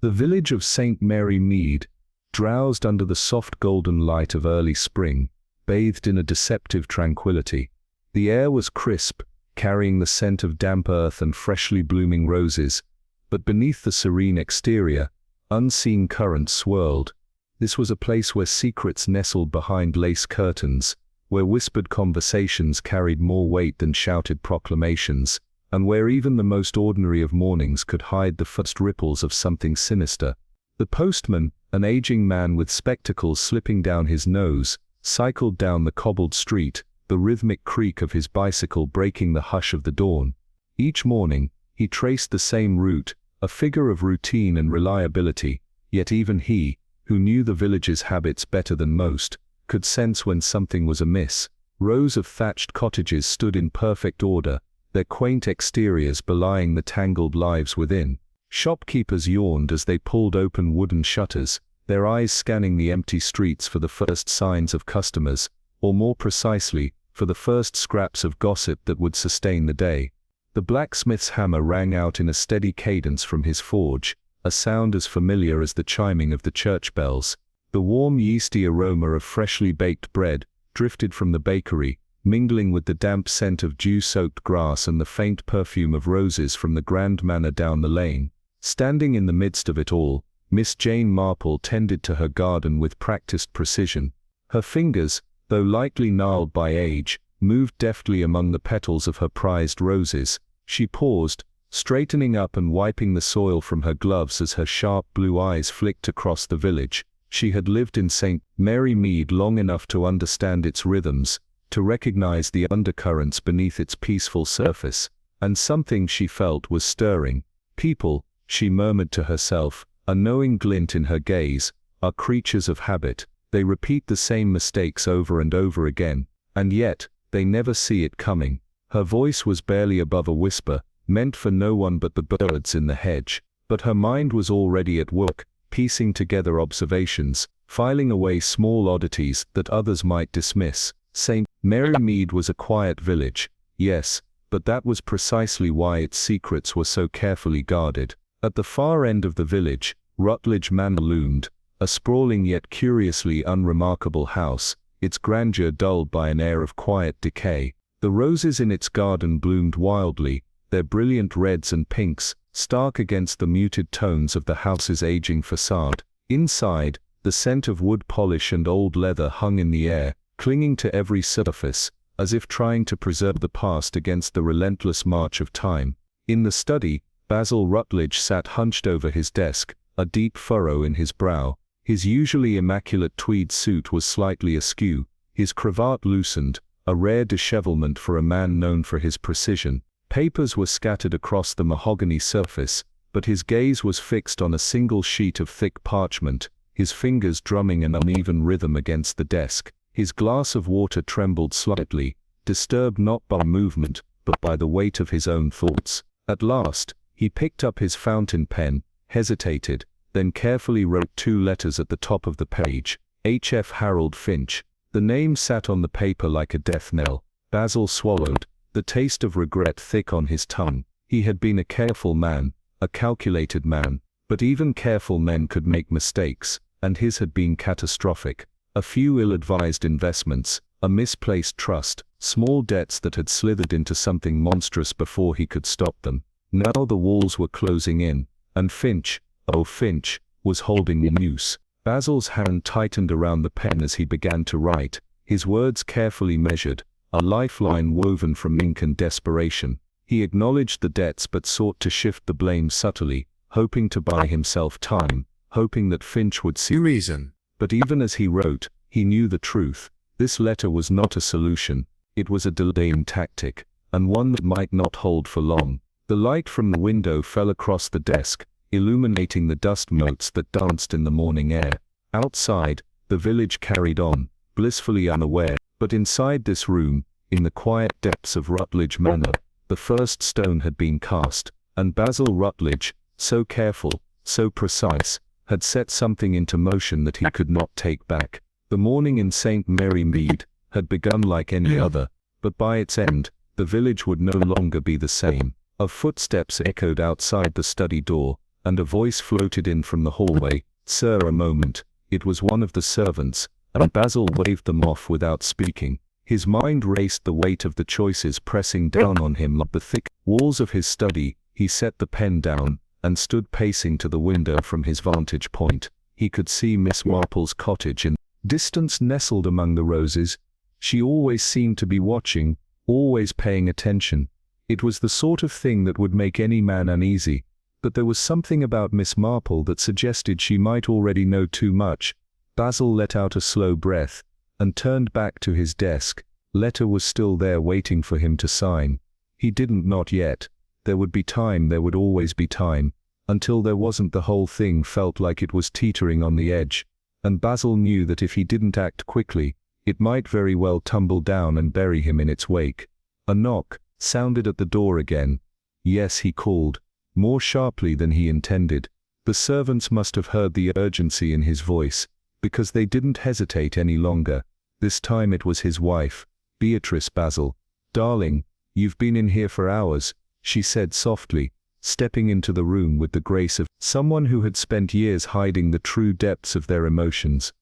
The village of St. Mary Mead drowsed under the soft golden light of early spring, bathed in a deceptive tranquility. The air was crisp, carrying the scent of damp earth and freshly blooming roses, but beneath the serene exterior, unseen currents swirled. This was a place where secrets nestled behind lace curtains, where whispered conversations carried more weight than shouted proclamations, and where even the most ordinary of mornings could hide the first ripples of something sinister. The postman, an aging man with spectacles slipping down his nose, cycled down the cobbled street, the rhythmic creak of his bicycle breaking the hush of the dawn. Each morning, he traced the same route, a figure of routine and reliability, yet even he, who knew the village's habits better than most, could sense when something was amiss. Rows of thatched cottages stood in perfect order, their quaint exteriors belying the tangled lives within. Shopkeepers yawned as they pulled open wooden shutters, their eyes scanning the empty streets for the first signs of customers, or more precisely, for the first scraps of gossip that would sustain the day. The blacksmith's hammer rang out in a steady cadence from his forge, a sound as familiar as the chiming of the church bells. The warm yeasty aroma of freshly baked bread drifted from the bakery, mingling with the damp scent of dew-soaked grass and the faint perfume of roses from the grand manor down the lane. Standing in the midst of it all, Miss Jane Marple tended to her garden with practiced precision. Her fingers, though lightly gnarled by age, moved deftly among the petals of her prized roses. She paused, straightening up and wiping the soil from her gloves as her sharp blue eyes flicked across the village. She had lived in St. Mary Mead long enough to understand its rhythms, to recognize the undercurrents beneath its peaceful surface, and something she felt was stirring. People, she murmured to herself, a knowing glint in her gaze, are creatures of habit. They repeat the same mistakes over and over again, and yet, they never see it coming. Her voice was barely above a whisper, meant for no one but the birds in the hedge, but her mind was already at work, piecing together observations, filing away small oddities that others might dismiss. St. Mary Mead was a quiet village, yes, but that was precisely why its secrets were so carefully guarded. At the far end of the village, Rutledge Manor loomed, a sprawling yet curiously unremarkable house, its grandeur dulled by an air of quiet decay. The roses in its garden bloomed wildly, their brilliant reds and pinks, stark against the muted tones of the house's aging facade. Inside, the scent of wood polish and old leather hung in the air, clinging to every surface, as if trying to preserve the past against the relentless march of time. In the study, Basil Rutledge sat hunched over his desk, a deep furrow in his brow. His usually immaculate tweed suit was slightly askew, his cravat loosened, a rare dishevelment for a man known for his precision. Papers were scattered across the mahogany surface, but his gaze was fixed on a single sheet of thick parchment, his fingers drumming an uneven rhythm against the desk. His glass of water trembled slightly, disturbed not by movement, but by the weight of his own thoughts. At last, he picked up his fountain pen, hesitated, then carefully wrote 2 letters at the top of the page. H.F. Harold Finch. The name sat on the paper like a death knell. Basil swallowed, the taste of regret thick on his tongue. He had been a careful man, a calculated man, but even careful men could make mistakes, and his had been catastrophic. A few ill-advised investments, a misplaced trust, small debts that had slithered into something monstrous before he could stop them. Now the walls were closing in, and Finch, oh Finch, was holding the noose. Basil's hand tightened around the pen as he began to write, his words carefully measured, a lifeline woven from ink and desperation. He acknowledged the debts but sought to shift the blame subtly, hoping to buy himself time, hoping that Finch would see reason. But even as he wrote, he knew the truth. This letter was not a solution, it was a delaying tactic, and one that might not hold for long. The light from the window fell across the desk, illuminating the dust motes that danced in the morning air. Outside, the village carried on, blissfully unaware, but inside this room, in the quiet depths of Rutledge Manor, the first stone had been cast, and Basil Rutledge, so careful, so precise, had set something into motion that he could not take back. The morning in St. Mary Mead had begun like any other, but by its end, the village would no longer be the same. Of footsteps echoed outside the study door, and a voice floated in from the hallway. "Sir, a moment." It was one of the servants, and Basil waved them off without speaking. His mind raced, the weight of the choices pressing down on him like the thick walls of his study. He set the pen down, and stood pacing to the window from his vantage point. He could see Miss Marple's cottage in distance nestled among the roses. She always seemed to be watching, always paying attention. It was the sort of thing that would make any man uneasy, but there was something about Miss Marple that suggested she might already know too much. Basil let out a slow breath, and turned back to his desk. Letter was still there waiting for him to sign. He didn't, not yet. There would be time, there would always be time. Until there wasn't, the whole thing felt like it was teetering on the edge, and Basil knew that if he didn't act quickly, it might very well tumble down and bury him in its wake. A knock sounded at the door again. "Yes," he called, more sharply than he intended. The servants must have heard the urgency in his voice, because they didn't hesitate any longer. This time it was his wife. "Beatrice, Basil. Darling, you've been in here for hours," she said softly, stepping into the room with the grace of someone who had spent years hiding the true depths of their emotions.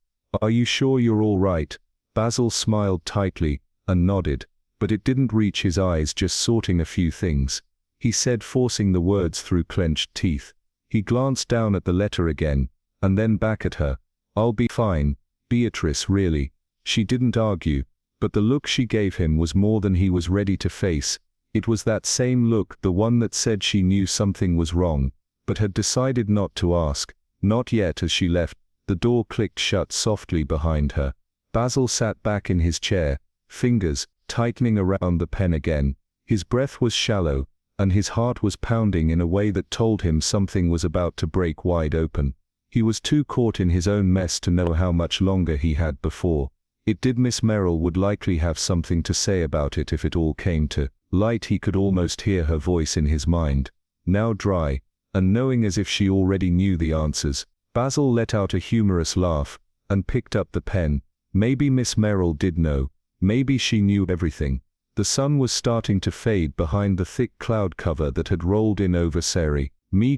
"Are you sure you're all right?" Basil smiled tightly, and nodded, but it didn't reach his eyes. "Just sorting a few things," he said, forcing the words through clenched teeth. He glanced down at the letter again, and then back at her. "I'll be fine, Beatrice, really." She didn't argue, but the look she gave him was more than he was ready to face. It was that same look, the one that said she knew something was wrong, but had decided not to ask. Not yet. As she left, the door clicked shut softly behind her. Basil sat back in his chair, fingers tightening around the pen again. His breath was shallow, and his heart was pounding in a way that told him something was about to break wide open. He was too caught in his own mess to know how much longer he had before it did. Miss Merrill would likely have something to say about it if it all came to light. He could almost hear her voice in his mind, now dry, and knowing as if she already knew the answers. Basil let out a humorous laugh, and picked up the pen. Maybe Miss Merrill did know. Maybe she knew everything. The sun was starting to fade behind the thick cloud cover that had rolled in over Surrey,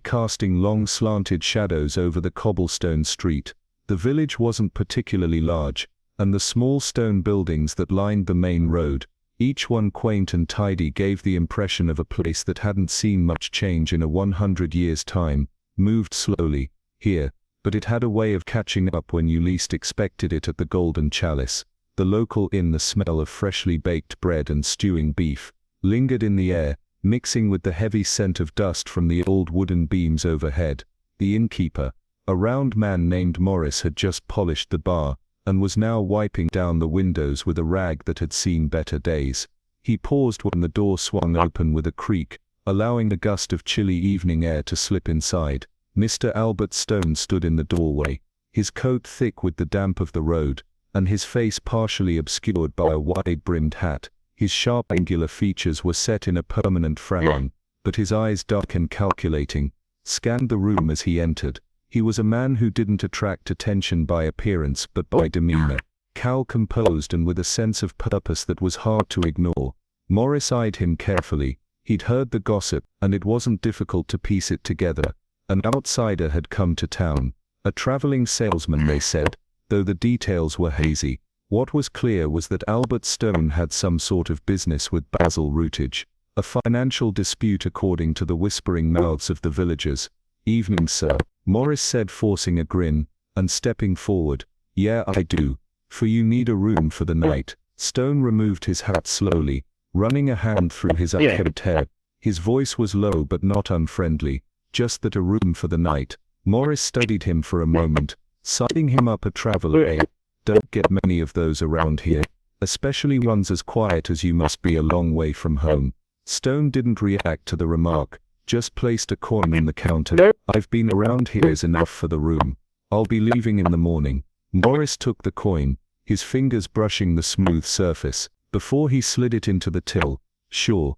casting long slanted shadows over the cobblestone street. The village wasn't particularly large, and the small stone buildings that lined the main road, each one quaint and tidy, gave the impression of a place that hadn't seen much change in 100 years' time. Moved slowly, here, but it had a way of catching up when you least expected it. At the Golden Chalice, the local inn, the smell of freshly baked bread and stewing beef lingered in the air, mixing with the heavy scent of dust from the old wooden beams overhead. The innkeeper, a round man named Morris, had just polished the bar, and was now wiping down the windows with a rag that had seen better days. He paused when the door swung open with a creak, allowing a gust of chilly evening air to slip inside. Mr. Albert Stone stood in the doorway, his coat thick with the damp of the road, and his face partially obscured by a wide-brimmed hat. His sharp angular features were set in a permanent frown, but his eyes, dark and calculating, scanned the room as he entered. He was a man who didn't attract attention by appearance but by demeanor, composed and with a sense of purpose that was hard to ignore. Morris eyed him carefully. He'd heard the gossip, and it wasn't difficult to piece it together. An outsider had come to town, a traveling salesman, they said, though the details were hazy. What was clear was that Albert Stone had some sort of business with Basil Routledge, a financial dispute according to the whispering mouths of the villagers. "Evening, sir," Morris said, forcing a grin, and stepping forward. "Yeah, I do. For you need a room for the night." Stone removed his hat slowly, running a hand through his unkempt hair. His voice was low but not unfriendly. "Just that, a room for the night." Morris studied him for a moment, sizing him up. "A traveler, eh? Don't get many of those around here, especially ones as quiet as you must be a long way from home." Stone didn't react to the remark, just placed a coin on the counter. "I've been around here is enough for the room. I'll be leaving in the morning." Morris took the coin, his fingers brushing the smooth surface, before he slid it into the till. Sure.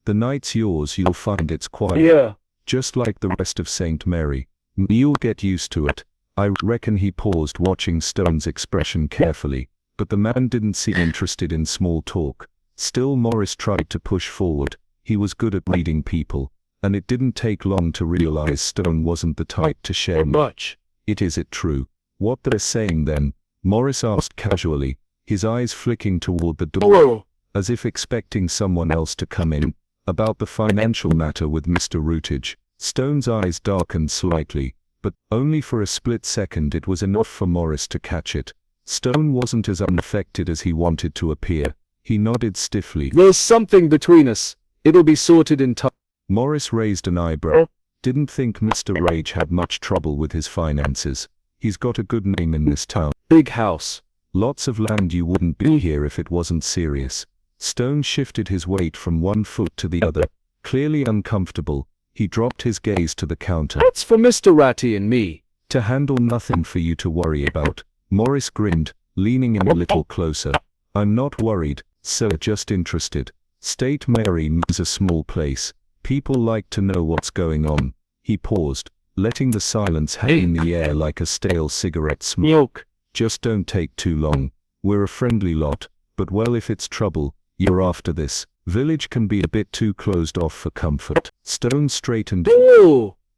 The night's yours. You'll find it's quiet. Yeah. Just like the rest of St. Mary. You'll get used to it. I reckon." He paused, watching Stone's expression carefully, but the man didn't seem interested in small talk. Still, Morris tried to push forward. He was good at reading people, and it didn't take long to realize Stone wasn't the type to share much. Is it true? What they're saying then? Morris asked casually, his eyes flicking toward the door, as if expecting someone else to come in. About the financial matter with Mr. Routledge. Stone's eyes darkened slightly, but only for a split second. It was enough for Morris to catch it. Stone wasn't as unaffected as he wanted to appear. He nodded stiffly. There's something between us. It'll be sorted in time. Morris raised an eyebrow. Didn't think Mr. Rage had much trouble with his finances. He's got a good name in this town. Big house. Lots of land. You wouldn't be here if it wasn't serious. Stone shifted his weight from one foot to the other. Clearly uncomfortable, he dropped his gaze to the counter. That's for Mr. Ratty and me. To handle. Nothing for you to worry about. Morris grinned, leaning in a little closer. I'm not worried, sir, just interested. State Mary is a small place. People like to know what's going on. He paused, letting the silence hang in the air like a stale cigarette smoke. Just don't take too long. We're a friendly lot, but well, if it's trouble, you're after this. Village can be a bit too closed off for comfort. Stone straightened,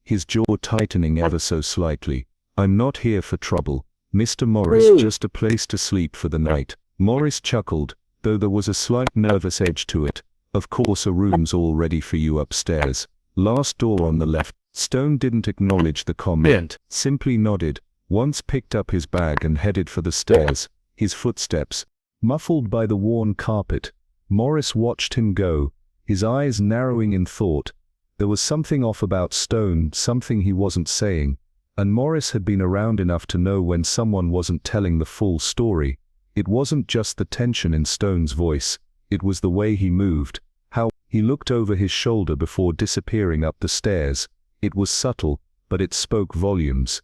his jaw tightening ever so slightly. I'm not here for trouble, Mr. Morris, just a place to sleep for the night. Morris chuckled, though there was a slight nervous edge to it. Of course, a room's all ready for you upstairs. Last door on the left. Stone didn't acknowledge the comment, simply nodded, once picked up his bag and headed for the stairs, his footsteps muffled by the worn carpet. Morris watched him go, his eyes narrowing in thought. There was something off about Stone, something he wasn't saying, and Morris had been around enough to know when someone wasn't telling the full story. It wasn't just the tension in Stone's voice, it was the way he moved, how he looked over his shoulder before disappearing up the stairs. It was subtle, but it spoke volumes.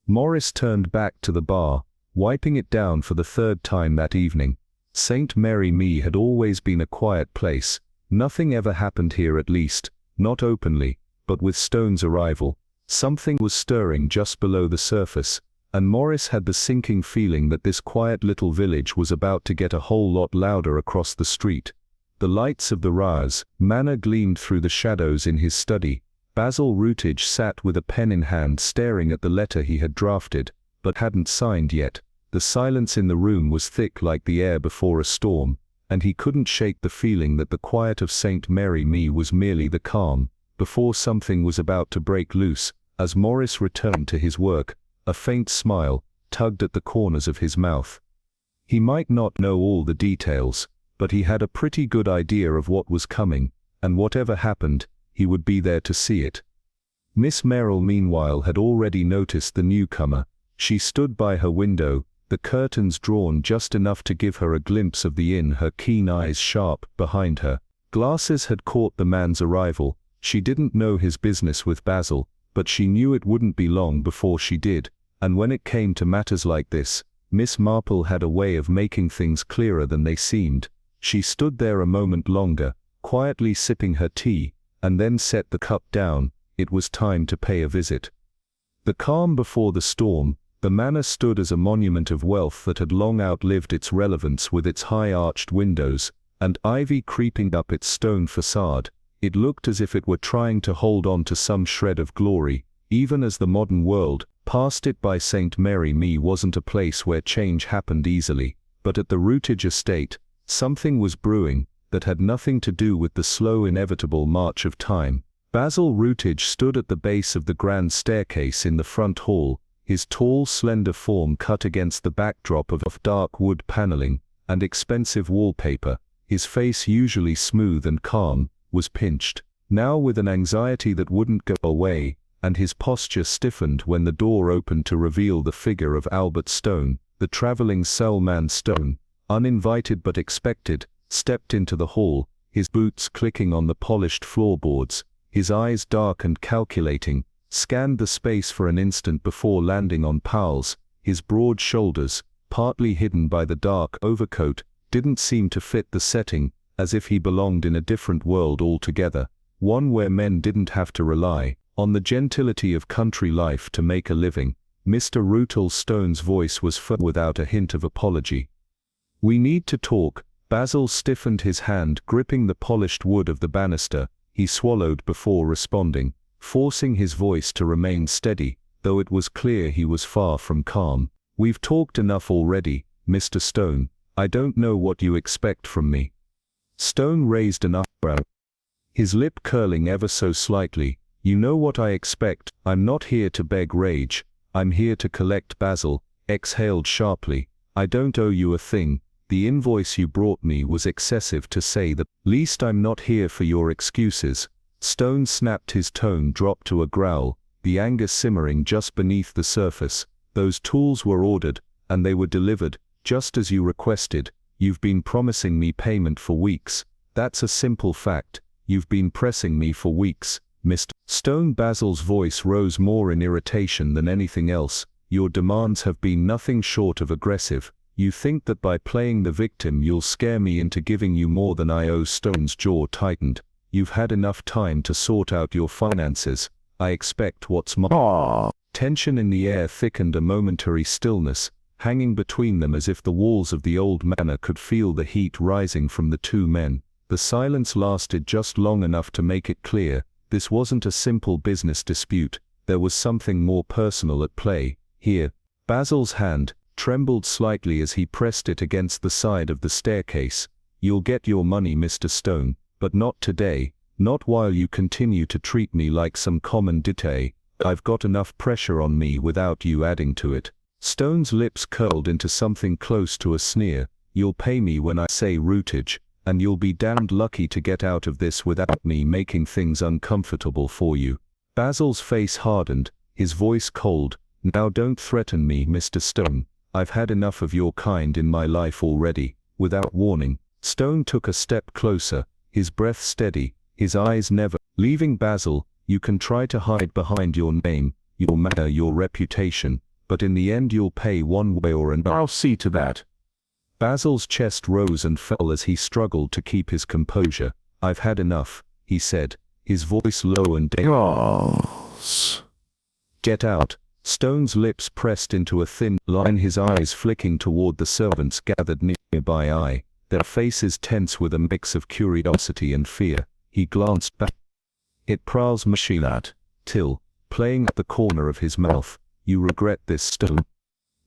Morris turned back to the bar, wiping it down for the third time that evening. St. Mary Me had always been a quiet place. Nothing ever happened here, at least, not openly, but with Stone's arrival, something was stirring just below the surface, and Morris had the sinking feeling that this quiet little village was about to get a whole lot louder across the street. The lights of the Raz Manor gleamed through the shadows in his study. Basil Routledge sat with a pen in hand staring at the letter he had drafted, but hadn't signed yet. The silence in the room was thick like the air before a storm, and he couldn't shake the feeling that the quiet of St. Mary Me was merely the calm, before something was about to break loose. As Morris returned to his work, a faint smile tugged at the corners of his mouth. He might not know all the details, but he had a pretty good idea of what was coming, and whatever happened, he would be there to see it. Miss Merrill meanwhile had already noticed the newcomer. She stood by her window, the curtains drawn just enough to give her a glimpse of the inn, her keen eyes sharp behind her. Glasses had caught the man's arrival. She didn't know his business with Basil, but she knew it wouldn't be long before she did, and when it came to matters like this, Miss Marple had a way of making things clearer than they seemed. She stood there a moment longer, quietly sipping her tea, and then set the cup down. It was time to pay a visit. The calm before the storm, the manor stood as a monument of wealth that had long outlived its relevance, with its high-arched windows, and ivy creeping up its stone facade. It looked as if it were trying to hold on to some shred of glory, even as the modern world passed it by. St. Mary Me wasn't a place where change happened easily, but at the Routledge estate, something was brewing that had nothing to do with the slow, inevitable march of time. Basil Routledge stood at the base of the grand staircase in the front hall, his tall, slender form cut against the backdrop of dark wood paneling and expensive wallpaper. His face, usually smooth and calm, was pinched, now with an anxiety that wouldn't go away, and his posture stiffened when the door opened to reveal the figure of Albert Stone. The traveling salesman Stone, uninvited but expected, stepped into the hall, his boots clicking on the polished floorboards. His eyes, dark and calculating, scanned the space for an instant before landing on Powell's. His broad shoulders, partly hidden by the dark overcoat, didn't seem to fit the setting, as if he belonged in a different world altogether, one where men didn't have to rely on the gentility of country life to make a living. Mr. Routledge Stone's voice was firm without a hint of apology. "We need to talk." Basil stiffened his hand, gripping the polished wood of the banister. He swallowed before responding, forcing his voice to remain steady, though it was clear he was far from calm. "We've talked enough already, Mr. Stone. I don't know what you expect from me." Stone raised an eyebrow, his lip curling ever so slightly. "You know what I expect. I'm not here to beg rage. I'm here to collect." Basil exhaled sharply. "I don't owe you a thing. The invoice you brought me was excessive, to say the least. I'm not here for your excuses." Stone snapped, his tone dropped to a growl, the anger simmering just beneath the surface. "Those tools were ordered, and they were delivered, just as you requested. You've been promising me payment for weeks. That's a simple fact. You've been pressing me for weeks, Mr. Stone." Basil's voice rose more in irritation than anything else. "Your demands have been nothing short of aggressive. You think that by playing the victim you'll scare me into giving you more than I owe." Stone's jaw tightened. "You've had enough time to sort out your finances. I expect what's more." Tension in the air thickened, a momentary stillness hanging between them, as if the walls of the old manor could feel the heat rising from the two men. The silence lasted just long enough to make it clear this wasn't a simple business dispute. There was something more personal at play here. Basil's hand trembled slightly as he pressed it against the side of the staircase. "You'll get your money, Mr. Stone, but not today. Not while you continue to treat me like some commodity. I've got enough pressure on me without you adding to it." Stone's lips curled into something close to a sneer. "You'll pay me when I say rootage, and you'll be damned lucky to get out of this without me making things uncomfortable for you." Basil's face hardened, his voice cold. "Now don't threaten me, Mr. Stone. I've had enough of your kind in my life already." Without warning, Stone took a step closer, his breath steady, his eyes never leaving Basil. "You can try to hide behind your name, your manner, your reputation, but in the end you'll pay one way or another." I'll see to that. Basil's chest rose and fell as he struggled to keep his composure. "I've had enough," he said, his voice low and Yes. "Get out." Stone's lips pressed into a thin line, his eyes flicking toward the servants gathered nearby, their faces tense with a mix of curiosity and fear. He glanced back. "It prowls machinat till," playing at the corner of his mouth. "You regret this, Stone?"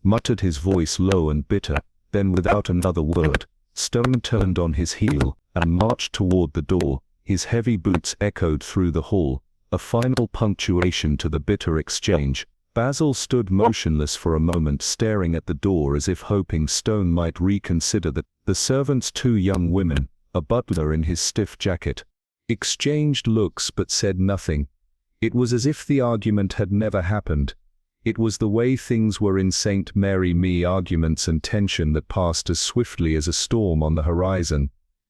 Muttered, his voice low and bitter. Then without another word, Stone turned on his heel and marched toward the door. His heavy boots echoed through the hall, a final punctuation to the bitter exchange. Basil stood motionless for a moment, staring at the door as if hoping Stone might reconsider that. The servants, two young women, a butler in his stiff jacket, exchanged looks but said nothing. It was as if the argument had never happened. It was the way things were in St. Mary Me, arguments and tension that passed as swiftly as a storm on the horizon,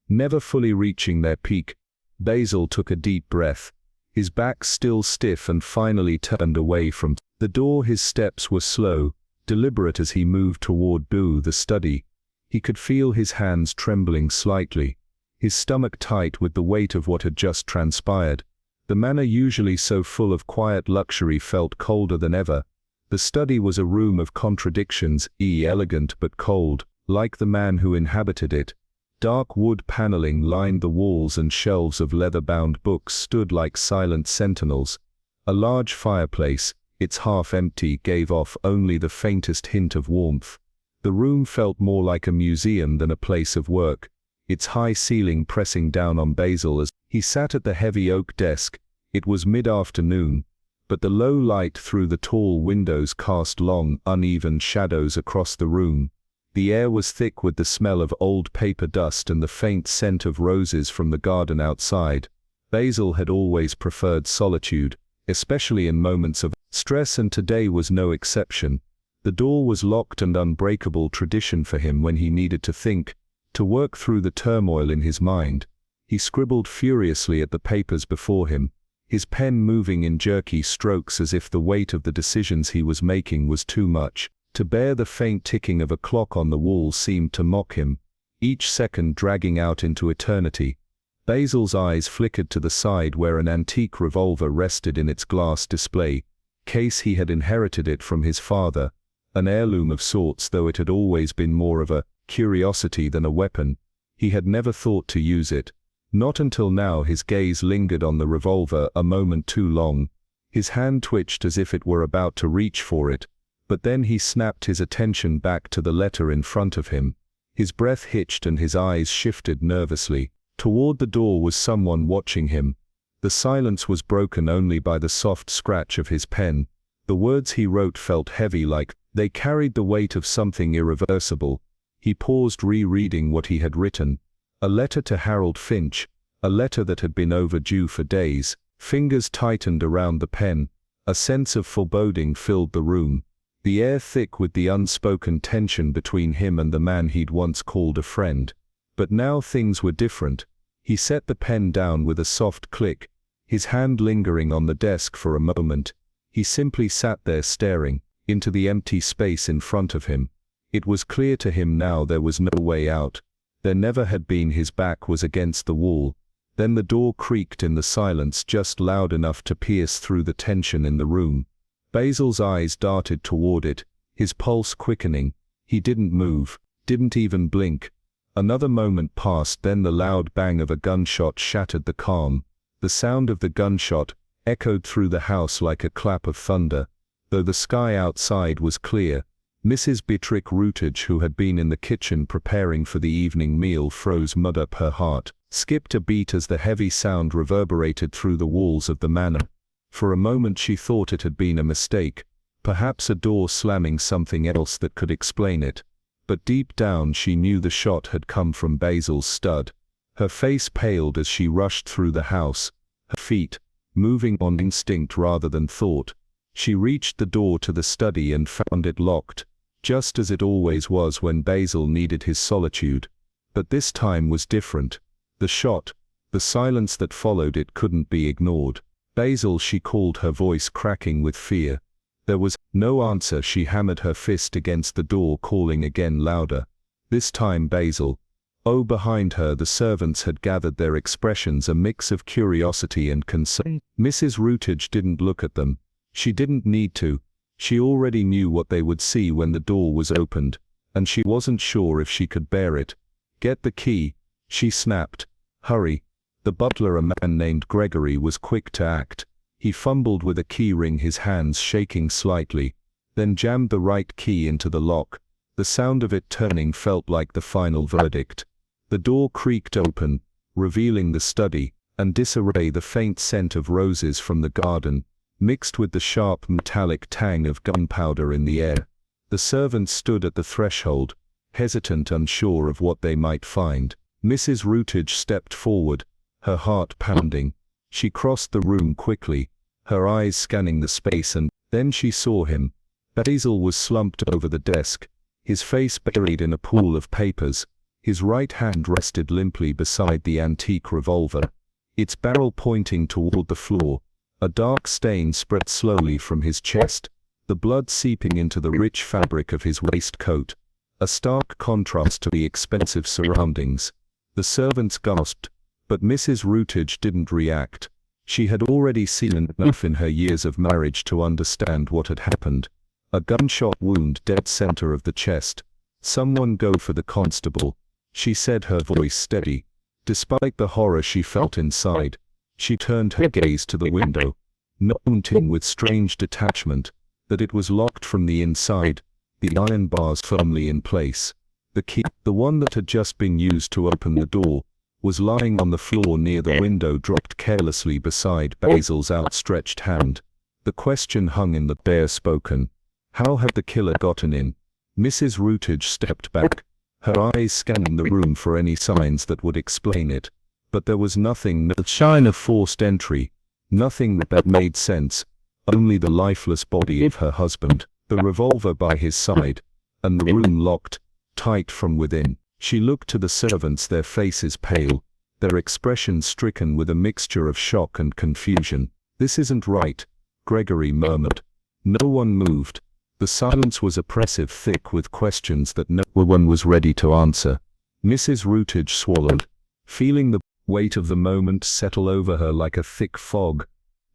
never fully reaching their peak. Basil took a deep breath, his back still stiff, and finally turned away from the door. His steps were slow, deliberate as he moved toward the study. He could feel his hands trembling slightly, his stomach tight with the weight of what had just transpired. The manor, usually so full of quiet luxury, felt colder than ever. The study was a room of contradictions, elegant but cold, like the man who inhabited it. Dark wood paneling lined the walls, and shelves of leather-bound books stood like silent sentinels. A large fireplace, its half empty, gave off only the faintest hint of warmth. The room felt more like a museum than a place of work, its high ceiling pressing down on Basil as he sat at the heavy oak desk. It was mid-afternoon, but the low light through the tall windows cast long, uneven shadows across the room. The air was thick with the smell of old paper dust and the faint scent of roses from the garden outside. Basil had always preferred solitude, especially in moments of stress, and today was no exception. The door was locked, an unbreakable tradition for him when he needed to think, to work through the turmoil in his mind. He scribbled furiously at the papers before him, his pen moving in jerky strokes as if the weight of the decisions he was making was too much to bear. The faint ticking of a clock on the wall seemed to mock him, each second dragging out into eternity. Basil's eyes flickered to the side where an antique revolver rested in its glass display case. He had inherited it from his father, an heirloom of sorts, though it had always been more of a curiosity than a weapon. He had never thought to use it. Not until now his gaze lingered on the revolver a moment too long. His hand twitched as if it were about to reach for it, but then he snapped his attention back to the letter in front of him. His breath hitched and his eyes shifted nervously. Toward the door was someone watching him. The silence was broken only by the soft scratch of his pen. The words he wrote felt heavy, like they carried the weight of something irreversible. He paused, rereading what he had written. A letter to Harold Finch, a letter that had been overdue for days. Fingers tightened around the pen. A sense of foreboding filled the room, the air thick with the unspoken tension between him and the man he'd once called a friend. But now things were different. He set the pen down with a soft click, his hand lingering on the desk for a moment. He simply sat there staring into the empty space in front of him. It was clear to him now there was no way out. There never had been. His back was against the wall. Then the door creaked in the silence, just loud enough to pierce through the tension in the room. Basil's eyes darted toward it, his pulse quickening. He didn't move, didn't even blink. Another moment passed, then the loud bang of a gunshot shattered the calm. The sound of the gunshot echoed through the house like a clap of thunder. Though the sky outside was clear, Mrs. Beatrix Routledge, who had been in the kitchen preparing for the evening meal, froze mud up her heart, skipped a beat as the heavy sound reverberated through the walls of the manor. For a moment she thought it had been a mistake, perhaps a door slamming, something else that could explain it. But deep down she knew the shot had come from Basil's stud. Her face paled as she rushed through the house, her feet moving on instinct rather than thought. She reached the door to the study and found it locked, just as it always was when Basil needed his solitude. But this time was different. The shot, the silence that followed it, couldn't be ignored. "Basil," she called, her voice cracking with fear. There was no answer. She hammered her fist against the door, calling again, louder. This time Basil. Oh, behind her the servants had gathered, their expressions a mix of curiosity and concern. Mrs. Routledge didn't look at them. She didn't need to. She already knew what they would see when the door was opened, and she wasn't sure if she could bear it. "Get the key," she snapped. "Hurry." The butler, a man named Gregory, was quick to act. He fumbled with a key ring, his hands shaking slightly, then jammed the right key into the lock. The sound of it turning felt like the final verdict. The door creaked open, revealing the study, and disarray. The faint scent of roses from the garden, mixed with the sharp metallic tang of gunpowder in the air. The servants stood at the threshold, hesitant, unsure of what they might find. Mrs. Routledge stepped forward, her heart pounding. She crossed the room quickly, her eyes scanning the space, and then she saw him. Basil was slumped over the desk, his face buried in a pool of papers. His right hand rested limply beside the antique revolver, its barrel pointing toward the floor. A dark stain spread slowly from his chest, the blood seeping into the rich fabric of his waistcoat, a stark contrast to the expensive surroundings. The servants gasped, but Mrs. Routledge didn't react. She had already seen enough in her years of marriage to understand what had happened. A gunshot wound dead center of the chest. "Someone go for the constable," she said, her voice steady. Despite the horror she felt inside, she turned her gaze to the window, noting with strange detachment that it was locked from the inside, the iron bars firmly in place. The key, the one that had just been used to open the door, was lying on the floor near the window, dropped carelessly beside Basil's outstretched hand. The question hung in the air, spoken. How had the killer gotten in? Mrs. Routledge stepped back, her eyes scanning the room for any signs that would explain it. But there was nothing, no sign of forced entry, nothing that made sense, only the lifeless body of her husband, the revolver by his side, and the room locked tight from within. She looked to the servants, their faces pale, their expressions stricken with a mixture of shock and confusion. "This isn't right," Gregory murmured. No one moved. The silence was oppressive, thick with questions that no one was ready to answer. Mrs. Routledge swallowed, feeling the weight of the moment settle over her like a thick fog.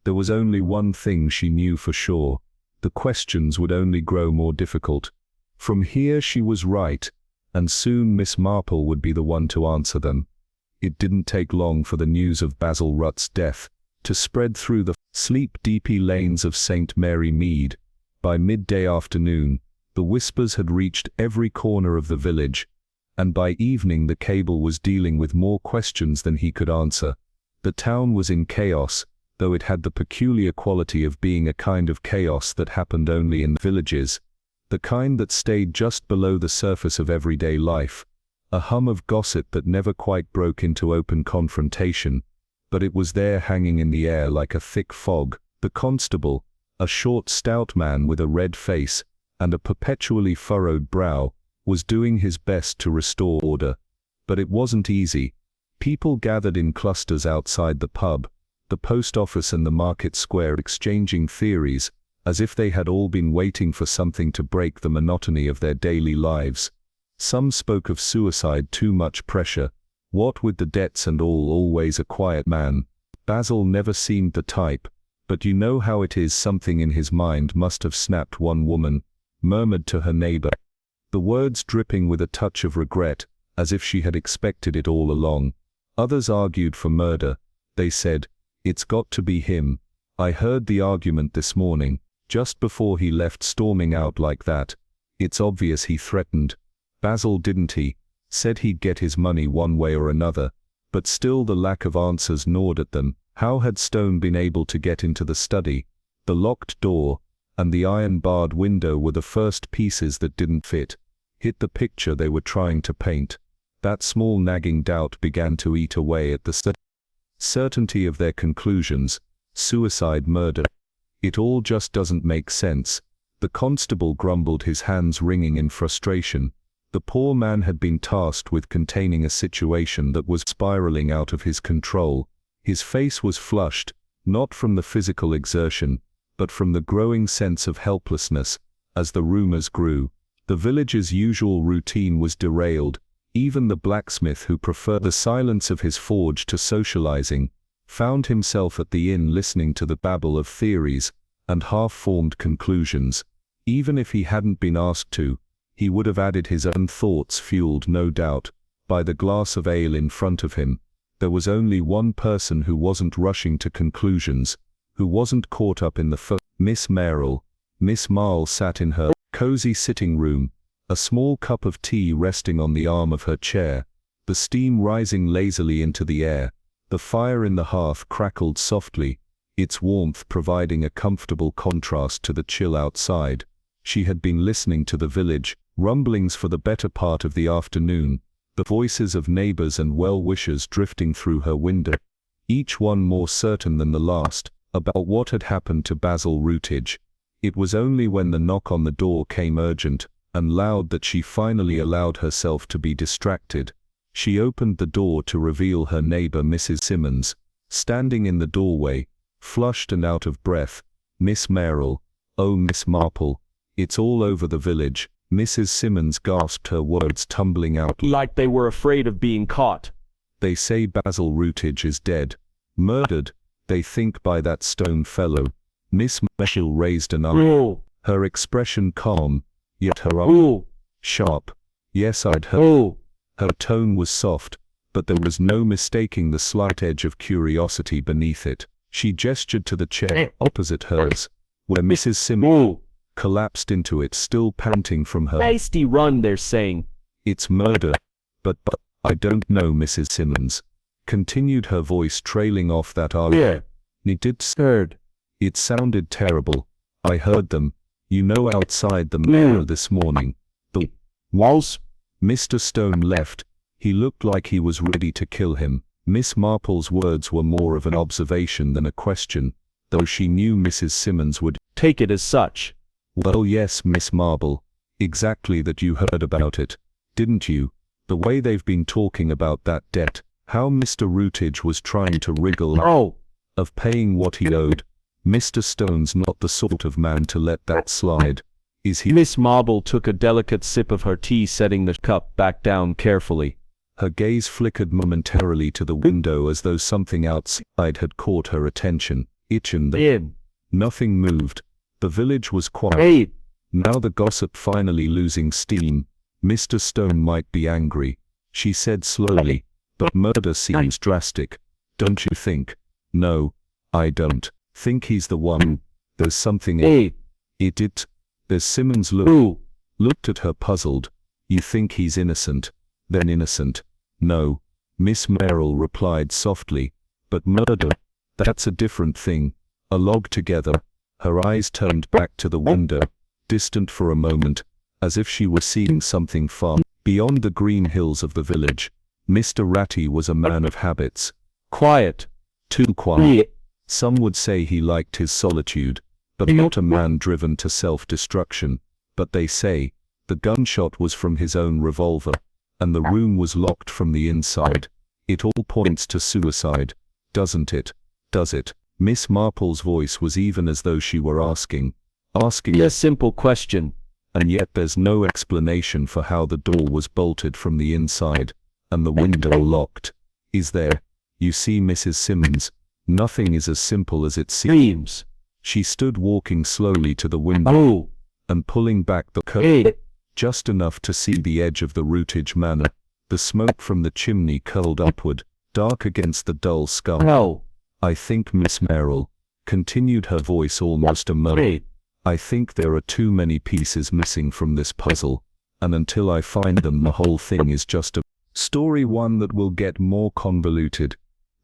There was only one thing she knew for sure. The questions would only grow more difficult. From here she was right, and soon Miss Marple would be the one to answer them. It didn't take long for the news of Basil Rutt's death to spread through the sleep-deepy lanes of St. Mary Mead. By midday afternoon, the whispers had reached every corner of the village, and by evening the cable was dealing with more questions than he could answer. The town was in chaos, though it had the peculiar quality of being a kind of chaos that happened only in the villages, the kind that stayed just below the surface of everyday life, a hum of gossip that never quite broke into open confrontation, but it was there hanging in the air like a thick fog. The constable, a short stout man with a red face and a perpetually furrowed brow, was doing his best to restore order, but it wasn't easy. People gathered in clusters outside the pub, the post office and the market square, exchanging theories, as if they had all been waiting for something to break the monotony of their daily lives. Some spoke of suicide, too much pressure, what with the debts and all, always a quiet man. Basil never seemed the type, but you know how it is, something in his mind must have snapped. One woman murmured to her neighbor, the words dripping with a touch of regret, as if she had expected it all along. Others argued for murder. They said, "It's got to be him. I heard the argument this morning, just before he left, storming out like that. It's obvious he threatened Basil, didn't he? Said he'd get his money one way or another." But still the lack of answers gnawed at them. How had Stone been able to get into the study? The locked door and the iron-barred window were the first pieces that didn't fit, hit the picture they were trying to paint. That small nagging doubt began to eat away at the certainty of their conclusions. Suicide, murder. It all just doesn't make sense. The constable grumbled, his hands wringing in frustration. The poor man had been tasked with containing a situation that was spiraling out of his control. His face was flushed, not from the physical exertion, but from the growing sense of helplessness. As the rumors grew, the village's usual routine was derailed. Even the blacksmith, who preferred the silence of his forge to socializing, found himself at the inn listening to the babble of theories and half-formed conclusions. Even if he hadn't been asked to, he would have added his own thoughts, fueled, no doubt, by the glass of ale in front of him. There was only one person who wasn't rushing to conclusions, who wasn't caught up in the Miss Marple. Miss Marple sat in her cozy sitting room, a small cup of tea resting on the arm of her chair, the steam rising lazily into the air. The fire in the hearth crackled softly, its warmth providing a comfortable contrast to the chill outside. She had been listening to the village rumblings for the better part of the afternoon, the voices of neighbors and well-wishers drifting through her window, each one more certain than the last about what had happened to Basil Routledge. It was only when the knock on the door came urgent and loud that she finally allowed herself to be distracted. She opened the door to reveal her neighbor, Mrs. Simmons, standing in the doorway, flushed and out of breath. "Miss Marple, oh Miss Marple, it's all over the village." Mrs. Simmons gasped, her words tumbling out like they were afraid of being caught. "They say Basil Routledge is dead. Murdered, they think, by that Stone fellow." Miss Marple raised an arm, her expression calm, yet her eye sharp. "Yes, I'd heard." Her tone was soft, but there was no mistaking the slight edge of curiosity beneath it. She gestured to the chair opposite hers, where Mrs. Simmons collapsed into it, still panting from her hasty run. They're saying it's murder. But I don't know, Mrs. Simmons continued, her voice trailing off that argument. It did scared. It sounded terrible. I heard them, you know, outside the mirror this morning. The walls. Mr. Stone left. He looked like he was ready to kill him. Miss Marple's words were more of an observation than a question, though she knew Mrs. Simmons would take it as such. "Well, yes, Miss Marple, exactly that. You heard about it, didn't you? The way they've been talking about that debt, how Mr. Routledge was trying to wriggle out of paying what he owed. Mr. Stone's not the sort of man to let that slide, is he?" Miss Marple took a delicate sip of her tea, setting the cup back down carefully. Her gaze flickered momentarily to the window as though something outside had caught her attention. Nothing moved. The village was quiet. Now the gossip finally losing steam. "Mr. Stone might be angry," she said slowly, But murder seems drastic, don't you think? No, I don't think he's the one. There's something it. There's Simmons looked at her puzzled. You think he's innocent? Then innocent? No, Miss Marple replied softly. But murder, that's a different thing. A log together. Her eyes turned back to the window, distant for a moment, as if she were seeing something far beyond the green hills of the village. Mr. Ratty was a man of habits. Quiet. Too quiet. Some would say he liked his solitude, but not a man driven to self-destruction. But they say, the gunshot was from his own revolver, and the room was locked from the inside. It all points to suicide, doesn't it? Does it? Miss Marple's voice was even as though she were asking a simple question. And yet there's no explanation for how the door was bolted from the inside, and the window locked. Is there? You see, Mrs. Simmons, nothing is as simple as it seems. She stood walking slowly to the window, and pulling back the curtain, just enough to see the edge of the Rootage Manor. The smoke from the chimney curled upward, dark against the dull sky. I think, Miss Marple, continued her voice almost a murmur, I think there are too many pieces missing from this puzzle, and until I find them the whole thing is just a story, one that will get more convoluted.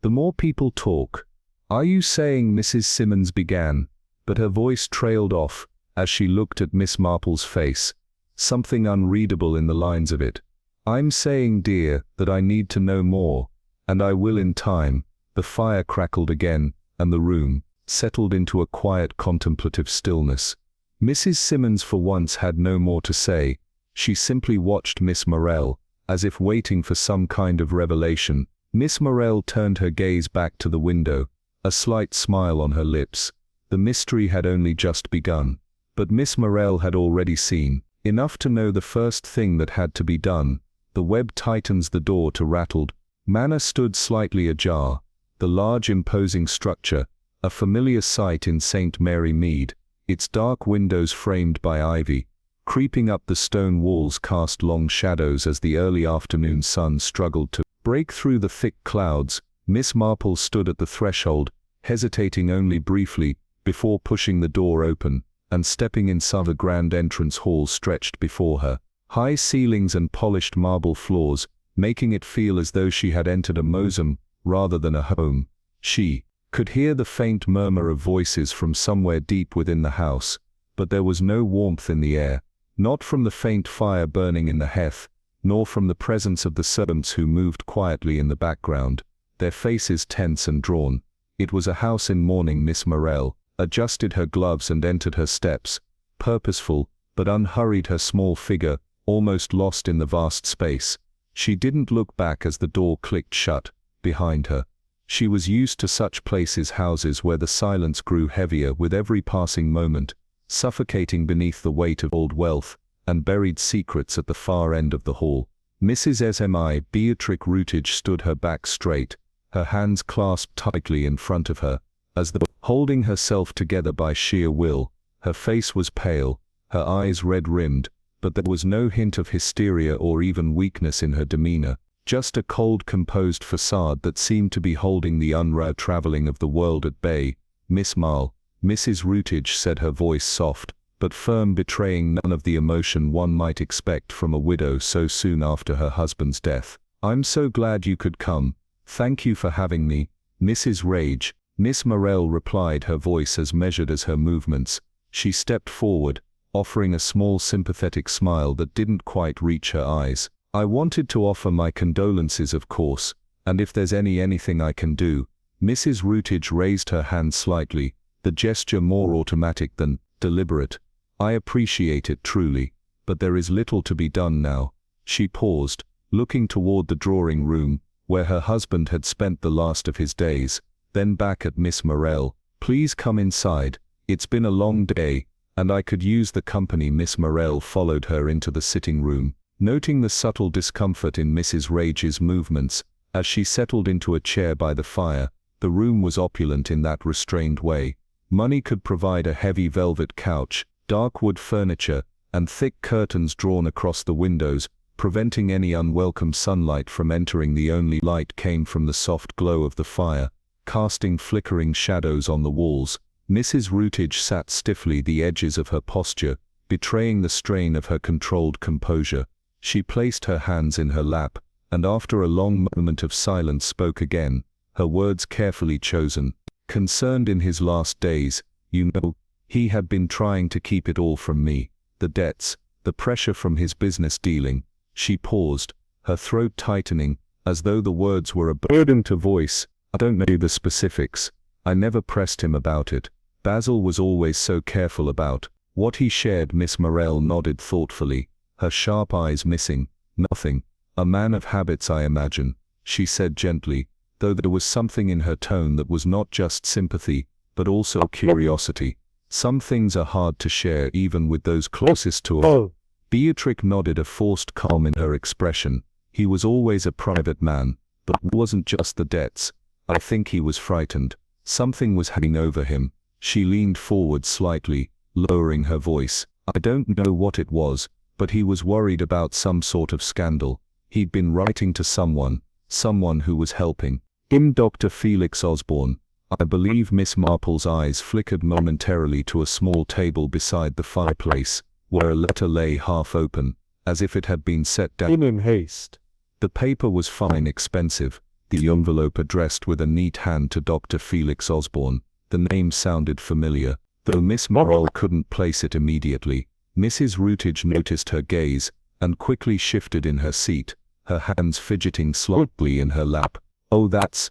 The more people talk. Are you saying, Mrs. Simmons began, but her voice trailed off as she looked at Miss Marple's face, something unreadable in the lines of it. I'm saying, dear, that I need to know more, and I will in time. The fire crackled again, and the room settled into a quiet contemplative stillness. Mrs. Simmons for once had no more to say. She simply watched Miss Marple, as if waiting for some kind of revelation. Miss Marple turned her gaze back to the window, a slight smile on her lips. The mystery had only just begun, but Miss Marple had already seen enough to know the first thing that had to be done. The web tightens the door to rattled. Manor stood slightly ajar. The large imposing structure, a familiar sight in St. Mary Mead, its dark windows framed by ivy, creeping up the stone walls cast long shadows as the early afternoon sun struggled to break through the thick clouds. Miss Marple stood at the threshold, hesitating only briefly, before pushing the door open, and stepping inside. The grand entrance hall stretched before her, high ceilings and polished marble floors, making it feel as though she had entered a mausoleum rather than a home. She could hear the faint murmur of voices from somewhere deep within the house, but there was no warmth in the air, not from the faint fire burning in the hearth, nor from the presence of the servants who moved quietly in the background, their faces tense and drawn. It was a house in mourning. Miss Marple adjusted her gloves and entered her steps, purposeful, but unhurried, her small figure almost lost in the vast space. She didn't look back as the door clicked shut behind her. She was used to such places, houses where the silence grew heavier with every passing moment, suffocating beneath the weight of old wealth and buried secrets. At the far end of the hall, Mrs. SMI Beatrix Rootage stood, her back straight, her hands clasped tightly in front of her, as though holding herself together by sheer will. Her face was pale, her eyes red-rimmed, but there was no hint of hysteria or even weakness in her demeanor, just a cold, composed facade that seemed to be holding the unraveling of the world at bay. Miss Marple, Mrs. Rootage said, her voice soft but firm, betraying none of the emotion one might expect from a widow so soon after her husband's death. I'm so glad you could come. Thank you for having me, Mrs. Rage. Miss Marple replied, her voice as measured as her movements. She stepped forward, offering a small sympathetic smile that didn't quite reach her eyes. I wanted to offer my condolences, of course, and if there's anything I can do. Mrs. Rootage raised her hand slightly, the gesture more automatic than deliberate. I appreciate it truly, but there is little to be done now. She paused, looking toward the drawing room, where her husband had spent the last of his days, then back at Miss Marple. Please come inside. It's been a long day, and I could use the company. Miss Marple followed her into the sitting room, noting the subtle discomfort in Mrs. Rage's movements as she settled into a chair by the fire. The room was opulent in that restrained way. Money could provide a heavy velvet couch, dark wood furniture, and thick curtains drawn across the windows preventing any unwelcome sunlight from entering. The only light came from the soft glow of the fire, casting flickering shadows on the walls. Mrs. Routledge sat stiffly, the edges of her posture betraying the strain of her controlled composure. She placed her hands in her lap, and after a long moment of silence spoke again, her words carefully chosen. "Concerned in his last days, you know, he had been trying to keep it all from me. The debts, the pressure from his business dealing." She paused, her throat tightening, as though the words were a burden to voice. "I don't know the specifics. I never pressed him about it. Basil was always so careful about what he shared." Miss Morell nodded thoughtfully, her sharp eyes missing nothing. "A man of habits, I imagine," she said gently, though there was something in her tone that was not just sympathy, but also curiosity. "Some things are hard to share even with those closest to us." Beatrix nodded, a forced calm in her expression. "He was always a private man, but it wasn't just the debts. I think he was frightened. Something was hanging over him." She leaned forward slightly, lowering her voice. "I don't know what it was, but he was worried about some sort of scandal. He'd been writing to someone who was helping him, Dr. Felix Osborne, I believe." Miss Marple's eyes flickered momentarily to a small table beside the fireplace, where a letter lay half open, as if it had been set down in haste. The paper was fine, expensive, the envelope addressed with a neat hand to Dr. Felix Osborne. The name sounded familiar, though Miss Morell couldn't place it immediately. Mrs. Routledge noticed her gaze, and quickly shifted in her seat, her hands fidgeting slightly in her lap. "Oh, that's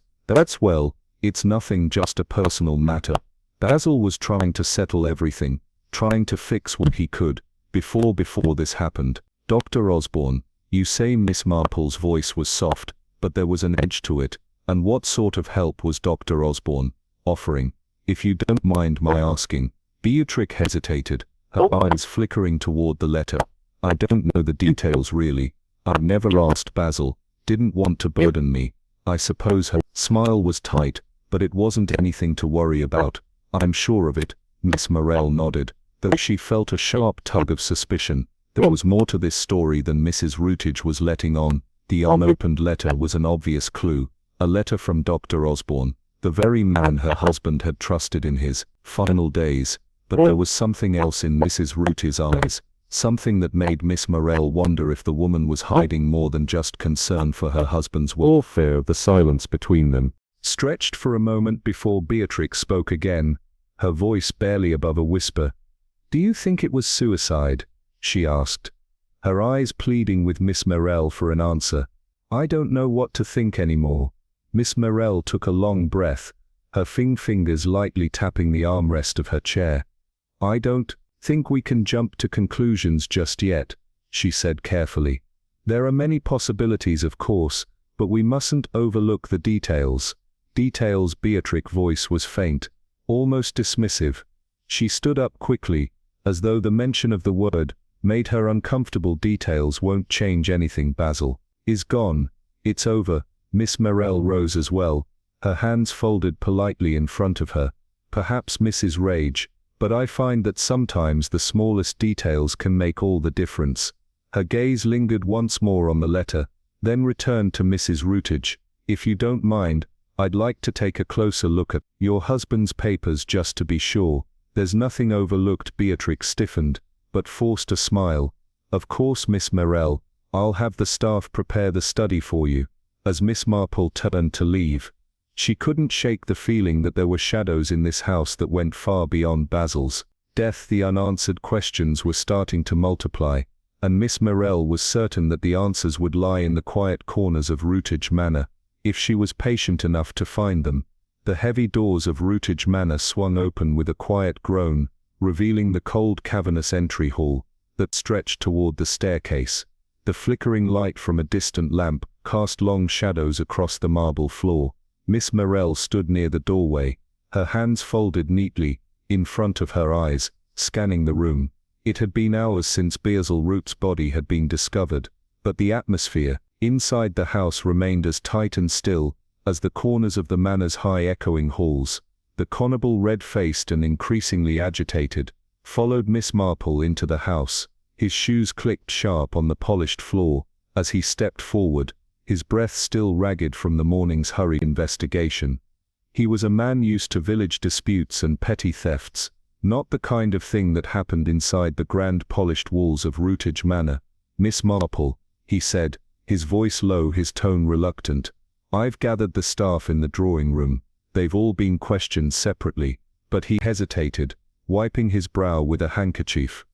well, it's nothing, just a personal matter. Basil was trying to settle everything, trying to fix what he could, before this happened." "Dr. Osborne, you say?" Miss Marple's voice was soft, but there was an edge to it. "And what sort of help was Dr. Osborne offering, if you don't mind my asking?" Beatrix hesitated, her eyes flickering toward the letter. "I don't know the details really. I never asked Basil, didn't want to burden me. I suppose." Her smile was tight, but it wasn't anything to worry about. "I'm sure of it." Miss Morell nodded, though she felt a sharp tug of suspicion. There was more to this story than Mrs. Routledge was letting on. The unopened letter was an obvious clue, a letter from Dr. Osborne, the very man her husband had trusted in his final days. But there was something else in Mrs. Routledge's eyes, something that made Miss Morell wonder if the woman was hiding more than just concern for her husband's welfare. The silence between them stretched for a moment before Beatrix spoke again, her voice barely above a whisper. "Do you think it was suicide?" she asked, her eyes pleading with Miss Morell for an answer. "I don't know what to think anymore." Miss Morell took a long breath, her fingers lightly tapping the armrest of her chair. "I don't think we can jump to conclusions just yet," she said carefully. "There are many possibilities, of course, but we mustn't overlook the details." "Details?" Beatrix's voice was faint, almost dismissive. She stood up quickly, as though the mention of the word made her uncomfortable. "Details won't change anything. Basil is gone. It's over." Miss Morell rose as well, her hands folded politely in front of her. "Perhaps Mrs. Rage, but I find that sometimes the smallest details can make all the difference." Her gaze lingered once more on the letter, then returned to Mrs. Routledge. "If you don't mind, I'd like to take a closer look at your husband's papers just to be sure. There's nothing overlooked." Beatrix stiffened, but forced a smile. "Of course, Miss Morell, I'll have the staff prepare the study for you." As Miss Marple turned to leave, she couldn't shake the feeling that there were shadows in this house that went far beyond Basil's death. The unanswered questions were starting to multiply, and Miss Morell was certain that the answers would lie in the quiet corners of Routledge Manor, if she was patient enough to find them. The heavy doors of Routledge Manor swung open with a quiet groan, revealing the cold cavernous entry hall that stretched toward the staircase. The flickering light from a distant lamp cast long shadows across the marble floor. Miss Morell stood near the doorway, her hands folded neatly in front of her eyes, scanning the room. It had been hours since Basil Root's body had been discovered, but the atmosphere inside the house remained as tight and still as the corners of the manor's high echoing halls. The constable, red-faced and increasingly agitated, followed Miss Marple into the house. His shoes clicked sharp on the polished floor, as he stepped forward, his breath still ragged from the morning's hurried investigation. He was a man used to village disputes and petty thefts, not the kind of thing that happened inside the grand polished walls of Rootage Manor. "Miss Marple," he said, his voice low, his tone reluctant. "I've gathered the staff in the drawing room. They've all been questioned separately," but he hesitated, wiping his brow with a handkerchief.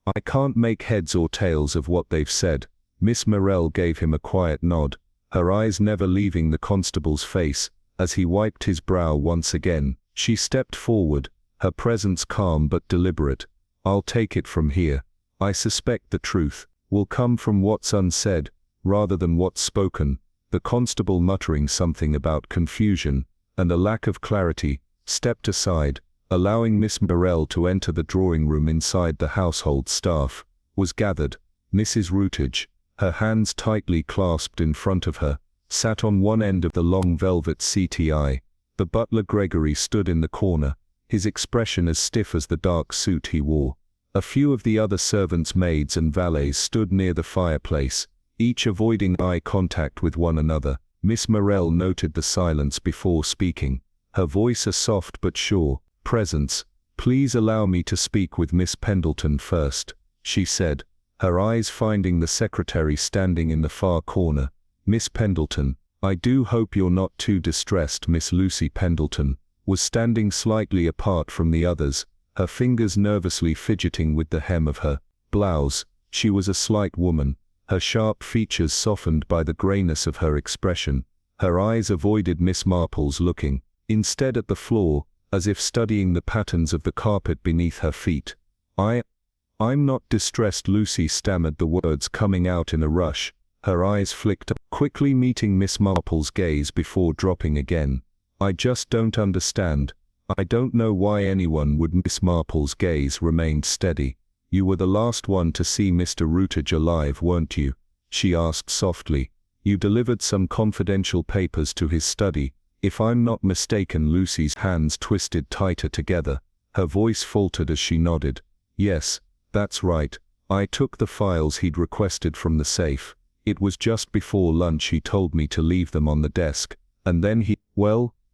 "I can't make heads or tails of what they've said." Miss Marple gave him a quiet nod, her eyes never leaving the constable's face. As he wiped his brow once again, she stepped forward, her presence calm but deliberate. "I'll take it from here. I suspect the truth will come from what's unsaid, rather than what's spoken." The constable, muttering something about confusion and a lack of clarity, stepped aside, allowing Miss Marple to enter the drawing room. Inside, the household staff was gathered. Mrs. Rootage, her hands tightly clasped in front of her, sat on one end of the long velvet settee. The butler Gregory stood in the corner, his expression as stiff as the dark suit he wore. A few of the other servants' maids and valets stood near the fireplace, each avoiding eye contact with one another. Miss Marple noted the silence before speaking, her voice a soft but sure presence. "Please allow me to speak with Miss Pendleton first," she said, her eyes finding the secretary standing in the far corner. "Miss Pendleton, I do hope you're not too distressed." Miss Lucy Pendleton was standing slightly apart from the others, her fingers nervously fidgeting with the hem of her blouse. She was a slight woman, her sharp features softened by the grayness of her expression. Her eyes avoided Miss Marple's, looking instead at the floor, as if studying the patterns of the carpet beneath her feet. I'm not distressed." Lucy stammered the words, coming out in a rush. Her eyes flicked up, quickly meeting Miss Marple's gaze before dropping again. "I just don't understand. I don't know why anyone would." Miss Marple's gaze remained steady. "You were the last one to see Mr. Rootage alive, weren't you?" she asked softly. "You delivered some confidential papers to his study, if I'm not mistaken." Lucy's hands twisted tighter together. Her voice faltered as she nodded. "Yes, that's right. I took the files he'd requested from the safe. It was just before lunch he told me to leave them on the desk, and then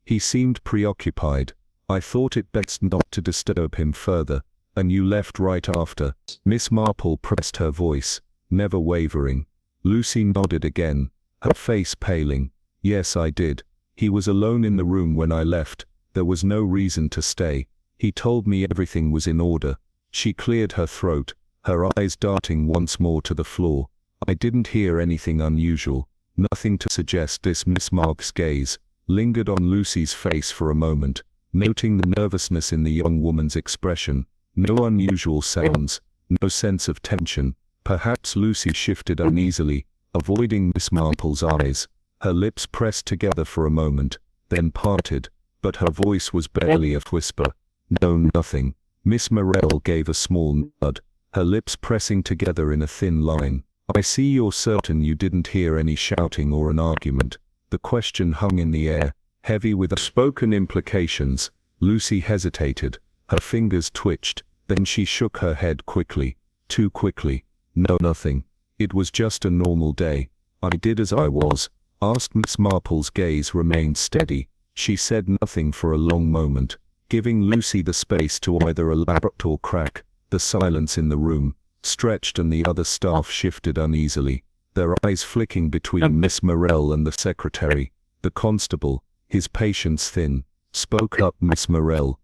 he seemed preoccupied. I thought it best not to disturb him further, and you left right after." Miss Marple pressed her voice, never wavering. Lucy nodded again, her face paling. "Yes, I did. He was alone in the room when I left. There was no reason to stay. He told me everything was in order." She cleared her throat, her eyes darting once more to the floor. "I didn't hear anything unusual, nothing to suggest this." Miss Marple's gaze lingered on Lucy's face for a moment, noting the nervousness in the young woman's expression. No unusual sounds, no sense of tension. Perhaps Lucy shifted uneasily, avoiding Miss Marple's eyes. Her lips pressed together for a moment, then parted, but her voice was barely a whisper. "No, nothing." Miss Marple gave a small nod, her lips pressing together in a thin line. "I see you're certain you didn't hear any shouting or an argument." The question hung in the air, heavy with unspoken implications. Lucy hesitated, her fingers twitched, then she shook her head quickly, too quickly. "No, nothing. It was just a normal day. I did as I was asked." Miss Marple's gaze remained steady. She said nothing for a long moment, giving Lucy the space to either elaborate or crack. The silence in the room stretched and the other staff shifted uneasily, their eyes flicking between Miss Marple and the secretary. The constable, his patience thin, spoke up. "Miss Marple,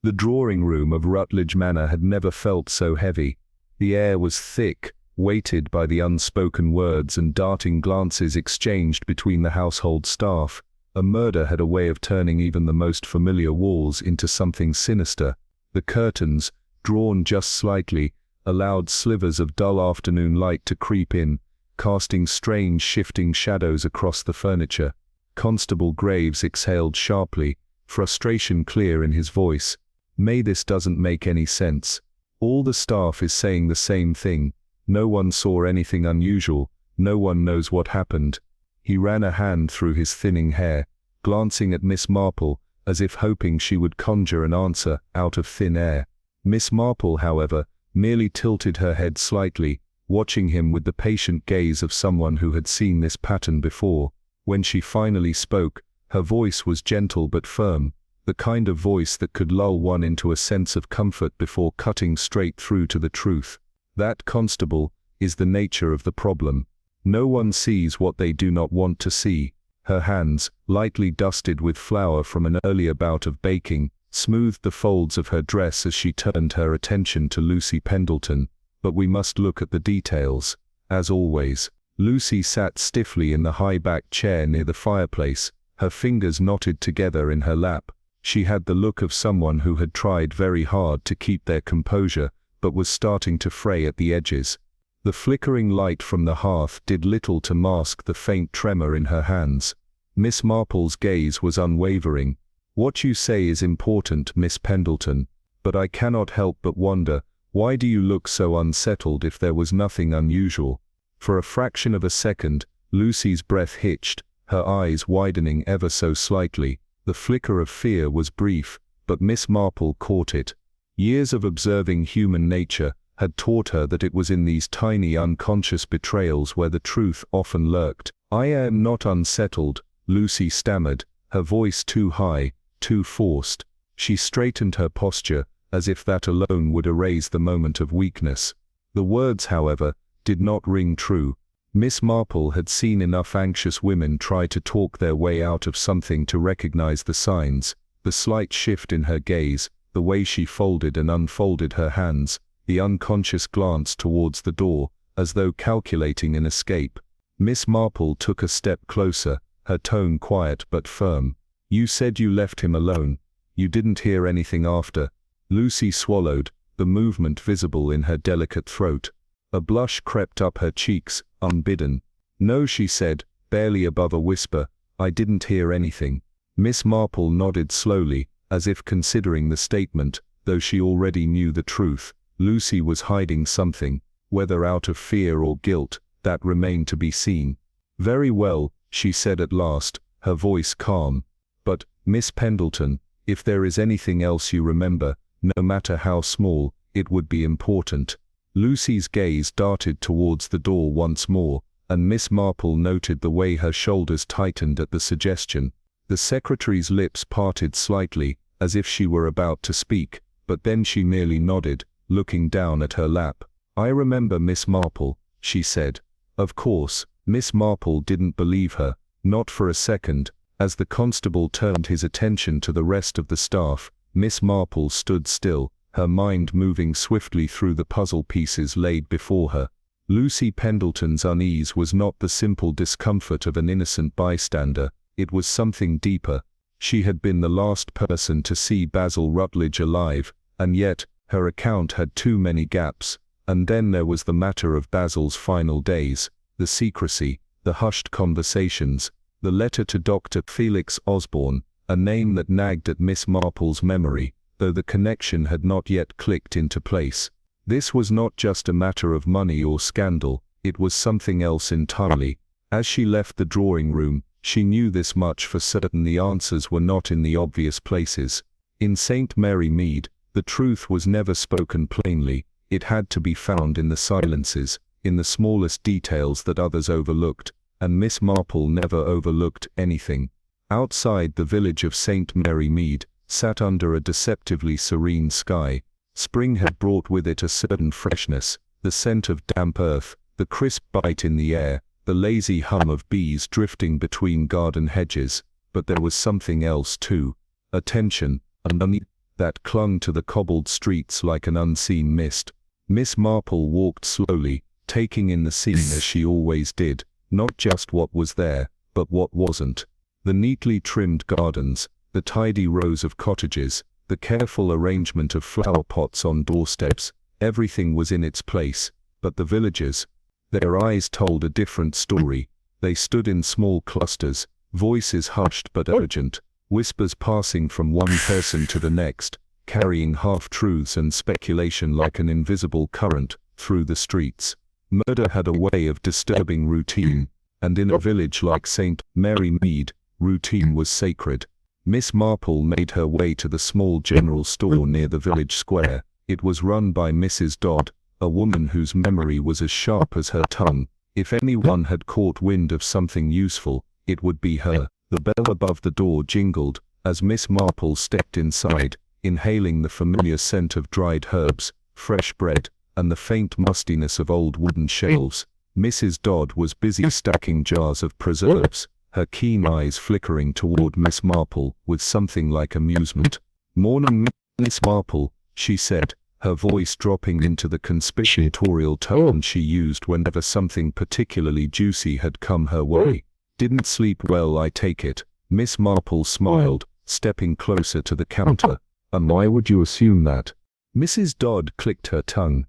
The drawing room of Rutledge Manor had never felt so heavy. The air was thick, weighted by the unspoken words and darting glances exchanged between the household staff. A murder had a way of turning even the most familiar walls into something sinister. The curtains, drawn just slightly, allowed slivers of dull afternoon light to creep in, casting strange shifting shadows across the furniture. Constable Graves exhaled sharply, frustration clear in his voice. This doesn't make any sense. All the staff is saying the same thing. No one saw anything unusual. No one knows what happened." He ran a hand through his thinning hair, glancing at Miss Marple, as if hoping she would conjure an answer out of thin air. Miss Marple, however, merely tilted her head slightly, watching him with the patient gaze of someone who had seen this pattern before. When she finally spoke, her voice was gentle but firm, the kind of voice that could lull one into a sense of comfort before cutting straight through to the truth. That, constable, is the nature of the problem. No one sees what they do not want to see. Her hands, lightly dusted with flour from an earlier bout of baking, smoothed the folds of her dress as she turned her attention to Lucy Pendleton. But we must look at the details. As always, Lucy sat stiffly in the high-backed chair near the fireplace, her fingers knotted together in her lap. She had the look of someone who had tried very hard to keep their composure, but was starting to fray at the edges. The flickering light from the hearth did little to mask the faint tremor in her hands. Miss Marple's gaze was unwavering. "What you say is important, Miss Pendleton, but I cannot help but wonder, why do you look so unsettled if there was nothing unusual?" For a fraction of a second, Lucy's breath hitched, her eyes widening ever so slightly. The flicker of fear was brief, but Miss Marple caught it. Years of observing human nature had taught her that it was in these tiny unconscious betrayals where the truth often lurked. "I am not unsettled," Lucy stammered, her voice too high, too forced. She straightened her posture, as if that alone would erase the moment of weakness. The words, however, did not ring true. Miss Marple had seen enough anxious women try to talk their way out of something to recognize the signs, the slight shift in her gaze, the way she folded and unfolded her hands, the unconscious glance towards the door, as though calculating an escape. Miss Marple took a step closer, her tone quiet but firm. "You said you left him alone. You didn't hear anything after?" Lucy swallowed, the movement visible in her delicate throat. A blush crept up her cheeks, unbidden. "No," she said, barely above a whisper, "I didn't hear anything." Miss Marple nodded slowly, as if considering the statement, though she already knew the truth. Lucy was hiding something, whether out of fear or guilt, that remained to be seen. "Very well," she said at last, her voice calm. "But, Miss Pendleton, if there is anything else you remember, no matter how small, it would be important." Lucy's gaze darted towards the door once more, and Miss Marple noted the way her shoulders tightened at the suggestion. The secretary's lips parted slightly, as if she were about to speak, but then she merely nodded, looking down at her lap. "I remember, Miss Marple," she said. Of course, Miss Marple didn't believe her, not for a second. As the constable turned his attention to the rest of the staff, Miss Marple stood still, her mind moving swiftly through the puzzle pieces laid before her. Lucy Pendleton's unease was not the simple discomfort of an innocent bystander, it was something deeper. She had been the last person to see Basil Rutledge alive, and yet, her account had too many gaps. And then there was the matter of Basil's final days, the secrecy, the hushed conversations, the letter to Dr. Felix Osborne, a name that nagged at Miss Marple's memory, though the connection had not yet clicked into place. This was not just a matter of money or scandal, it was something else entirely. As she left the drawing room, she knew this much for certain: the answers were not in the obvious places. In St. Mary Mead, the truth was never spoken plainly, it had to be found in the silences, in the smallest details that others overlooked, and Miss Marple never overlooked anything. Outside the village of St. Mary Mead, sat under a deceptively serene sky. Spring had brought with it a certain freshness, the scent of damp earth, the crisp bite in the air, the lazy hum of bees drifting between garden hedges, but there was something else too, a tension, an unease that clung to the cobbled streets like an unseen mist. Miss Marple walked slowly, taking in the scene as she always did, not just what was there, but what wasn't. The neatly trimmed gardens, the tidy rows of cottages, the careful arrangement of flower pots on doorsteps, everything was in its place. But the villagers, their eyes told a different story. They stood in small clusters, voices hushed but urgent, whispers passing from one person to the next, carrying half-truths and speculation like an invisible current through the streets. Murder had a way of disturbing routine, and in a village like St. Mary Mead, routine was sacred. Miss Marple made her way to the small general store near the village square. It was run by Mrs. Dodd, a woman whose memory was as sharp as her tongue. If anyone had caught wind of something useful, it would be her. The bell above the door jingled as Miss Marple stepped inside, inhaling the familiar scent of dried herbs, fresh bread, and the faint mustiness of old wooden shelves. Mrs. Dodd was busy stacking jars of preserves, her keen eyes flickering toward Miss Marple with something like amusement. "Morning, Miss Marple," she said, her voice dropping into the conspiratorial tone she used whenever something particularly juicy had come her way. "Didn't sleep well, I take it." Miss Marple smiled, stepping closer to the counter. "And why would you assume that?" Mrs. Dodd clicked her tongue.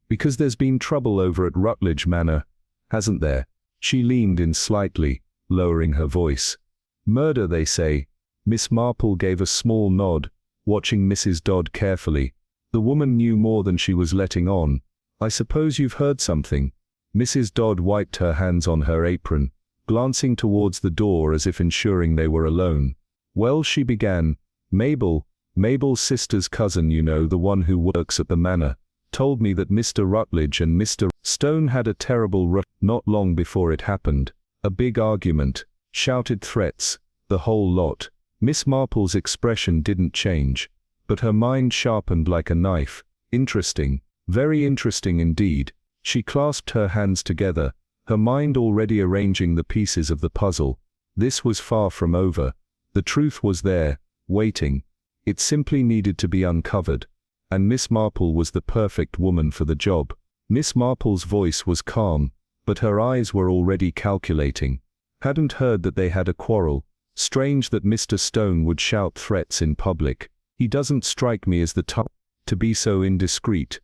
"Because there's been trouble over at Rutledge Manor, hasn't there?" She leaned in slightly, lowering her voice. "Murder, they say." Miss Marple gave a small nod, watching Mrs. Dodd carefully. The woman knew more than she was letting on. "I suppose you've heard something." Mrs. Dodd wiped her hands on her apron, glancing towards the door as if ensuring they were alone. "Well," she began, Mabel's sister's cousin, you know, the one who works at the manor, told me that Mr. Rutledge and Mr. Stone had a terrible not long before it happened. A big argument, shouted threats, the whole lot." Miss Marple's expression didn't change, but her mind sharpened like a knife. "Interesting, very interesting indeed." She clasped her hands together, her mind already arranging the pieces of the puzzle. This was far from over. The truth was there, waiting. It simply needed to be uncovered, and Miss Marple was the perfect woman for the job. Miss Marple's voice was calm, but her eyes were already calculating. "Hadn't heard that they had a quarrel. Strange that Mr. Stone would shout threats in public. He doesn't strike me as the type to be so indiscreet."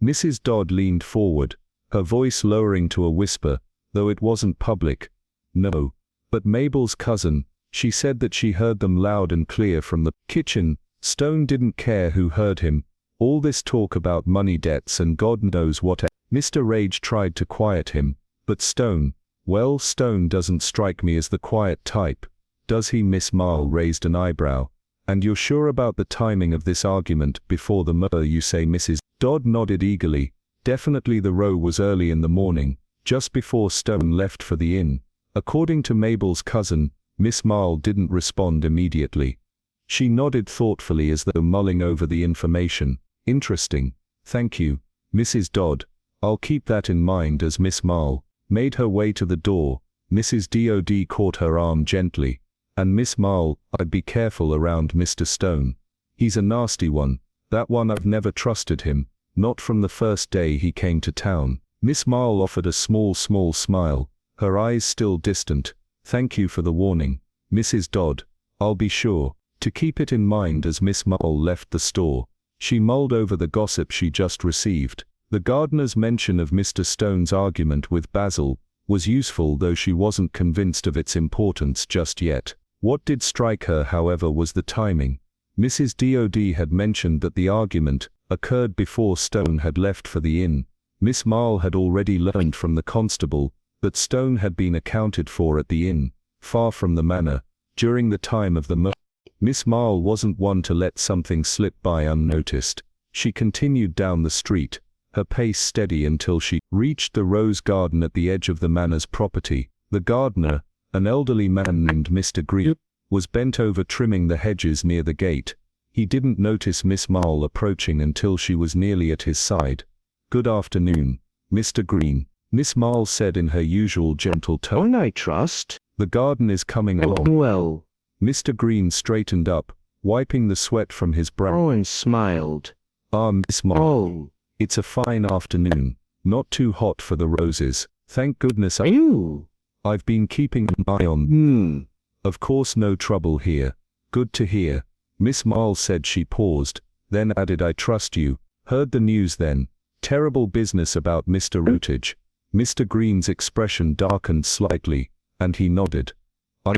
Mrs. Dodd leaned forward, her voice lowering to a whisper, though it wasn't public. "No. But Mabel's cousin, she said that she heard them loud and clear from the kitchen. Stone didn't care who heard him. All this talk about money debts and God knows what." Mr. Rage tried to quiet him, but Stone, "Well, Stone doesn't strike me as the quiet type, does he?" Miss Marple raised an eyebrow. "And you're sure about the timing of this argument before the murder, you say?" Mrs. Dodd nodded eagerly. "Definitely the row was early in the morning, just before Stone left for the inn. According to Mabel's cousin." Miss Marple didn't respond immediately. She nodded thoughtfully as though mulling over the information. "Interesting. Thank you, Mrs. Dodd. I'll keep that in mind." As Miss Marple made her way to the door, Mrs. Dodd caught her arm gently. "And Miss Marple, I'd be careful around Mr. Stone. He's a nasty one. That one, I've never trusted him, not from the first day he came to town." Miss Marple offered a small smile, her eyes still distant. "Thank you for the warning, Mrs. Dodd. I'll be sure to keep it in mind." As Miss Marple left the store, she mulled over the gossip she just received. The gardener's mention of Mr. Stone's argument with Basil was useful, though she wasn't convinced of its importance just yet. What did strike her, however, was the timing. Mrs. Dodd had mentioned that the argument occurred before Stone had left for the inn. Miss Marple had already learned from the constable that Stone had been accounted for at the inn, far from the manor, during the time of the murder. Miss Marple wasn't one to let something slip by unnoticed. She continued down the street, her pace steady until she reached the rose garden at the edge of the manor's property. The gardener, an elderly man named Mr. Green, was bent over trimming the hedges near the gate. He didn't notice Miss Marple approaching until she was nearly at his side. "Good afternoon, Mr. Green," Miss Marple said in her usual gentle tone. "I trust. "The garden is coming along." Well." Mr. Green straightened up, wiping the sweat from his brow. And smiled. "Ah, Miss Marple. "Oh. It's a fine afternoon. Not too hot for the roses. Thank goodness I've been keeping an eye on." "Of course, no trouble here. Good to hear," Miss Marple said. She paused, then added, "I trust you heard the news then. Terrible business about Mr. Rutledge." Mr. Green's expression darkened slightly, and he nodded.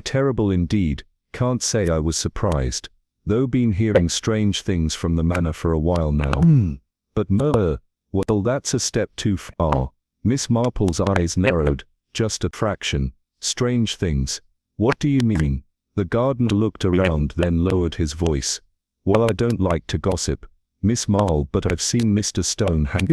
Terrible indeed. Can't say I was surprised, though been hearing strange things from the manor for a while now. But murder, well, that's a step too far." Miss Marple's eyes narrowed, just a fraction. "Strange things. What do you mean?" The gardener looked around, then lowered his voice. "Well, I don't like to gossip, Miss Marple, but I've seen Mr. Stone hang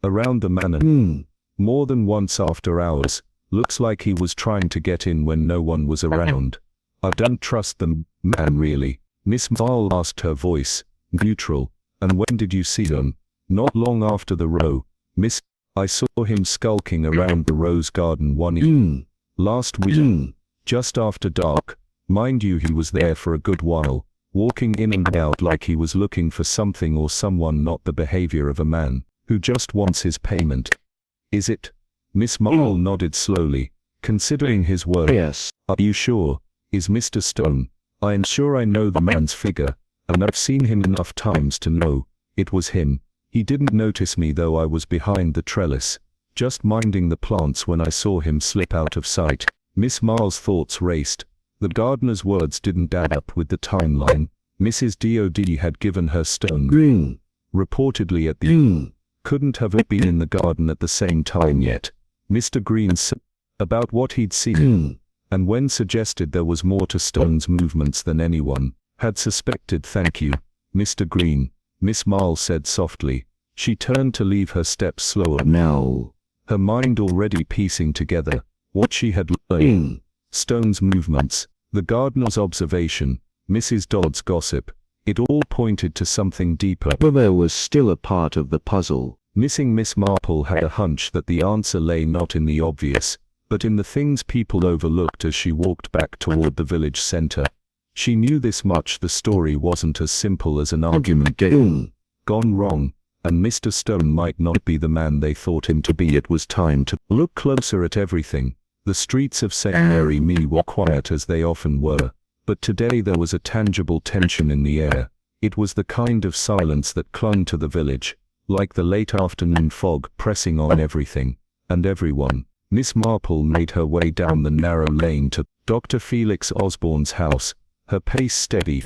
Around the manor. More than once after hours. Looks like he was trying to get in when no one was around. I don't trust the man really. Miss Marple asked, her voice neutral. And when did you see him? Not long after the row, miss. I saw him skulking around the rose garden one evening. Last week. Just after dark. Mind you, he was there for a good while, walking in and out like he was looking for something or someone, not the behavior of a man who just wants his payment. Is it? Miss Marple nodded slowly, considering his words. Yes. Are you sure? Is Mr. Stone? I am sure I know the man's figure, and I've seen him enough times to know it was him. He didn't notice me though. I was behind the trellis, just minding the plants when I saw him slip out of sight. Miss Marple's thoughts raced. The gardener's words didn't add up with the timeline. Mrs. Dodd had given her Stone reportedly at the couldn't have been in the garden at the same time yet. Mr. Green said about what he'd seen, and when suggested there was more to Stone's movements than anyone had suspected. Thank you, Mr. Green, Miss Marple said softly. She turned to leave, her steps slower now, her mind already piecing together what she had learned. Stone's movements, the gardener's observation, Mrs. Dodd's gossip. It all pointed to something deeper. But there was still a part of the puzzle missing. Miss Marple had a hunch that the answer lay not in the obvious, but in the things people overlooked as she walked back toward the village center. She knew this much: the story wasn't as simple as an argument gone wrong, and Mr. Stone might not be the man they thought him to be. It was time to look closer at everything. The streets of St. Mary Me were quiet as they often were, but today there was a tangible tension in the air. It was the kind of silence that clung to the village, like the late afternoon fog pressing on everything and everyone. Miss Marple made her way down the narrow lane to Dr. Felix Osborne's house, her pace steady,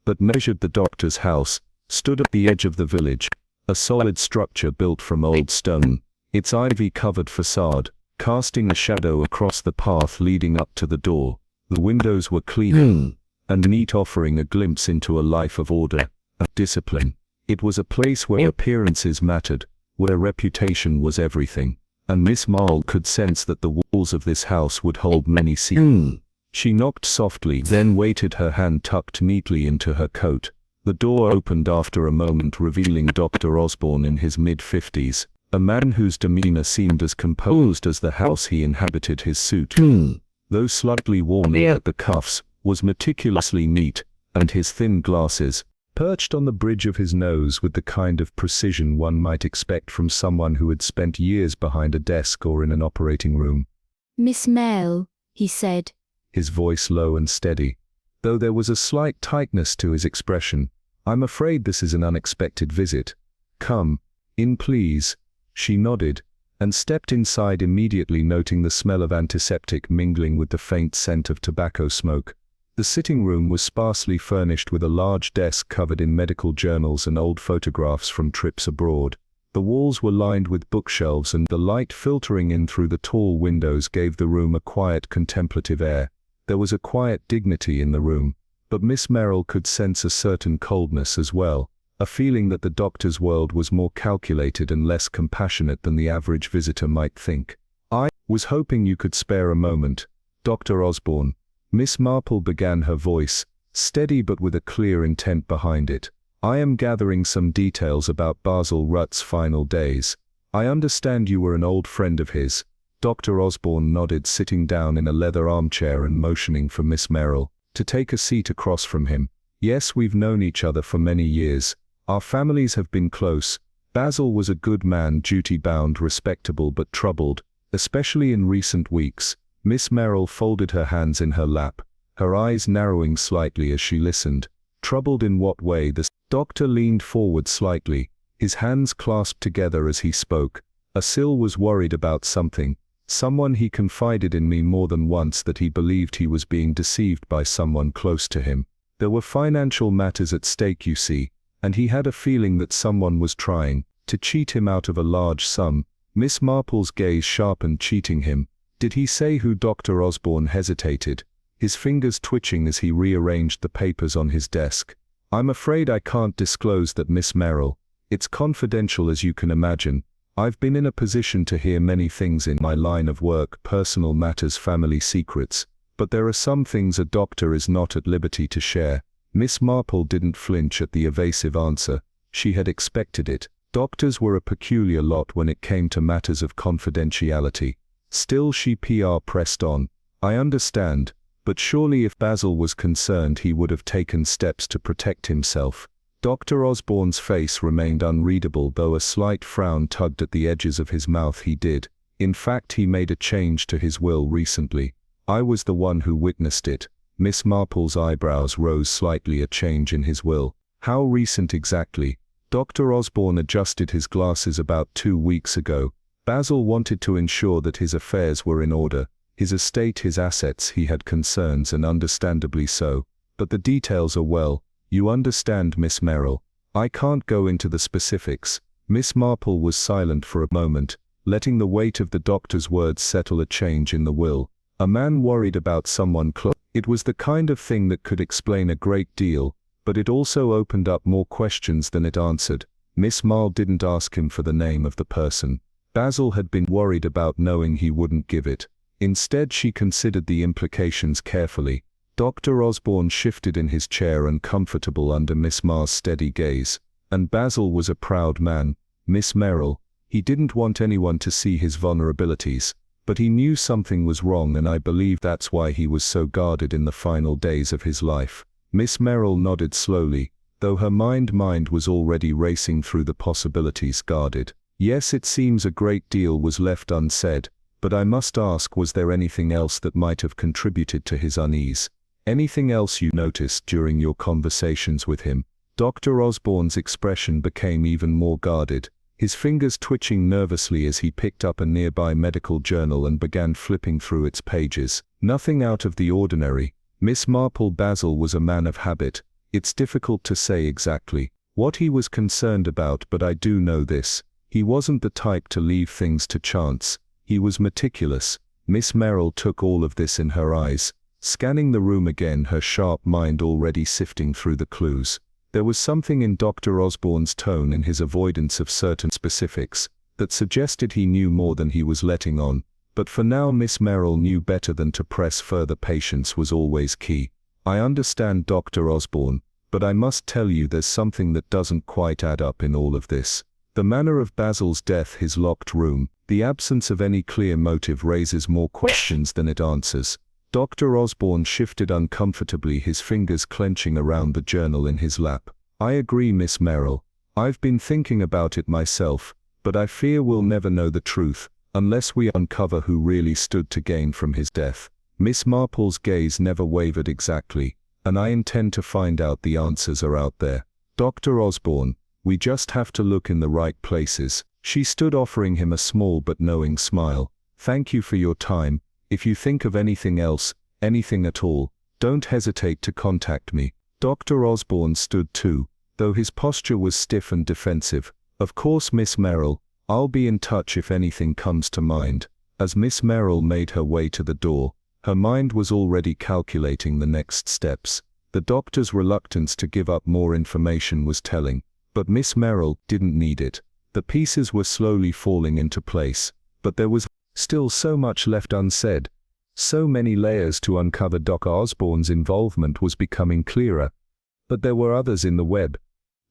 but measured. The doctor's house stood at the edge of the village, a solid structure built from old stone, its ivy-covered facade casting a shadow across the path leading up to the door. The windows were clean and neat, offering a glimpse into a life of order and discipline. It was a place where appearances mattered, where reputation was everything, and Miss Marple could sense that the walls of this house would hold many secrets. She knocked softly, then waited, her hand tucked neatly into her coat. The door opened after a moment, revealing Dr. Osborne in his mid-50s, a man whose demeanor seemed as composed as the house he inhabited. His suit, though slightly worn at the cuffs, was meticulously neat, and his thin glasses perched on the bridge of his nose with the kind of precision one might expect from someone who had spent years behind a desk or in an operating room. Miss Marple, he said, his voice low and steady, though there was a slight tightness to his expression. I'm afraid this is an unexpected visit. Come in, please. She nodded, and stepped inside immediately, noting the smell of antiseptic mingling with the faint scent of tobacco smoke. The sitting room was sparsely furnished with a large desk covered in medical journals and old photographs from trips abroad. The walls were lined with bookshelves, and the light filtering in through the tall windows gave the room a quiet, contemplative air. There was a quiet dignity in the room, but Miss Marple could sense a certain coldness as well, a feeling that the doctor's world was more calculated and less compassionate than the average visitor might think. I was hoping you could spare a moment, Dr. Osborne. Miss Marple began, her voice steady but with a clear intent behind it. I am gathering some details about Basil Rutt's final days. I understand you were an old friend of his. Dr. Osborne nodded, sitting down in a leather armchair and motioning for Miss Marple to take a seat across from him. Yes, we've known each other for many years. Our families have been close. Basil was a good man, duty-bound, respectable but troubled, especially in recent weeks. Miss Marple folded her hands in her lap, her eyes narrowing slightly as she listened. Troubled in what way? The doctor leaned forward slightly, his hands clasped together as he spoke. Asil was worried about something. Someone he confided in me more than once that he believed he was being deceived by someone close to him. There were financial matters at stake, you see, and he had a feeling that someone was trying to cheat him out of a large sum. Miss Marple's gaze sharpened. Cheating him? Did he say who? Dr. Osborne hesitated, his fingers twitching as he rearranged the papers on his desk. I'm afraid I can't disclose that, Miss Marple. It's confidential, as you can imagine. I've been in a position to hear many things in my line of work, personal matters, family secrets, but there are some things a doctor is not at liberty to share. Miss Marple didn't flinch at the evasive answer. She had expected it. Doctors were a peculiar lot when it came to matters of confidentiality. Still she pressed on. I understand, but surely if Basil was concerned he would have taken steps to protect himself. Dr. Osborne's face remained unreadable, though a slight frown tugged at the edges of his mouth. He did. In fact, he made a change to his will recently. I was the one who witnessed it. Miss Marple's eyebrows rose slightly. A change in his will. How recent exactly? Dr. Osborne adjusted his glasses. About 2 weeks ago. Basil wanted to ensure that his affairs were in order. His estate, his assets, he had concerns, and understandably so. But the details are, well, you understand, Miss Merrill. I can't go into the specifics. Miss Marple was silent for a moment, letting the weight of the doctor's words settle. A change in the will. A man worried about someone close. It was the kind of thing that could explain a great deal, but it also opened up more questions than it answered. Miss Marple didn't ask him for the name of the person. Basil had been worried about knowing. He wouldn't give it. Instead, she considered the implications carefully. Dr. Osborne shifted in his chair, uncomfortable under Miss Mar's steady gaze. And Basil was a proud man. Miss Merrill. He didn't want anyone to see his vulnerabilities. But he knew something was wrong, and I believe that's why he was so guarded in the final days of his life. Miss Merrill nodded slowly, though her mind was already racing through the possibilities. Guarded. Yes, it seems a great deal was left unsaid, but I must ask, was there anything else that might have contributed to his unease? Anything else you noticed during your conversations with him? Dr. Osborne's expression became even more guarded, his fingers twitching nervously as he picked up a nearby medical journal and began flipping through its pages. Nothing out of the ordinary. Miss Marple. Basil was a man of habit. It's difficult to say exactly what he was concerned about, but I do know this. He wasn't the type to leave things to chance. He was meticulous. Miss Merrill took all of this in her eyes, scanning the room again, her sharp mind already sifting through the clues. There was something in Dr. Osborne's tone, in his avoidance of certain specifics, that suggested he knew more than he was letting on. But for now Miss Merrill knew better than to press further. Patience was always key. I understand, Dr. Osborne, but I must tell you there's something that doesn't quite add up in all of this. The manner of Basil's death, his locked room, the absence of any clear motive raises more questions than it answers. Dr. Osborne shifted uncomfortably, his fingers clenching around the journal in his lap. I agree, Miss Merrill. I've been thinking about it myself, but I fear we'll never know the truth, unless we uncover who really stood to gain from his death. Miss Marple's gaze never wavered. Exactly, and I intend to find out. The answers are out there. Dr. Osborne, we just have to look in the right places. She stood, offering him a small but knowing smile. Thank you for your time. If you think of anything else, anything at all, don't hesitate to contact me. Dr. Osborne stood too, though his posture was stiff and defensive. Of course, Miss Merrill, I'll be in touch if anything comes to mind. As Miss Merrill made her way to the door, her mind was already calculating the next steps. The doctor's reluctance to give up more information was telling, but Miss Merrill didn't need it. The pieces were slowly falling into place, but there was still so much left unsaid. So many layers to uncover. Dr. Osborne's involvement was becoming clearer, but there were others in the web.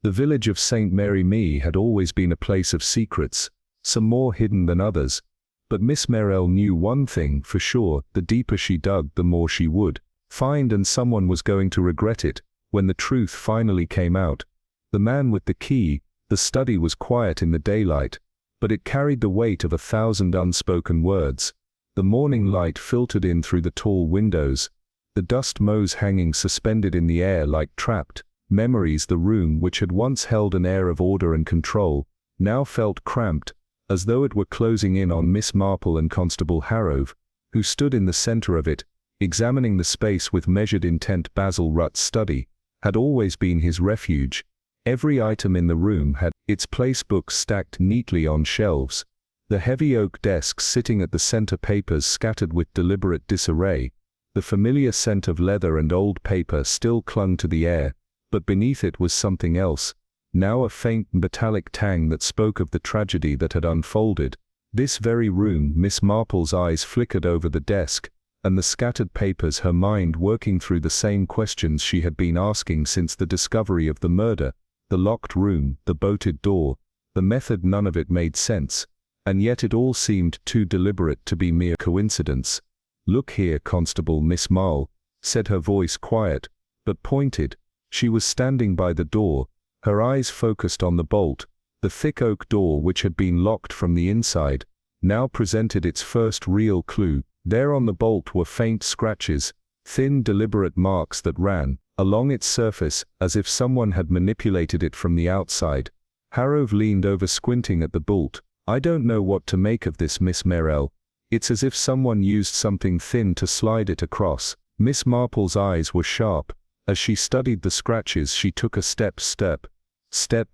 The village of St. Mary Me had always been a place of secrets, some more hidden than others. But Miss Merrill knew one thing for sure: the deeper she dug, the more she would find, and someone was going to regret it when the truth finally came out. The man with the key. The study was quiet in the daylight, but it carried the weight of 1,000 unspoken words. The morning light filtered in through the tall windows, the dust motes hanging suspended in the air like trapped memories. The room, which had once held an air of order and control, now felt cramped, as though it were closing in on Miss Marple and Constable Harrove, who stood in the center of it, examining the space with measured intent. Basil Rutt's study had always been his refuge. Every item in the room had its place: books stacked neatly on shelves, the heavy oak desks sitting at the center, papers scattered with deliberate disarray. The familiar scent of leather and old paper still clung to the air, but beneath it was something else. now a faint metallic tang that spoke of the tragedy that had unfolded. This very room. Miss Marple's eyes flickered over the desk and the scattered papers, her mind working through the same questions she had been asking since the discovery of the murder. The locked room, the bolted door, the method, none of it made sense, and yet it all seemed too deliberate to be mere coincidence. "Look here, Constable." Miss Marple said, her voice quiet but pointed. She was standing by the door, her eyes focused on the bolt. The thick oak door, which had been locked from the inside, now presented its first real clue. There on the bolt were faint scratches, thin deliberate marks that ran along its surface as if someone had manipulated it from the outside. Harrove leaned over, squinting at the bolt. "I don't know what to make of this, Miss Marple. It's as if someone used something thin to slide it across." Miss Marple's eyes were sharp. As she studied the scratches, she took a step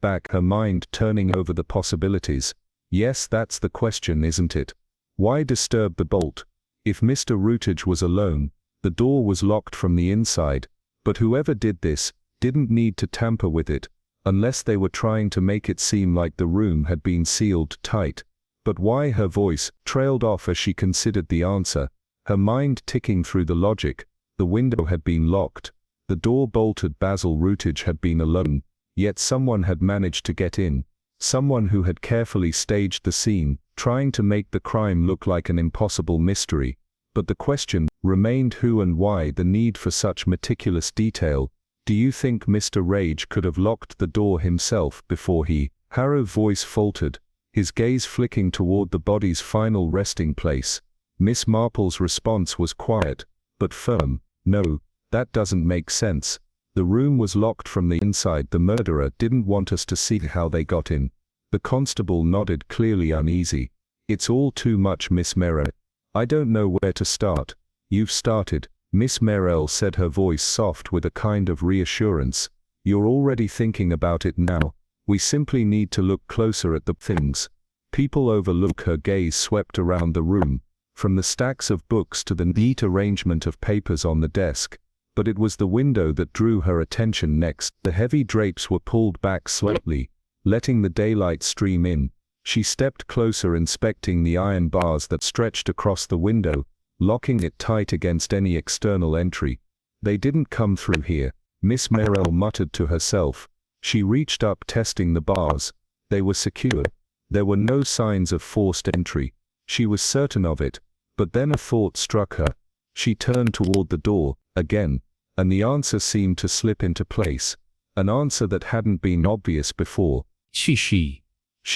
back, her mind turning over the possibilities. Yes, that's the question, isn't it? Why disturb the bolt? If Mr. Routledge was alone, the door was locked from the inside, but whoever did this didn't need to tamper with it, unless they were trying to make it seem like the room had been sealed tight. But why? Her voice trailed off as she considered the answer, her mind ticking through the logic. The window had been locked, the door bolted, Basil Routledge had been alone, yet someone had managed to get in, someone who had carefully staged the scene, trying to make the crime look like an impossible mystery. But the question remained, who and why? The need for such meticulous detail. "Do you think Mr. Rage could have locked the door himself before he—" Harrove's voice faltered, his gaze flicking toward the body's final resting place. Miss Marple's response was quiet, but firm. "No, that doesn't make sense. The room was locked from the inside. The murderer didn't want us to see how they got in." The constable nodded, clearly uneasy. "It's all too much, Miss Marple. I don't know where to start." "You've started," Miss Marple said, her voice soft with a kind of reassurance. "You're already thinking about it now. We simply need to look closer at the things people overlook." Her gaze swept around the room, from the stacks of books to the neat arrangement of papers on the desk. But it was the window that drew her attention next. The heavy drapes were pulled back slightly, letting the daylight stream in. She stepped closer, inspecting the iron bars that stretched across the window, locking it tight against any external entry. "They didn't come through here," Miss Marple muttered to herself. She reached up, testing the bars. They were secure. There were no signs of forced entry. She was certain of it. But then a thought struck her. She turned toward the door again, and the answer seemed to slip into place. An answer that hadn't been obvious before. She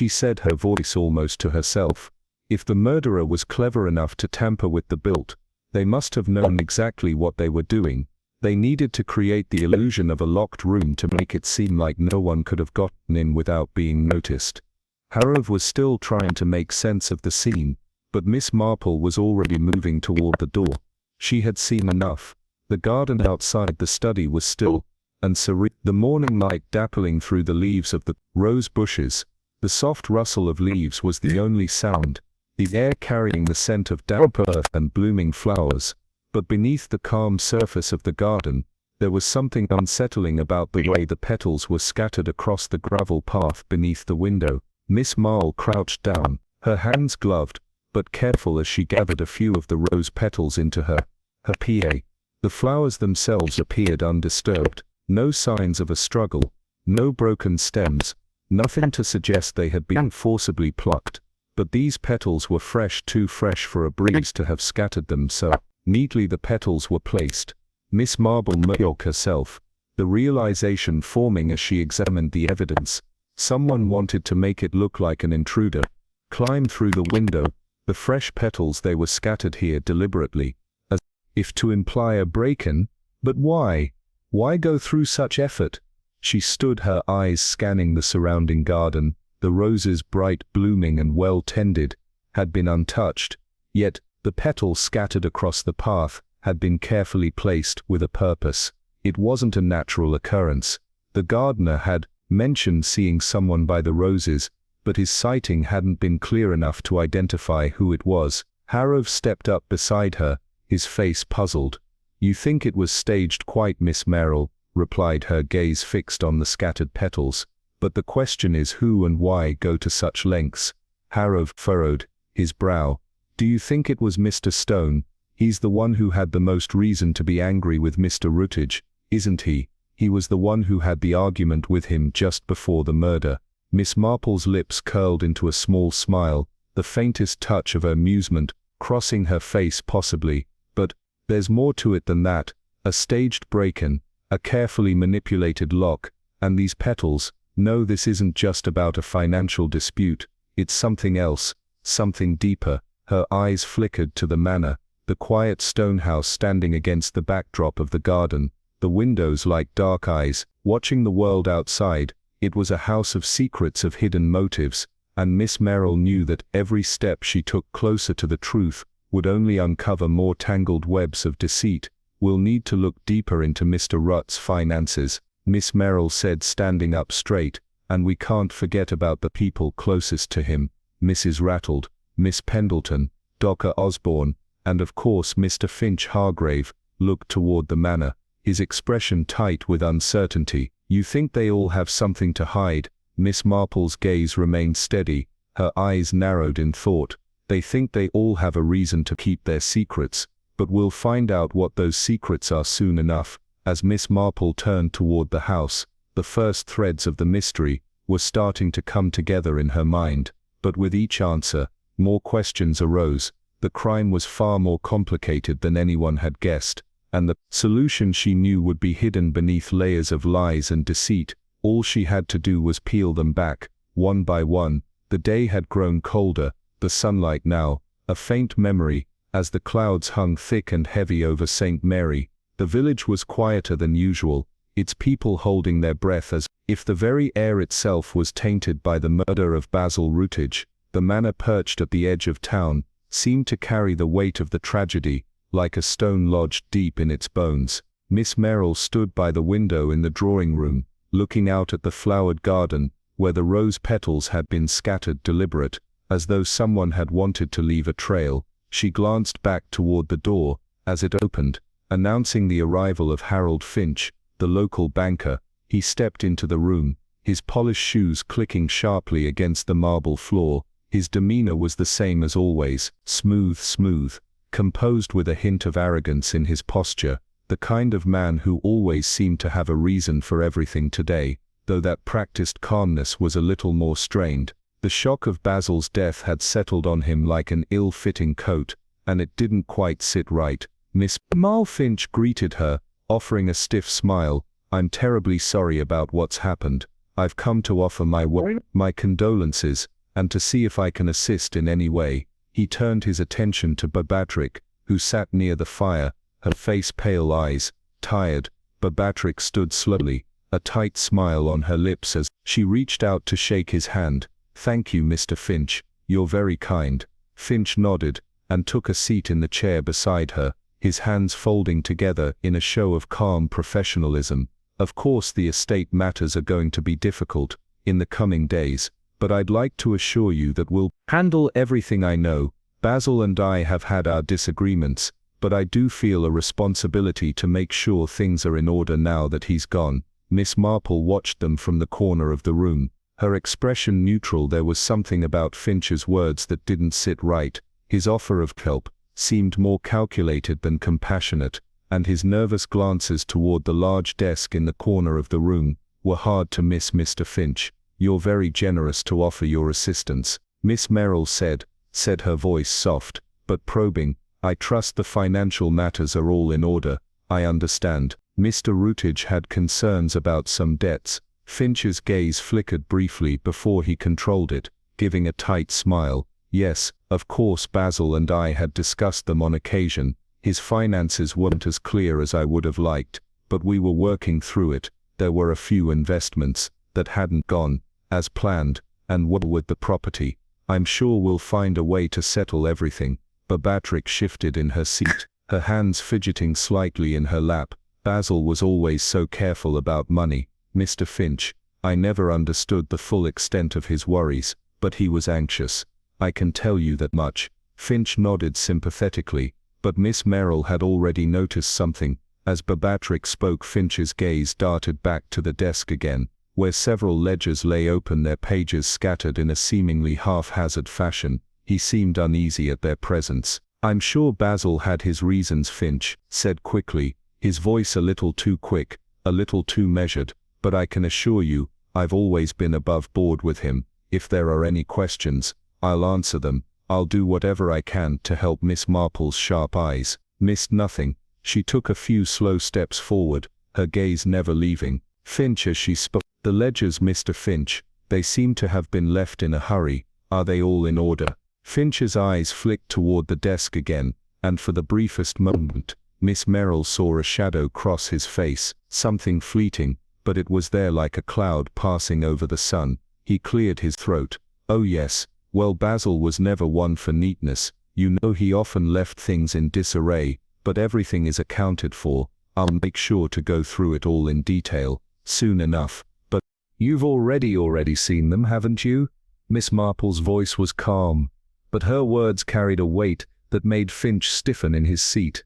said, her voice almost to herself. If the murderer was clever enough to tamper with the bolt, they must have known exactly what they were doing. They needed to create the illusion of a locked room to make it seem like no one could have gotten in without being noticed. Harrove was still trying to make sense of the scene, but Miss Marple was already moving toward the door. She had seen enough. The garden outside the study was still and serene, the morning light dappling through the leaves of the rose bushes. The soft rustle of leaves was the only sound, the air carrying the scent of damp earth and blooming flowers. But beneath the calm surface of the garden, there was something unsettling about the way the petals were scattered across the gravel path beneath the window. Miss Marple crouched down, her hands gloved, but careful as she gathered a few of the rose petals into her PA. The flowers themselves appeared undisturbed, no signs of a struggle, no broken stems, nothing to suggest they had been forcibly plucked. But these petals were fresh, too fresh for a breeze to have scattered them so neatly. The petals were placed. Miss Marple shook herself, the realization forming as she examined the evidence. Someone wanted to make it look like an intruder climbed through the window. The fresh petals, they were scattered here deliberately, as if to imply a break-in. But why? Why go through such effort? She stood, her eyes scanning the surrounding garden. The roses, bright, blooming and well tended, had been untouched, yet the petals scattered across the path had been carefully placed with a purpose. It wasn't a natural occurrence. The gardener had mentioned seeing someone by the roses, but his sighting hadn't been clear enough to identify who it was. Harrove stepped up beside her, his face puzzled. "You think it was staged?" "Quite, Miss Marple," replied, her gaze fixed on the scattered petals. But the question is who and why go to such lengths? Harrow furrowed his brow. Do you think it was Mr. Stone? He's the one who had the most reason to be angry with Mr. Routledge, isn't he? He was the one who had the argument with him just before the murder. Miss Marple's lips curled into a small smile, the faintest touch of amusement crossing her face possibly. But there's more to it than that. A staged break-in, a carefully manipulated lock, and these petals. No, this isn't just about a financial dispute. It's something else, something deeper. Her eyes flickered to the manor, the quiet stone house standing against the backdrop of the garden, the windows like dark eyes, watching the world outside. It was a house of secrets, of hidden motives, and Miss Marple knew that every step she took closer to the truth would only uncover more tangled webs of deceit. We'll need to look deeper into Mr. Rutt's finances, Miss Marple said, standing up straight, and we can't forget about the people closest to him, Mrs. Rattled, Miss Pendleton, Dr. Osborne, and of course Mr. Finch. Hargrave looked toward the manor, his expression tight with uncertainty. You think they all have something to hide? Miss Marple's gaze remained steady, her eyes narrowed in thought. They think they all have a reason to keep their secrets, but we'll find out what those secrets are soon enough. As Miss Marple turned toward the house, the first threads of the mystery were starting to come together in her mind, but with each answer, more questions arose. The crime was far more complicated than anyone had guessed, and the solution she knew would be hidden beneath layers of lies and deceit. All she had to do was peel them back, one by one. The day had grown colder, the sunlight now a faint memory, as the clouds hung thick and heavy over St. Mary. The village was quieter than usual, its people holding their breath as if the very air itself was tainted by the murder of Basil Routledge. The manor, perched at the edge of town, seemed to carry the weight of the tragedy, like a stone lodged deep in its bones. Miss Marple stood by the window in the drawing room, looking out at the flowered garden, where the rose petals had been scattered deliberate, as though someone had wanted to leave a trail. She glanced back toward the door, as it opened, announcing the arrival of Harold Finch, the local banker. He stepped into the room, his polished shoes clicking sharply against the marble floor. His demeanor was the same as always, smooth, composed with a hint of arrogance in his posture, the kind of man who always seemed to have a reason for everything. Today, though that practiced calmness was a little more strained. The shock of Basil's death had settled on him like an ill-fitting coat, and it didn't quite sit right. Miss Marple Finch greeted her, offering a stiff smile. I'm terribly sorry about what's happened. I've come to offer my condolences, and to see if I can assist in any way. He turned his attention to Babatrick, who sat near the fire, her face pale, eyes tired. Babatrick stood slowly, a tight smile on her lips as she reached out to shake his hand. Thank you, Mr. Finch, you're very kind. Finch nodded, and took a seat in the chair beside her, his hands folding together in a show of calm professionalism. Of course the estate matters are going to be difficult in the coming days, but I'd like to assure you that we'll handle everything. I know Basil and I have had our disagreements, but I do feel a responsibility to make sure things are in order now that he's gone. Miss Marple watched them from the corner of the room, her expression neutral. There was something about Finch's words that didn't sit right. His offer of help seemed more calculated than compassionate, and his nervous glances toward the large desk in the corner of the room were hard to miss. Mr. Finch, you're very generous to offer your assistance, Miss Marple said, her voice soft, but probing. I trust the financial matters are all in order. I understand. Mr. Routledge had concerns about some debts. Finch's gaze flickered briefly before he controlled it, giving a tight smile. Yes, of course Basil and I had discussed them on occasion. His finances weren't as clear as I would have liked, but we were working through it. There were a few investments that hadn't gone as planned, and what with the property, I'm sure we'll find a way to settle everything. Babatrick shifted in her seat, her hands fidgeting slightly in her lap. Basil was always so careful about money, Mr. Finch. I never understood the full extent of his worries, but he was anxious. I can tell you that much. Finch nodded sympathetically, but Miss Marple had already noticed something. As Babatrick spoke, Finch's gaze darted back to the desk again. where several ledgers lay open, their pages scattered in a seemingly haphazard fashion. He seemed uneasy at their presence. "I'm sure Basil had his reasons," Finch said quickly, his voice a little too quick, a little too measured, "but I can assure you, I've always been above board with him. If there are any questions, I'll answer them. I'll do whatever I can to help." Miss Marple's sharp eyes missed nothing. She took a few slow steps forward, her gaze never leaving Finch as she spoke. "The ledgers, Mr. Finch, they seem to have been left in a hurry. Are they all in order?" Finch's eyes flicked toward the desk again, and for the briefest moment, Miss Merrill saw a shadow cross his face, something fleeting, but it was there like a cloud passing over the sun. He cleared his throat. "Oh yes, well, Basil was never one for neatness. You know, he often left things in disarray, but everything is accounted for. I'll make sure to go through it all in detail soon enough." "But you've already seen them, haven't you?" Miss Marple's voice was calm, but her words carried a weight that made Finch stiffen in his seat.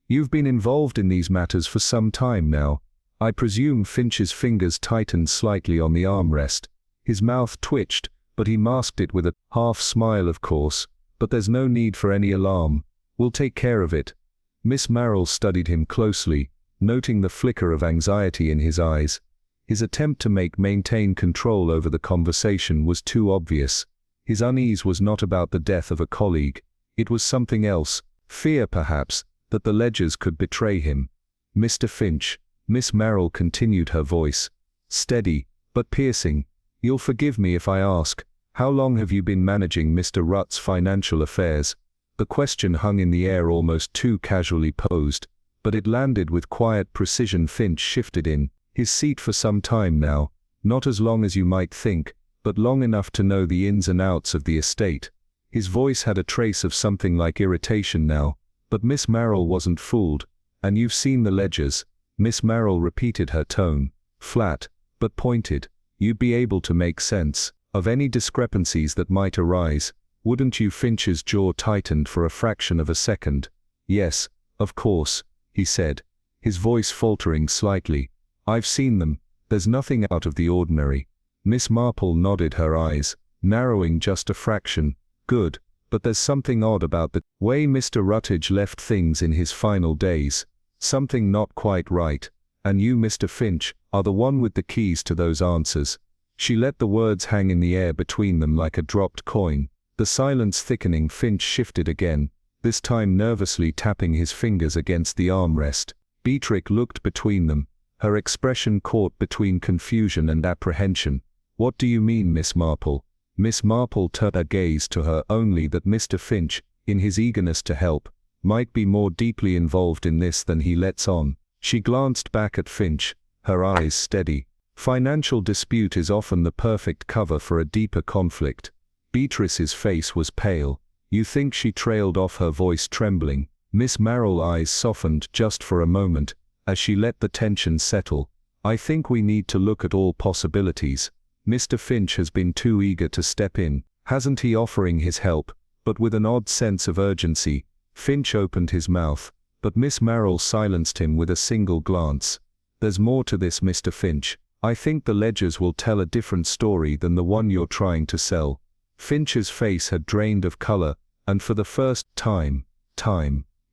"You've been involved in these matters for some time now, I presume." Finch's fingers tightened slightly on the armrest. His mouth twitched, but he masked it with a half smile. "Of course, but there's no need for any alarm. We'll take care of it." Miss Merrill studied him closely, noting the flicker of anxiety in his eyes. His attempt to maintain control over the conversation was too obvious. His unease was not about the death of a colleague. It was something else, fear perhaps, that the ledgers could betray him. "Mr. Finch," Miss Merrill continued, her voice steady but piercing, "you'll forgive me if I ask, how long have you been managing Mr. Rutt's financial affairs?" The question hung in the air, almost too casually posed, but it landed with quiet precision. Finch shifted in his seat. "For some time now, not as long as you might think, but long enough to know the ins and outs of the estate." His voice had a trace of something like irritation now, but Miss Merrill wasn't fooled. "And you've seen the ledgers?" Miss Merrill repeated, her tone flat but pointed. "You'd be able to make sense of any discrepancies that might arise, wouldn't you?" Finch's jaw tightened for a fraction of a second. "Yes, of course," he said, his voice faltering slightly. "I've seen them. There's nothing out of the ordinary." Miss Marple nodded, her eyes narrowing just a fraction. "Good, but there's something odd about the way Mr. Rutledge left things in his final days. Something not quite right. And you, Mr. Finch, are the one with the keys to those answers." She let the words hang in the air between them like a dropped coin. The silence thickening, Finch shifted again, this time nervously tapping his fingers against the armrest. Beatrix looked between them, her expression caught between confusion and apprehension. "What do you mean, Miss Marple?" Miss Marple turned her gaze to her. "Only that Mr. Finch, in his eagerness to help, might be more deeply involved in this than he lets on." She glanced back at Finch, her eyes steady. Financial dispute is often the perfect cover for a deeper conflict. Beatrice's face was pale. "You think?" She trailed off, her voice trembling. Miss Merrill's eyes softened just for a moment, as she let the tension settle. "I think we need to look at all possibilities. Mr. Finch has been too eager to step in, hasn't he?" Offering his help, but with an odd sense of urgency. Finch opened his mouth, but Miss Merrill silenced him with a single glance. "There's more to this, Mr. Finch. I think the ledgers will tell a different story than the one you're trying to sell." Finch's face had drained of color, and for the first time,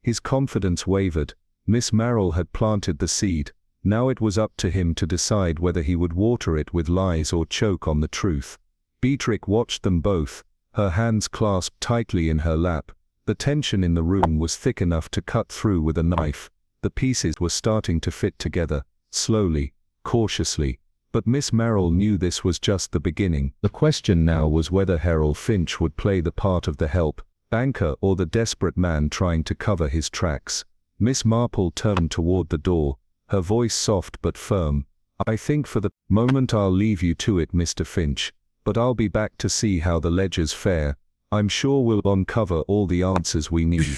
his confidence wavered. Miss Merrill had planted the seed. Now it was up to him to decide whether he would water it with lies or choke on the truth. Beatrix watched them both, her hands clasped tightly in her lap. The tension in the room was thick enough to cut through with a knife. The pieces were starting to fit together, slowly, cautiously. But Miss Merrill knew this was just the beginning. The question now was whether Harold Finch would play the part of the help banker or the desperate man trying to cover his tracks. Miss Marple turned toward the door, her voice soft but firm. "I think for the moment I'll leave you to it, Mr. Finch, but I'll be back to see how the ledgers fare. I'm sure we'll uncover all the answers we need."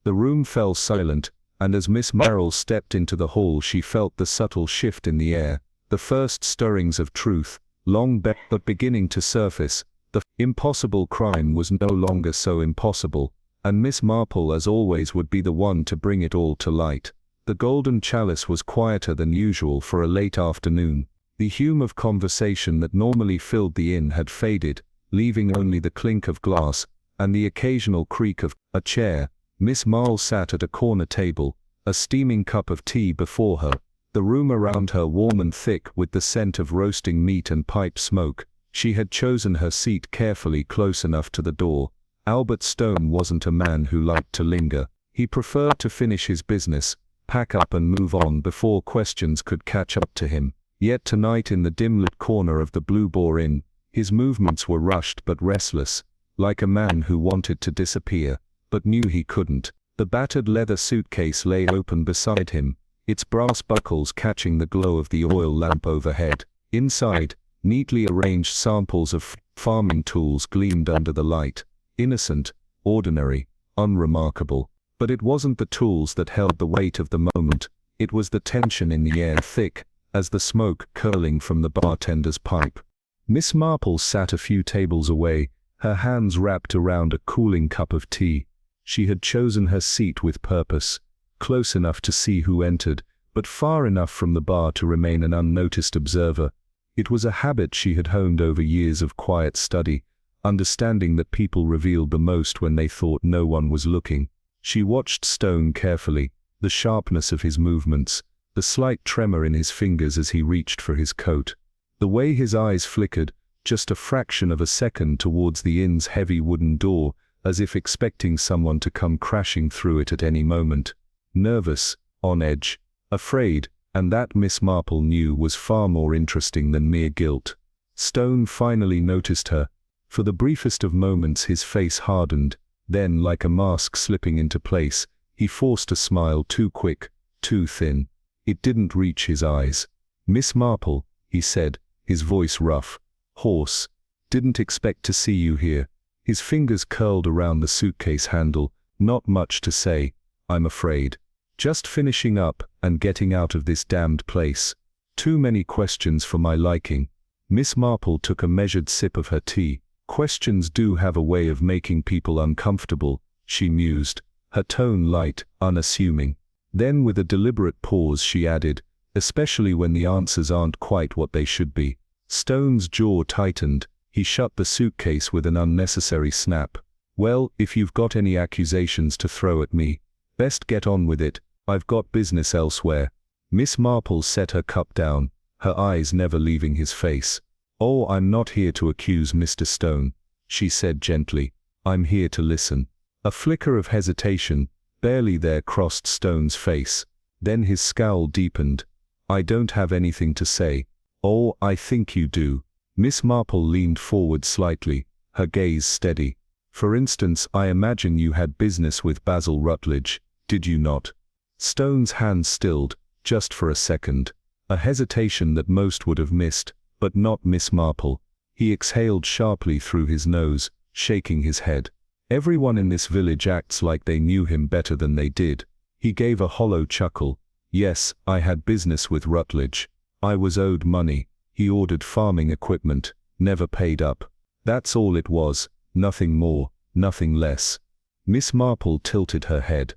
The room fell silent, and as Miss Merrill stepped into the hall she felt the subtle shift in the air, the first stirrings of truth, but beginning to surface. The impossible crime was no longer so impossible, and Miss Marple as always would be the one to bring it all to light. The golden chalice was quieter than usual for a late afternoon. The hum of conversation that normally filled the inn had faded, leaving only the clink of glass and the occasional creak of a chair. Miss Marple sat at a corner table, a steaming cup of tea before her, the room around her warm and thick with the scent of roasting meat and pipe smoke. She had chosen her seat carefully close enough to the door. Albert Stone wasn't a man who liked to linger. He preferred to finish his business, pack up and move on before questions could catch up to him. Yet tonight in the dim-lit corner of the Blue Boar Inn, his movements were rushed but restless, like a man who wanted to disappear, but knew he couldn't. The battered leather suitcase lay open beside him, its brass buckles catching the glow of the oil lamp overhead. Inside, neatly arranged samples of farming tools gleamed under the light. Innocent, ordinary, unremarkable. But it wasn't the tools that held the weight of the moment, it was the tension in the air, thick as the smoke curling from the bartender's pipe. Miss Marple sat a few tables away, her hands wrapped around a cooling cup of tea. She had chosen her seat with purpose, close enough to see who entered, but far enough from the bar to remain an unnoticed observer. It was a habit she had honed over years of quiet study, understanding that people revealed the most when they thought no one was looking. She watched Stone carefully, the sharpness of his movements, the slight tremor in his fingers as he reached for his coat, the way his eyes flickered, just a fraction of a second towards the inn's heavy wooden door, as if expecting someone to come crashing through it at any moment. Nervous, on edge, afraid, and that Miss Marple knew was far more interesting than mere guilt. Stone finally noticed her. For the briefest of moments his face hardened, then like a mask slipping into place, he forced a smile too quick, too thin. It didn't reach his eyes. "Miss Marple," he said, his voice rough, hoarse. "Didn't expect to see you here." His fingers curled around the suitcase handle. "Not much to say, I'm afraid. Just finishing up and getting out of this damned place. Too many questions for my liking." Miss Marple took a measured sip of her tea. "Questions do have a way of making people uncomfortable," she mused, her tone light, unassuming. Then with a deliberate pause she added, "especially when the answers aren't quite what they should be." Stone's jaw tightened. He shut the suitcase with an unnecessary snap. "Well, if you've got any accusations to throw at me, best get on with it. I've got business elsewhere." Miss Marple set her cup down, her eyes never leaving his face. "Oh, I'm not here to accuse Mr. Stone," she said gently. "I'm here to listen." A flicker of hesitation, barely there, crossed Stone's face. Then his scowl deepened. "I don't have anything to say." "Oh, I think you do." Miss Marple leaned forward slightly, her gaze steady. "For instance, I imagine you had business with Basil Rutledge, did you not?" Stone's hand stilled, just for a second. A hesitation that most would have missed, but not Miss Marple. He exhaled sharply through his nose, shaking his head. "Everyone in this village acts like they knew him better than they did." He gave a hollow chuckle. "Yes, I had business with Rutledge. I was owed money. He ordered farming equipment, never paid up. That's all it was, nothing more, nothing less." Miss Marple tilted her head.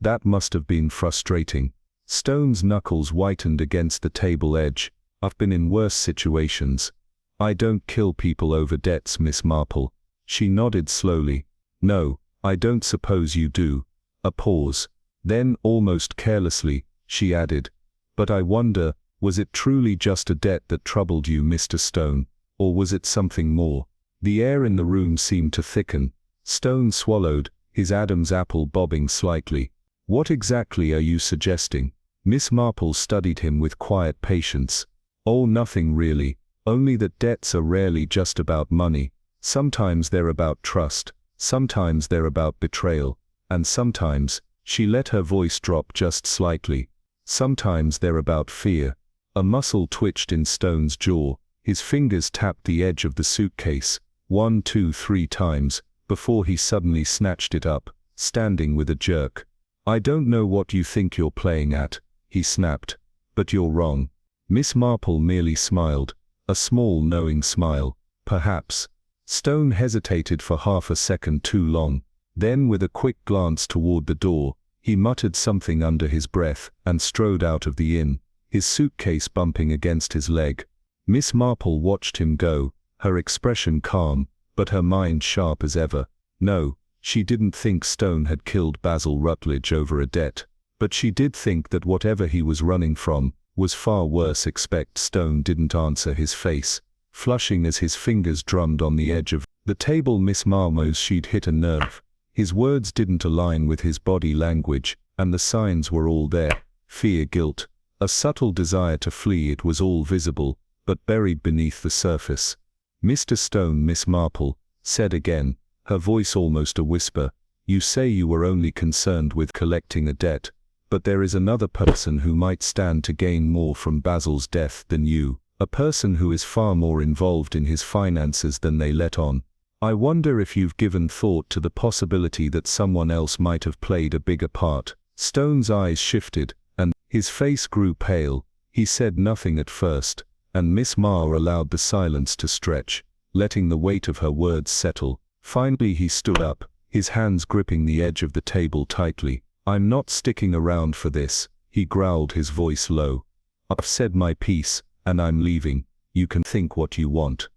"That must have been frustrating." Stone's knuckles whitened against the table edge. "I've been in worse situations." "I don't kill people over debts, Miss Marple." She nodded slowly. "No, I don't suppose you do." A pause. Then, almost carelessly, she added, "But I wonder, was it truly just a debt that troubled you, Mr. Stone, or was it something more?" The air in the room seemed to thicken. Stone swallowed, his Adam's apple bobbing slightly. "What exactly are you suggesting?" Miss Marple studied him with quiet patience. "Oh, nothing really, only that debts are rarely just about money. Sometimes they're about trust, sometimes they're about betrayal, and sometimes," she let her voice drop just slightly, "sometimes they're about fear." A muscle twitched in Stone's jaw. His fingers tapped the edge of the suitcase, 1, 2, 3 times, before he suddenly snatched it up, standing with a jerk. "I don't know what you think you're playing at," he snapped, "but you're wrong." Miss Marple merely smiled, a small knowing smile. "Perhaps." Stone hesitated for half a second too long. Then with a quick glance toward the door, he muttered something under his breath and strode out of the inn, his suitcase bumping against his leg. Miss Marple watched him go, her expression calm, but her mind sharp as ever. No, she didn't think Stone had killed Basil Rutledge over a debt, but she did think that whatever he was running from was far worse. Expect Stone didn't answer, his face flushing as his fingers drummed on the edge of the table. Miss Marmo's she'd hit a nerve. His words didn't align with his body language, and the signs were all there. Fear, guilt, a subtle desire to flee. It was all visible, but buried beneath the surface. Mr. Stone, Miss Marple said again, her voice almost a whisper, you say you were only concerned with collecting a debt, but there is another person who might stand to gain more from Basil's death than you, a person who is far more involved in his finances than they let on. I wonder if you've given thought to the possibility that someone else might have played a bigger part. Stone's eyes shifted, and his face grew pale. He said nothing at first, and Miss Marple allowed the silence to stretch, letting the weight of her words settle. Finally he stood up, his hands gripping the edge of the table tightly. I'm not sticking around for this, he growled, his voice low. I've said my piece, and I'm leaving. You can think what you want,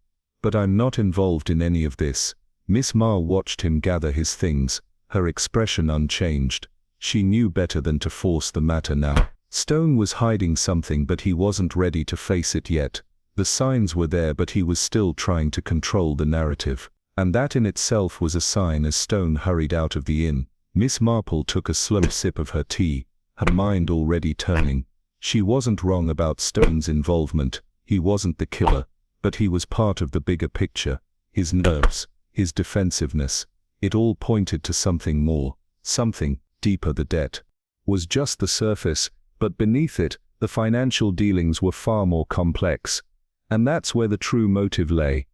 but I'm not involved in any of this. Miss Marple watched him gather his things, her expression unchanged. She knew better than to force the matter now. Stone was hiding something, but he wasn't ready to face it yet. The signs were there, but he was still trying to control the narrative. And that in itself was a sign. As Stone hurried out of the inn, Miss Marple took a slow sip of her tea, her mind already turning. She wasn't wrong about Stone's involvement. He wasn't the killer, but he was part of the bigger picture. His nerves, his defensiveness, it all pointed to something more, something deeper. The debt was just the surface, but beneath it, the financial dealings were far more complex. And that's where the true motive lay.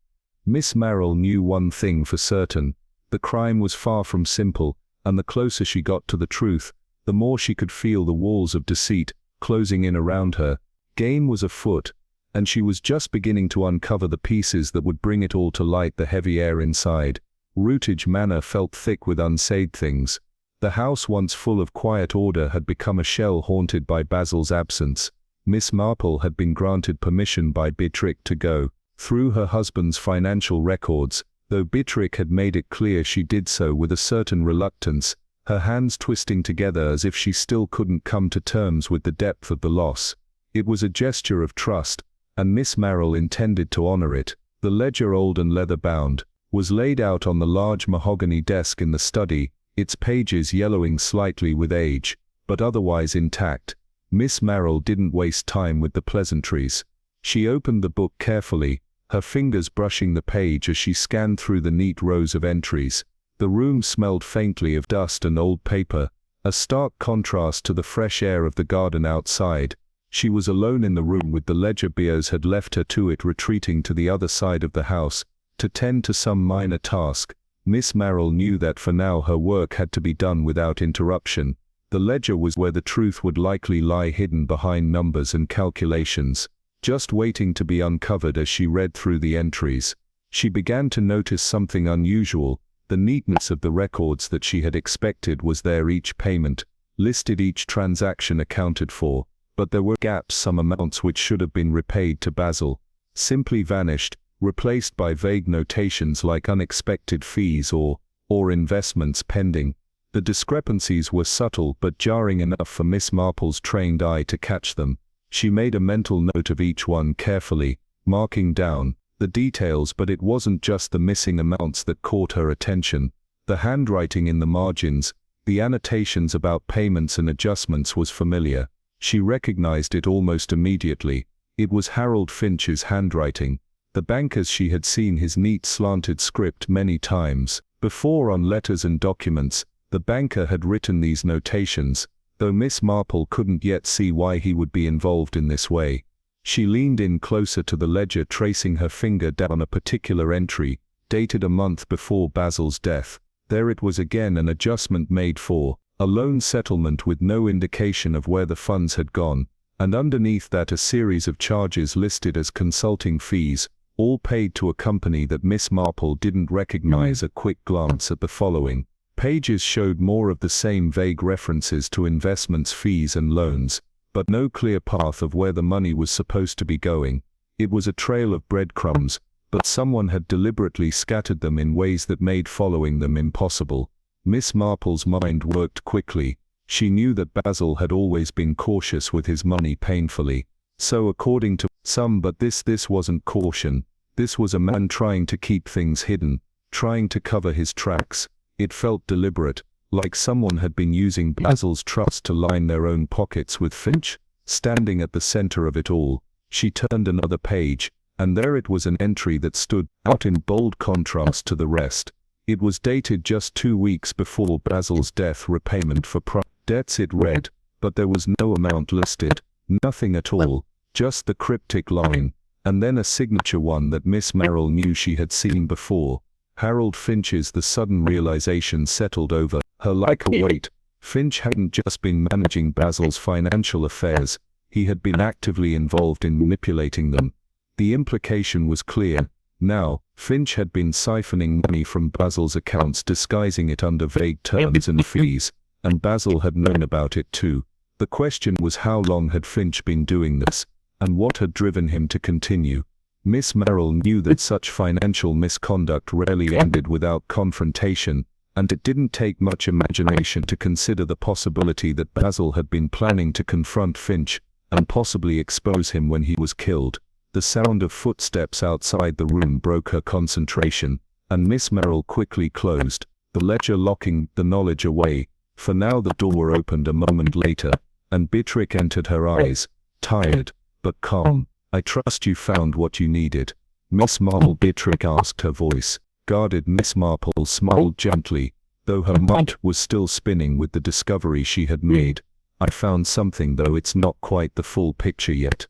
Miss Marple knew one thing for certain: the crime was far from simple, and the closer she got to the truth, the more she could feel the walls of deceit closing in around her. Game was afoot, and she was just beginning to uncover the pieces that would bring it all to light. The heavy air inside Rootage Manor felt thick with unsaid things. The house, once full of quiet order, had become a shell haunted by Basil's absence. Miss Marple had been granted permission by Beatrix to go through her husband's financial records, though Beatrix had made it clear she did so with a certain reluctance, her hands twisting together as if she still couldn't come to terms with the depth of the loss. It was a gesture of trust, and Miss Marple intended to honor it. The ledger, old and leather-bound, was laid out on the large mahogany desk in the study, its pages yellowing slightly with age, but otherwise intact. Miss Marple didn't waste time with the pleasantries. She opened the book carefully, her fingers brushing the page as she scanned through the neat rows of entries. The room smelled faintly of dust and old paper, a stark contrast to the fresh air of the garden outside. She was alone in the room with the ledger. Beers had left her to it, retreating to the other side of the house to tend to some minor task. Miss Marple knew that for now her work had to be done without interruption. The ledger was where the truth would likely lie, hidden behind numbers and calculations, just waiting to be uncovered. As she read through the entries, she began to notice something unusual. The neatness of the records that she had expected was there, each payment listed, each transaction accounted for, but there were gaps. Some amounts which should have been repaid to Basil simply vanished, replaced by vague notations like unexpected fees or investments pending. The discrepancies were subtle but jarring enough for Miss Marple's trained eye to catch them. She made a mental note of each one carefully, marking down the details, but it wasn't just the missing amounts that caught her attention. The handwriting in the margins, the annotations about payments and adjustments, was familiar. She recognized it almost immediately. It was Harold Finch's handwriting. The banker's. She had seen his neat slanted script many times before on letters and documents. The banker had written these notations, though Miss Marple couldn't yet see why he would be involved in this way. She leaned in closer to the ledger, tracing her finger down a particular entry, dated a month before Basil's death. There it was again, an adjustment made for a loan settlement with no indication of where the funds had gone, and underneath that a series of charges listed as consulting fees, all paid to a company that Miss Marple didn't recognize. A quick glance at the following pages showed more of the same vague references to investments, fees and loans, but no clear path of where the money was supposed to be going. It was a trail of breadcrumbs, but someone had deliberately scattered them in ways that made following them impossible. Miss Marple's mind worked quickly. She knew that Basil had always been cautious with his money painfully. So according to some, but this wasn't caution. This was a man trying to keep things hidden, trying to cover his tracks. It felt deliberate, like someone had been using Basil's trust to line their own pockets with Finch. Standing at the center of it all, she turned another page, and there it was, an entry that stood out in bold contrast to the rest. It was dated just 2 weeks before Basil's death. Repayment for debts, it read, but there was no amount listed, nothing at all, just the cryptic line, and then a signature one that Miss Marple knew she had seen before. Harold Finch's. The sudden realization settled over her like a weight. Finch hadn't just been managing Basil's financial affairs, he had been actively involved in manipulating them. The implication was clear. Now, Finch had been siphoning money from Basil's accounts, disguising it under vague terms and fees, and Basil had known about it too. The question was, how long had Finch been doing this, and what had driven him to continue? Miss Marple knew that such financial misconduct rarely ended without confrontation, and it didn't take much imagination to consider the possibility that Basil had been planning to confront Finch, and possibly expose him when he was killed. The sound of footsteps outside the room broke her concentration, and Miss Marple quickly closed the ledger, locking the knowledge away. For now the door opened a moment later, and Beatrix entered, her eyes tired, but calm. "I trust you found what you needed, Miss Marple?" Beatrix asked, her voice guarded. Miss Marple smiled gently, though her mind was still spinning with the discovery she had made. "I found something, though it's not quite the full picture yet."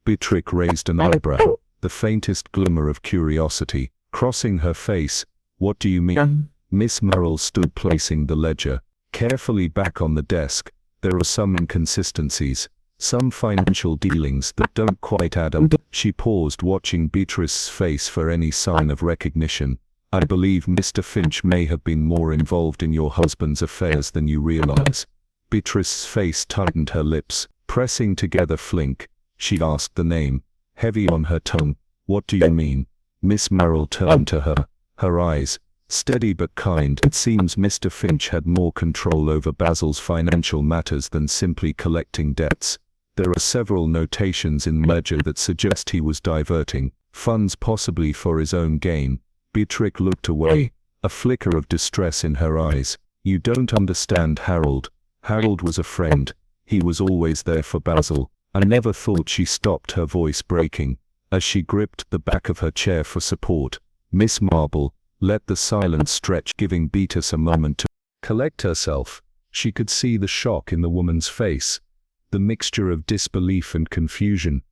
Beatrix raised an eyebrow, the faintest glimmer of curiosity crossing her face. "What do you mean?" Miss Marple stood, placing the ledger carefully back on the desk. "There are some inconsistencies, some financial dealings that don't quite add up." She paused, watching Beatrice's face for any sign of recognition. "I believe Mr. Finch may have been more involved in your husband's affairs than you realize." Beatrice's face tightened, her lips pressing together. "Flink?" She asked, the name heavy on her tongue. "What do you mean?" Miss Marple turned to her, her eyes steady but kind. "It seems Mr. Finch had more control over Basil's financial matters than simply collecting debts. There are several notations in the ledger that suggest he was diverting funds, possibly for his own gain." Beatrix looked away, a flicker of distress in her eyes. "You don't understand, Harold. Harold was a friend. He was always there for Basil. I never thought." She stopped, her voice breaking, as she gripped the back of her chair for support. Miss Marple let the silence stretch, giving Beatrice a moment to collect herself. She could see the shock in the woman's face, the mixture of disbelief and confusion.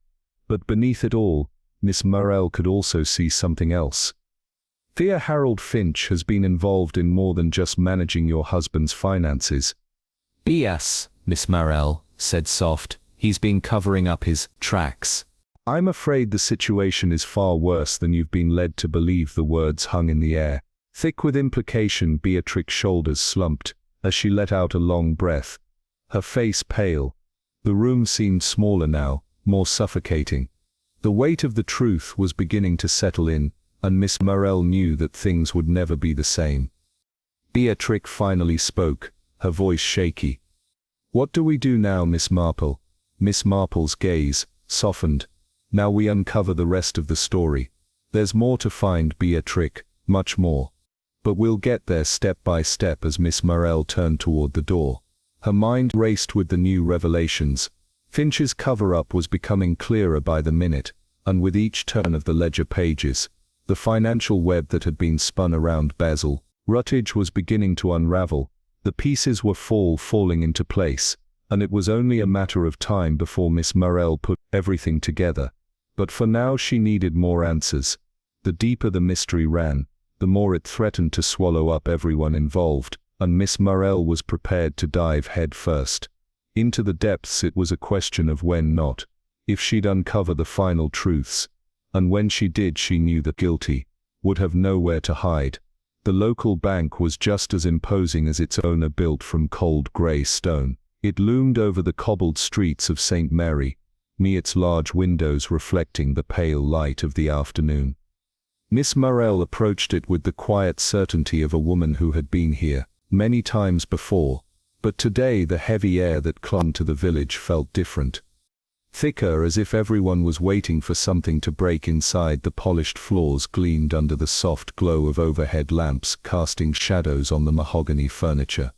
But beneath it all, Miss Marple could also see something else. "Fear Harold Finch has been involved in more than just managing your husband's finances." "BS," Miss Marple said soft. "He's been covering up his tracks." "I'm afraid the situation is far worse than you've been led to believe." The words hung in the air, thick with implication. Beatrix's shoulders slumped as she let out a long breath, her face pale. The room seemed smaller now, more suffocating. The weight of the truth was beginning to settle in, and Miss Marple knew that things would never be the same. Beatrix finally spoke, her voice shaky. "What do we do now, Miss Marple?" Miss Marple's gaze softened. "Now we uncover the rest of the story. There's more to find, Beatrix, much more. But we'll get there step by step." As Miss Marple turned toward the door, her mind raced with the new revelations. Finch's cover-up was becoming clearer by the minute, and with each turn of the ledger pages, the financial web that had been spun around Basil Rutledge was beginning to unravel. The pieces were falling into place, and it was only a matter of time before Miss Marple put everything together. But for now she needed more answers. The deeper the mystery ran, the more it threatened to swallow up everyone involved, and Miss Marple was prepared to dive head first into the depths. It was a question of when, not if, she'd uncover the final truths. And when she did, she knew the guilty would have nowhere to hide. The local bank was just as imposing as its owner, built from cold grey stone. It loomed over the cobbled streets of St. Mary, its large windows reflecting the pale light of the afternoon. Miss Marple approached it with the quiet certainty of a woman who had been here many times before, but today the heavy air that clung to the village felt different. Thicker, as if everyone was waiting for something to break inside. The polished floors gleamed under the soft glow of overhead lamps, casting shadows on the mahogany furniture.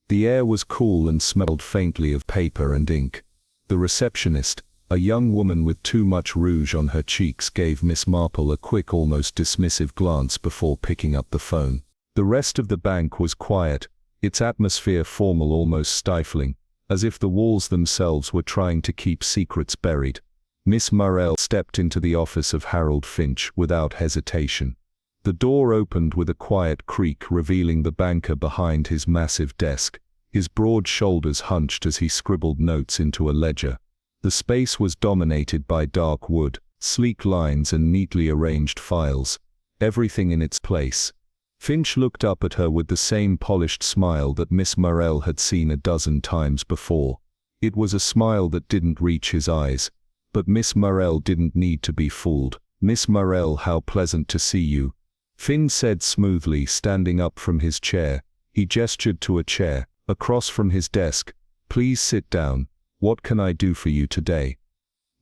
The air was cool and smelled faintly of paper and ink. The receptionist, a young woman with too much rouge on her cheeks, gave Miss Marple a quick, almost dismissive glance before picking up the phone. The rest of the bank was quiet, its atmosphere formal, almost stifling, as if the walls themselves were trying to keep secrets buried. Miss Marple stepped into the office of Harold Finch without hesitation. The door opened with a quiet creak, revealing the banker behind his massive desk, his broad shoulders hunched as he scribbled notes into a ledger. The space was dominated by dark wood, sleek lines and neatly arranged files, everything in its place. Finch looked up at her with the same polished smile that Miss Marple had seen a dozen times before. It was a smile that didn't reach his eyes, but Miss Marple didn't need to be fooled. "Miss Marple, how pleasant to see you," Finn said smoothly, standing up from his chair. He gestured to a chair across from his desk. "Please sit down. What can I do for you today?"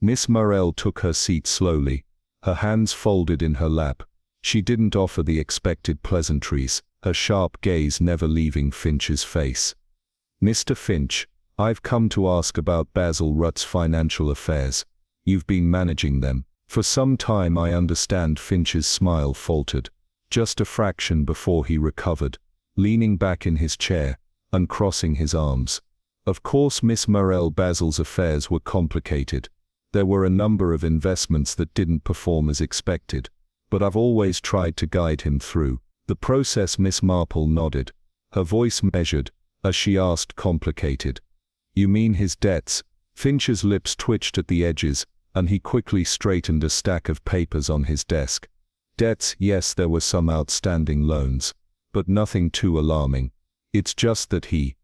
Miss Marple took her seat slowly, her hands folded in her lap. She didn't offer the expected pleasantries, her sharp gaze never leaving Finch's face. "Mr. Finch, I've come to ask about Basil Rutt's financial affairs. You've been managing them for some time, I understand." Finch's smile faltered, just a fraction before he recovered, leaning back in his chair, uncrossing his arms. "Of course, Miss Marple, Basil's affairs were complicated. There were a number of investments that didn't perform as expected, but I've always tried to guide him through the process." Miss Marple nodded, her voice measured, as she asked, "Complicated? You mean his debts?" Finch's lips twitched at the edges, and he quickly straightened a stack of papers on his desk. "Debts, yes, there were some outstanding loans, but nothing too alarming. It's just that he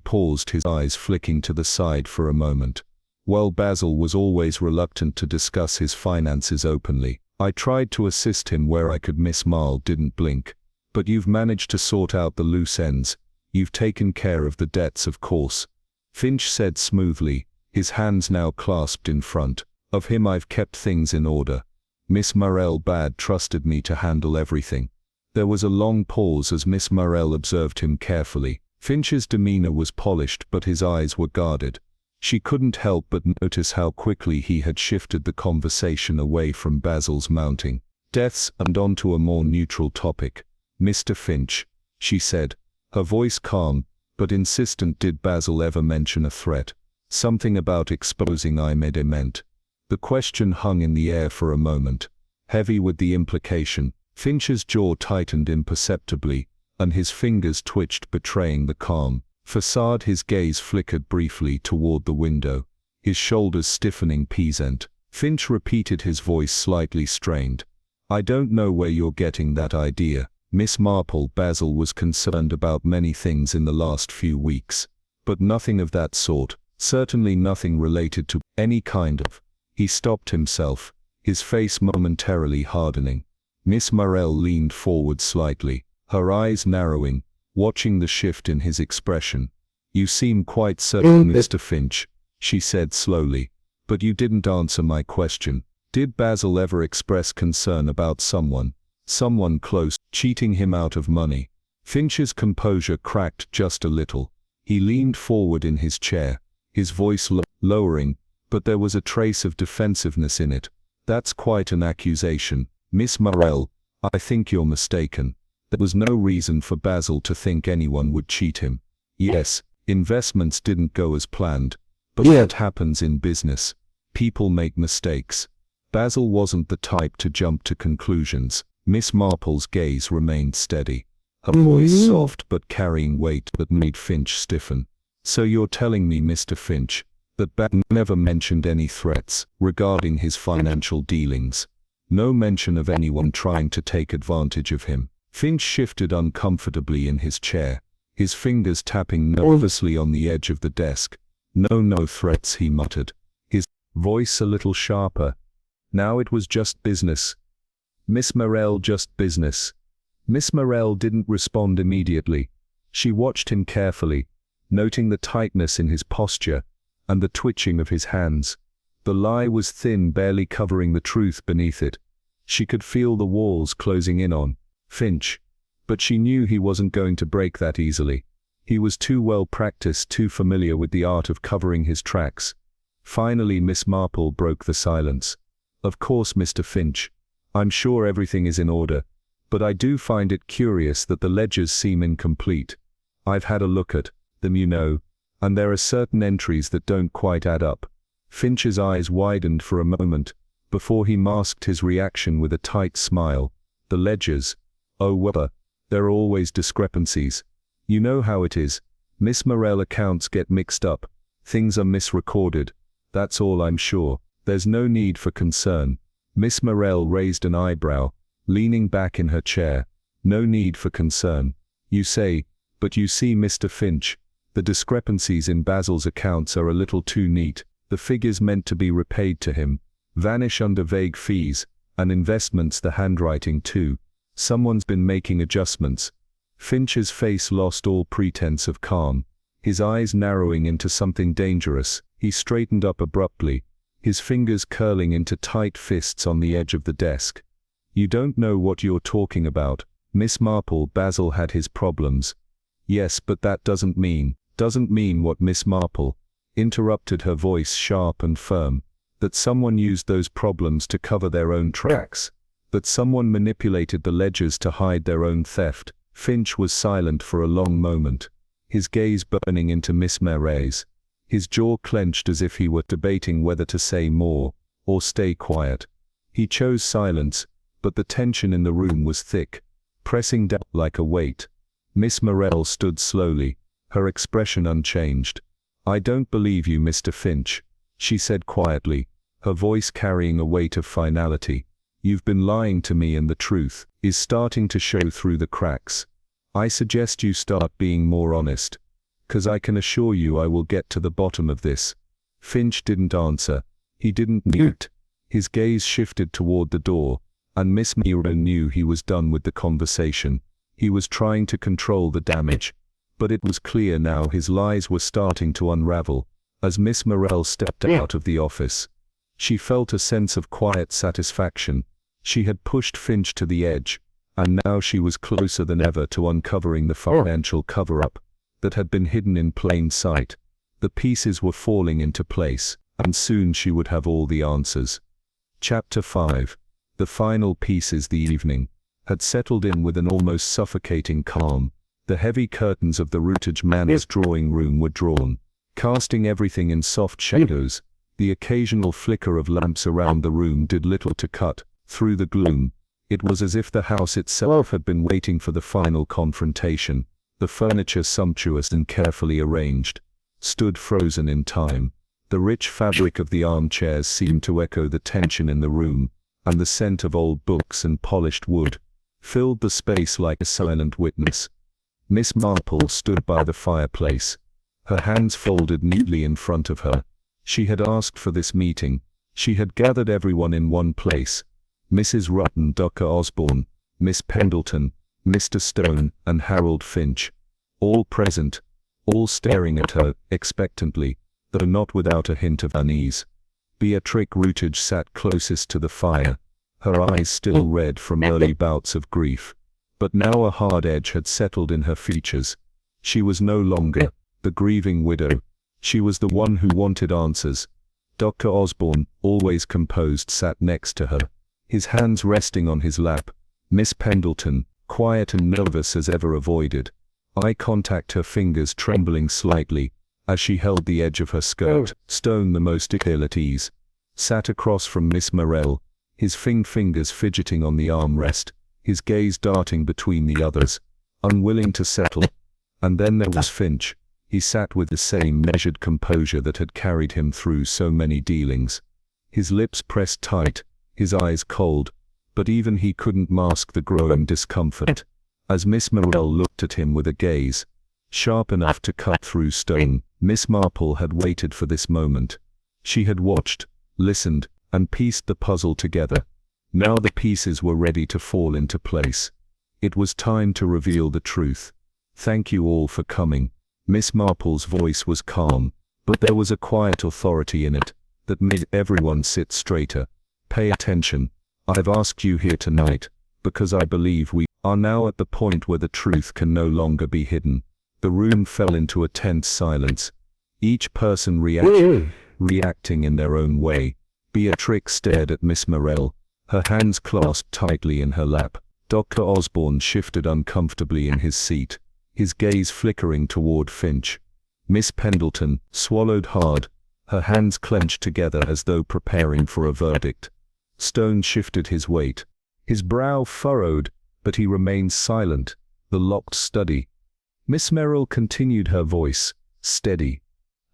paused, his eyes flicking to the side for a moment. "Well, Basil was always reluctant to discuss his finances openly. I tried to assist him where I could." Miss Marple didn't blink. "But you've managed to sort out the loose ends. You've taken care of the debts, of course," Finch said smoothly, his hands now clasped in front of him. "I've kept things in order. Miss Marple trusted me to handle everything." There was a long pause as Miss Marple observed him carefully. Finch's demeanor was polished, but his eyes were guarded. She couldn't help but notice how quickly he had shifted the conversation away from Basil's mounting deaths and onto a more neutral topic. "Mr. Finch," she said, her voice calm but insistent, "did Basil ever mention a threat? Something about exposing Imediment?" The question hung in the air for a moment, heavy with the implication. Finch's jaw tightened imperceptibly, and his fingers twitched, betraying the calm facade. His gaze flickered briefly toward the window, his shoulders stiffening. "Peasant." Finch repeated, his voice slightly strained. "I don't know where you're getting that idea, Miss Marple." Basil was concerned about many things in the last few weeks, but nothing of that sort, certainly nothing related to any kind of. He stopped himself, his face momentarily hardening. Miss Marple leaned forward slightly, her eyes narrowing, watching the shift in his expression. "You seem quite certain, Mr. Finch," she said slowly, "but you didn't answer my question. Did Basil ever express concern about someone close, cheating him out of money?" Finch's composure cracked just a little. He leaned forward in his chair, his voice lowering, but there was a trace of defensiveness in it. "That's quite an accusation, Miss Marple. I think you're mistaken. There was no reason for Basil to think anyone would cheat him. Yes, investments didn't go as planned, but that happens in business. People make mistakes. Basil wasn't the type to jump to conclusions." Miss Marple's gaze remained steady, her voice soft but carrying weight that made Finch stiffen. "So you're telling me, Mr. Finch, that Basil never mentioned any threats regarding his financial dealings? No mention of anyone trying to take advantage of him?" Finch shifted uncomfortably in his chair, his fingers tapping nervously on the edge of the desk. No threats," he muttered, his voice a little sharper. Now it was just business. Miss Marple, just business. Miss Marple didn't respond immediately. She watched him carefully, noting the tightness in his posture and the twitching of his hands. The lie was thin, barely covering the truth beneath it. She could feel the walls closing in on Finch, but she knew he wasn't going to break that easily. He was too well practiced, too familiar with the art of covering his tracks. Finally, Miss Marple broke the silence. "Of course, Mr. Finch. I'm sure everything is in order, but I do find it curious that the ledgers seem incomplete. I've had a look at them, you know, and there are certain entries that don't quite add up." Finch's eyes widened for a moment, before he masked his reaction with a tight smile. "The ledgers? Oh well, there are always discrepancies. You know how it is. Miss Marple accounts get mixed up. Things are misrecorded. That's all, I'm sure. There's no need for concern." Miss Marple raised an eyebrow, leaning back in her chair. "No need for concern, you say, but you see, Mr. Finch, the discrepancies in Basil's accounts are a little too neat. The figures meant to be repaid to him vanish under vague fees, and investments, the handwriting too. Someone's been making adjustments." Finch's face lost all pretense of calm, his eyes narrowing into something dangerous. He straightened up abruptly, his fingers curling into tight fists on the edge of the desk. "You don't know what you're talking about, Miss Marple. Basil had his problems." "Yes, but that doesn't mean what Miss Marple," interrupted, her voice sharp and firm, "that someone used those problems to cover their own tracks, that someone manipulated the ledgers to hide their own theft." Finch was silent for a long moment, his gaze burning into Miss Marple's. His jaw clenched as if he were debating whether to say more or stay quiet. He chose silence, but the tension in the room was thick, pressing down like a weight. Miss Marple stood slowly, her expression unchanged. "I don't believe you, Mr. Finch," she said quietly, her voice carrying a weight of finality. "You've been lying to me, and the truth is starting to show through the cracks. I suggest you start being more honest, 'cause I can assure you I will get to the bottom of this." Finch didn't answer. He didn't mute. His gaze shifted toward the door, and Miss Marple knew he was done with the conversation. He was trying to control the damage, but it was clear now his lies were starting to unravel. As Miss Marple stepped out of the office, she felt a sense of quiet satisfaction. She had pushed Finch to the edge, and now she was closer than ever to uncovering the financial cover-up that had been hidden in plain sight. The pieces were falling into place, and soon she would have all the answers. Chapter 5. The final pieces. The evening had settled in with an almost suffocating calm. The heavy curtains of the Rutledge Manor's drawing room were drawn, casting everything in soft shadows. The occasional flicker of lamps around the room did little to cut through the gloom. It was as if the house itself had been waiting for the final confrontation. The furniture, sumptuous and carefully arranged, stood frozen in time. The rich fabric of the armchairs seemed to echo the tension in the room, and the scent of old books and polished wood filled the space like a silent witness. Miss Marple stood by the fireplace, her hands folded neatly in front of her. She had asked for this meeting. She had gathered everyone in one place. Mrs. Rutten, Dr. Osborne, Miss Pendleton, Mr. Stone, and Harold Finch. All present, all staring at her expectantly, though not without a hint of unease. Beatrix Rutledge sat closest to the fire, her eyes still red from early bouts of grief, but now a hard edge had settled in her features. She was no longer the grieving widow. She was the one who wanted answers. Dr. Osborne, always composed, sat next to her, his hands resting on his lap. Miss Pendleton, quiet and nervous as ever, avoided eye contact, her fingers trembling slightly as she held the edge of her skirt. Stone, the most ill at ease, sat across from Miss Marple, his fingers fidgeting on the armrest, his gaze darting between the others, unwilling to settle. And then there was Finch. He sat with the same measured composure that had carried him through so many dealings. His lips pressed tight, his eyes cold, but even he couldn't mask the growing discomfort. As Miss Marple looked at him with a gaze sharp enough to cut through stone, Miss Marple had waited for this moment. She had watched, listened, and pieced the puzzle together. Now the pieces were ready to fall into place. It was time to reveal the truth. "Thank you all for coming." Miss Marple's voice was calm, but there was a quiet authority in it that made everyone sit straighter. "Pay attention. I've asked you here tonight because I believe we are now at the point where the truth can no longer be hidden." The room fell into a tense silence, each person reacting in their own way. Beatrix stared at Miss Marple, her hands clasped tightly in her lap. Dr. Osborne shifted uncomfortably in his seat, his gaze flickering toward Finch. Miss Pendleton swallowed hard, her hands clenched together as though preparing for a verdict. Stone shifted his weight. His brow furrowed, but he remained silent, the locked study. Miss Marple continued, her voice steady,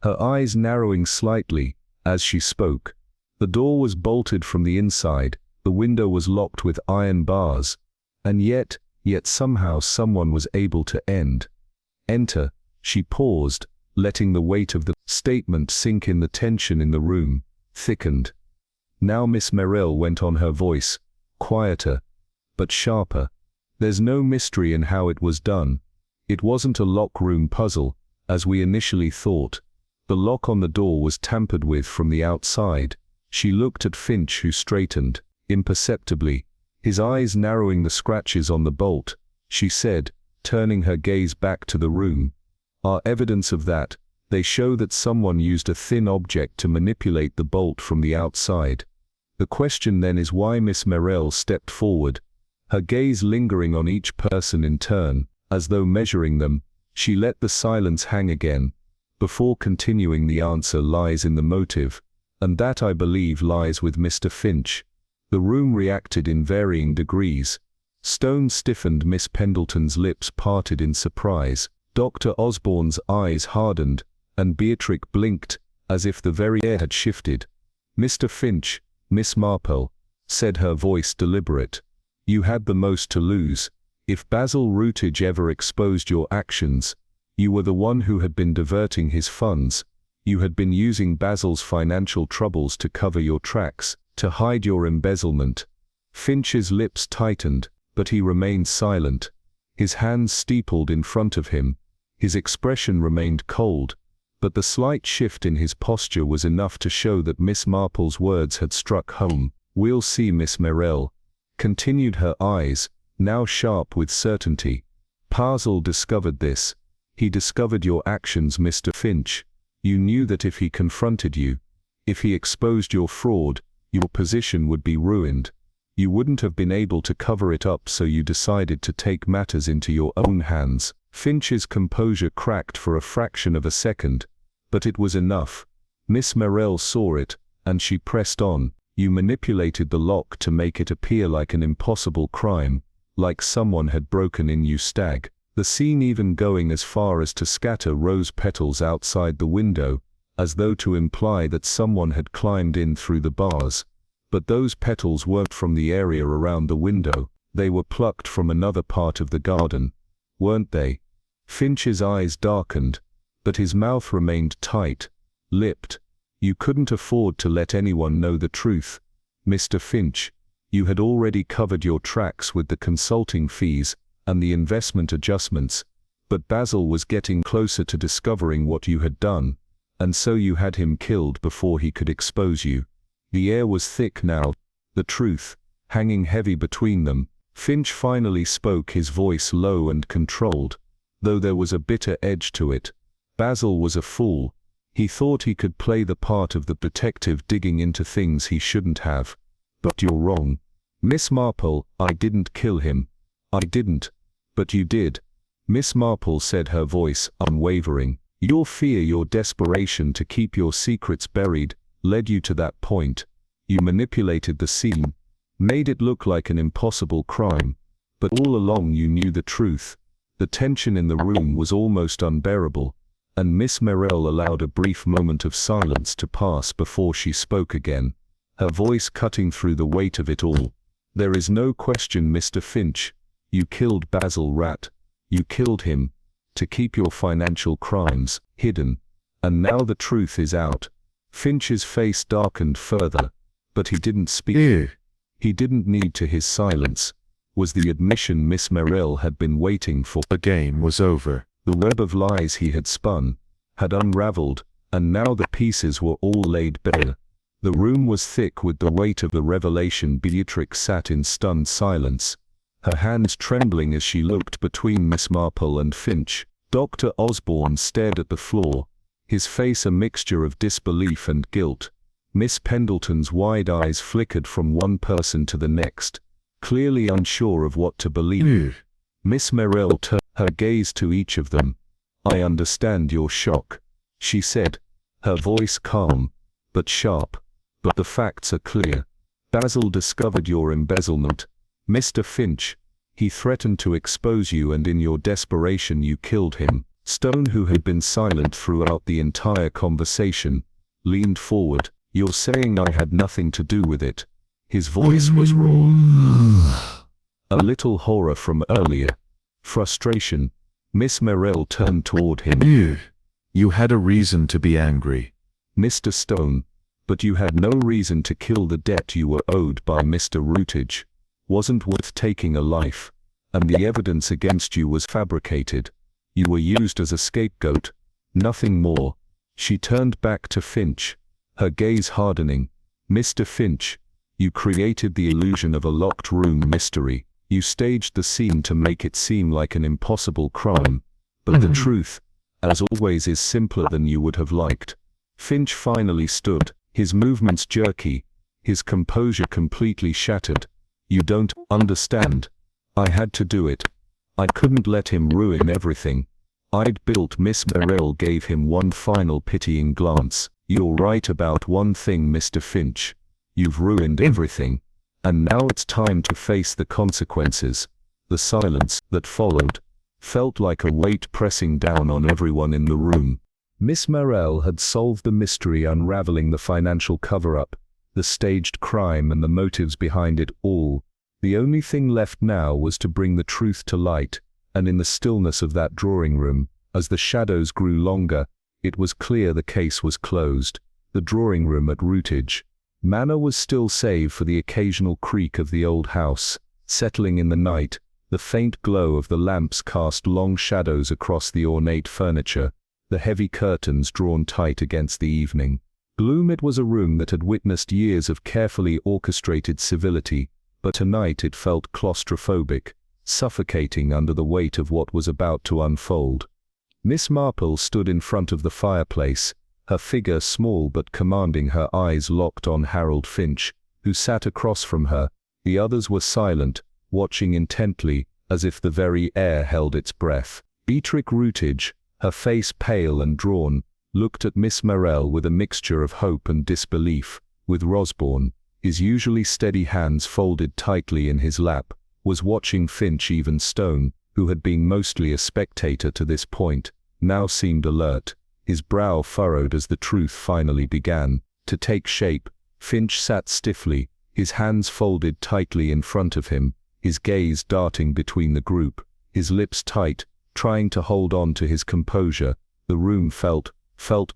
her eyes narrowing slightly as she spoke. The door was bolted from the inside, the window was locked with iron bars, and yet somehow someone was able to enter. She paused, letting the weight of the statement sink in. The tension in the room thickened. Now Miss Marple went on, her voice quieter, but sharper. "There's no mystery in how it was done. It wasn't a lock-room puzzle, as we initially thought. The lock on the door was tampered with from the outside." She looked at Finch, who straightened imperceptibly, his eyes narrowing the scratches on the bolt. She said, turning her gaze back to the room, "Our evidence of that, they show that someone used a thin object to manipulate the bolt from the outside. The question then is why." Miss Marple stepped forward, her gaze lingering on each person in turn, as though measuring them. She let the silence hang again, before continuing. "The answer lies in the motive, and that, I believe, lies with Mr. Finch." The room reacted in varying degrees. Stone stiffened, Miss Pendleton's lips parted in surprise, Dr. Osborne's eyes hardened, and Beatrix blinked, as if the very air had shifted. "Mr. Finch," Miss Marple said, her voice deliberate, "you had the most to lose. If Basil Routledge ever exposed your actions, you were the one who had been diverting his funds. You had been using Basil's financial troubles to cover your tracks, to hide your embezzlement." Finch's lips tightened, but he remained silent, his hands steepled in front of him. His expression remained cold, but the slight shift in his posture was enough to show that Miss Marple's words had struck home. "We'll see." Miss Marple continued, her eyes now sharp with certainty. "Basil discovered this. He discovered your actions, Mr. Finch. You knew that if he confronted you, if he exposed your fraud, your position would be ruined. You wouldn't have been able to cover it up, so you decided to take matters into your own hands." Finch's composure cracked for a fraction of a second, but it was enough. Miss Marple saw it, and she pressed on. "You manipulated the lock to make it appear like an impossible crime, like someone had broken in. You stag the scene, even going as far as to scatter rose petals outside the window, as though to imply that someone had climbed in through the bars. But those petals weren't from the area around the window, they were plucked from another part of the garden, weren't they?" Finch's eyes darkened, but his mouth remained tight-lipped. "You couldn't afford to let anyone know the truth, Mr. Finch. You had already covered your tracks with the consulting fees and the investment adjustments, but Basil was getting closer to discovering what you had done, and so you had him killed before he could expose you." The air was thick now, the truth hanging heavy between them. Finch finally spoke, his voice low and controlled, though there was a bitter edge to it. "Basil was a fool. He thought he could play the part of the detective digging into things he shouldn't have. But you're wrong, Miss Marple. I didn't kill him. I didn't. But you did." Miss Marple said, her voice unwavering. "Your fear, your desperation to keep your secrets buried, led you to that point. You manipulated the scene, made it look like an impossible crime. But all along you knew the truth." The tension in the room was almost unbearable, and Miss Marple allowed a brief moment of silence to pass before she spoke again, her voice cutting through the weight of it all. "There is no question, Mr. Finch. You killed Basil Rat. You killed him to keep your financial crimes hidden. And now the truth is out." Finch's face darkened further, but he didn't speak. Ew. He didn't need to. His silence was the admission Miss Marple had been waiting for. The game was over. The web of lies he had spun had unraveled, and now the pieces were all laid bare. The room was thick with the weight of the revelation. Beatrix sat in stunned silence, her hands trembling as she looked between Miss Marple and Finch. Dr. Osborne stared at the floor, his face a mixture of disbelief and guilt. Miss Pendleton's wide eyes flickered from one person to the next, clearly unsure of what to believe. Ew. Miss Marple turned her gaze to each of them. "I understand your shock," she said, her voice calm, but sharp. "But the facts are clear. Basil discovered your embezzlement. Mr. Finch, he threatened to expose you, and in your desperation you killed him." Stone, who had been silent throughout the entire conversation, leaned forward. "You're saying I had nothing to do with it?" His voice was raw. A little horror from earlier. Frustration. Miss Marple turned toward him. Ew. You had a reason to be angry. "Mr. Stone, but you had no reason to kill. The debt you were owed by Mr. Routledge wasn't worth taking a life, and the evidence against you was fabricated. You were used as a scapegoat, nothing more." She turned back to Finch, her gaze hardening. "Mr. Finch, you created the illusion of a locked room mystery. You staged the scene to make it seem like an impossible crime. But the truth, as always, is simpler than you would have liked." Finch finally stood, his movements jerky, his composure completely shattered. "You don't understand. I had to do it. I couldn't let him ruin everything I'd built." Miss Marple gave him one final pitying glance. "You're right about one thing, Mr. Finch. You've ruined everything. And now it's time to face the consequences." The silence that followed felt like a weight pressing down on everyone in the room. Miss Marple had solved the mystery, unraveling the financial cover-up, the staged crime, and the motives behind it all. The only thing left now was to bring the truth to light, and in the stillness of that drawing room, as the shadows grew longer, it was clear the case was closed. The drawing room at Routledge Manor was still, save for the occasional creak of the old house settling in the night. The faint glow of the lamps cast long shadows across the ornate furniture, the heavy curtains drawn tight against the evening gloom. It was a room that had witnessed years of carefully orchestrated civility, but tonight it felt claustrophobic, suffocating under the weight of what was about to unfold. Miss Marple stood in front of the fireplace, her figure small but commanding, her eyes locked on Harold Finch, who sat across from her. The others were silent, watching intently, as if the very air held its breath. Beatrix Routledge, her face pale and drawn, looked at Miss Marple with a mixture of hope and disbelief. With Osborne, his usually steady hands folded tightly in his lap, was watching Finch. Even Stone, who had been mostly a spectator to this point, now seemed alert, his brow furrowed as the truth finally began to take shape. Finch sat stiffly, his hands folded tightly in front of him, his gaze darting between the group, his lips tight, trying to hold on to his composure. The room felt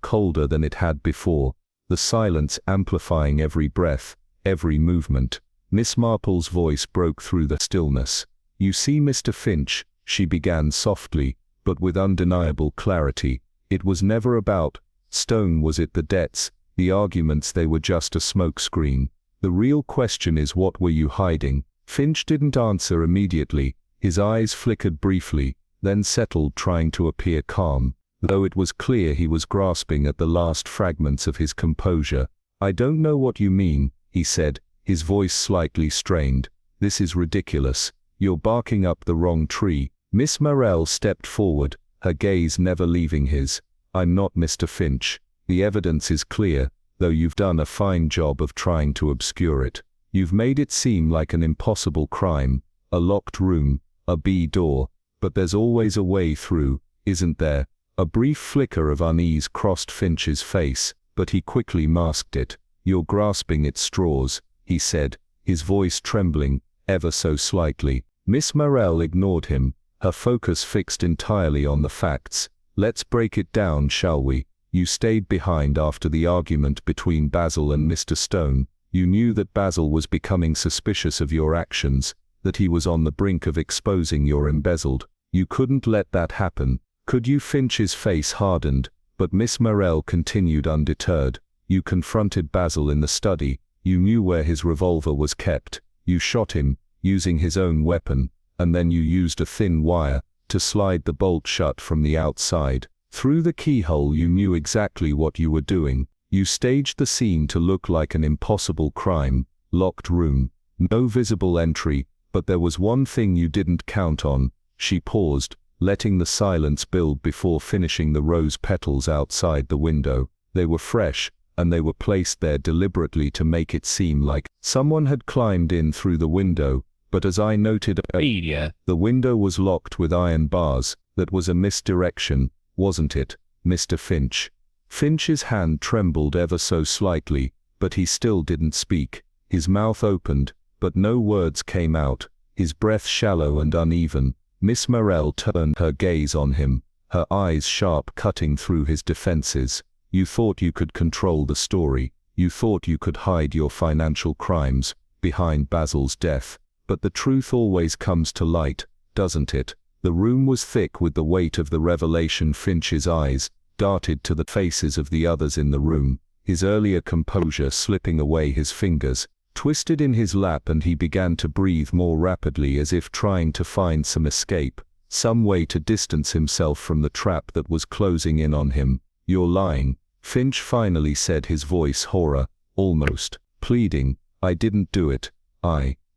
colder than it had before, the silence amplifying every breath, every movement. Miss Marple's voice broke through the stillness. "You see, Mr. Finch," she began softly, but with undeniable clarity, "it was never about Stone, was it? The debts, the arguments, they were just a smokescreen. The real question is, what were you hiding?" Finch didn't answer immediately. His eyes flickered briefly, then settled, trying to appear calm, though it was clear he was grasping at the last fragments of his composure. "I don't know what you mean," he said, his voice slightly strained. "This is ridiculous. You're barking up the wrong tree." Miss Marple stepped forward, her gaze never leaving his. "I'm not Mr. Finch. The evidence is clear, though you've done a fine job of trying to obscure it. You've made it seem like an impossible crime, a locked room, a door, but there's always a way through, isn't there?" A brief flicker of unease crossed Finch's face, but he quickly masked it. "You're grasping at straws," he said, his voice trembling, ever so slightly. Miss Marple ignored him, her focus fixed entirely on the facts. "Let's break it down, shall we? You stayed behind after the argument between Basil and Mr. Stone. You knew that Basil was becoming suspicious of your actions, that he was on the brink of exposing your embezzled. You couldn't let that happen, could you? Finch's face hardened, but Miss Marple continued undeterred. You confronted Basil in the study. You knew where his revolver was kept. You shot him, using his own weapon, and then you used a thin wire to slide the bolt shut from the outside. Through the keyhole you knew exactly what you were doing. You staged the scene to look like an impossible crime. Locked room. No visible entry, but there was one thing you didn't count on. She paused, letting the silence build before finishing the rose petals outside the window. They were fresh, and they were placed there deliberately to make it seem like someone had climbed in through the window, but as I noted earlier, the window was locked with iron bars. That was a misdirection, wasn't it, Mr. Finch? Finch's hand trembled ever so slightly, but he still didn't speak. His mouth opened, but no words came out, his breath shallow and uneven. Miss Marple turned her gaze on him, her eyes sharp, cutting through his defenses. You thought you could control the story. You thought you could hide your financial crimes behind Basil's death. But the truth always comes to light, doesn't it? The room was thick with the weight of the revelation. Finch's eyes darted to the faces of the others in the room, his earlier composure slipping away. His fingers twisted in his lap and he began to breathe more rapidly, as if trying to find some escape, some way to distance himself from the trap that was closing in on him. You're lying, Finch finally said, his voice horror, almost pleading. I didn't do it.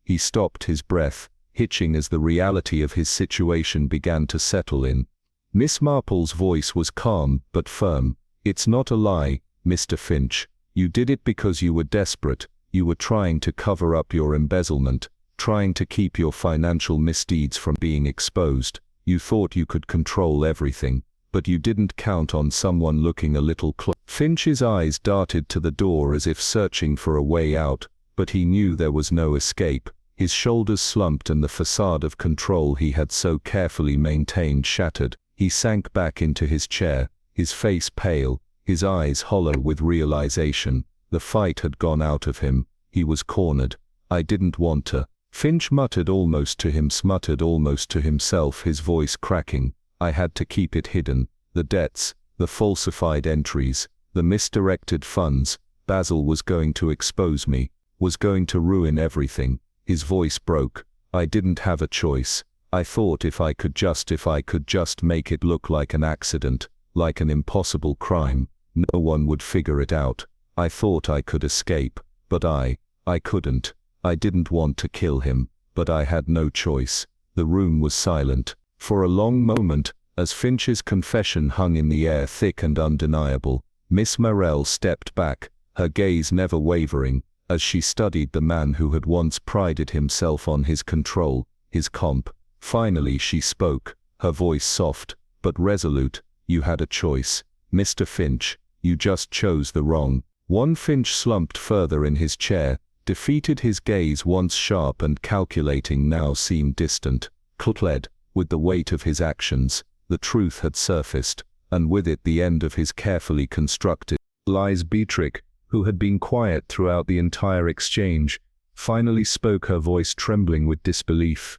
He stopped, his breath hitching as the reality of his situation began to settle in. Miss Marple's voice was calm but firm. It's not a lie, Mr. Finch. You did it because you were desperate. You were trying to cover up your embezzlement, trying to keep your financial misdeeds from being exposed. You thought you could control everything, but you didn't count on someone looking a little close. Finch's eyes darted to the door as if searching for a way out, but he knew there was no escape. His shoulders slumped and the facade of control he had so carefully maintained shattered. He sank back into his chair, his face pale, his eyes hollow with realization. The fight had gone out of him. He was cornered. I didn't want to. Finch muttered almost to himself, his voice cracking. I had to keep it hidden. The debts, the falsified entries, the misdirected funds. Basil was going to expose me, was going to ruin everything. His voice broke. I didn't have a choice. I thought if I could just make it look like an accident, like an impossible crime, no one would figure it out. I thought I could escape, but I couldn't. I didn't want to kill him, but I had no choice. The room was silent for a long moment, as Finch's confession hung in the air, thick and undeniable. Miss Marple stepped back, her gaze never wavering, as she studied the man who had once prided himself on his control, his comp. Finally she spoke, her voice soft, but resolute. You had a choice, Mr. Finch. You just chose the wrong one. Finch slumped further in his chair, defeated. His gaze, once sharp and calculating, now seemed distant, clouded with the weight of his actions. The truth had surfaced, and with it the end of his carefully constructed lies. Beatrix, who had been quiet throughout the entire exchange, finally spoke, her voice trembling with disbelief.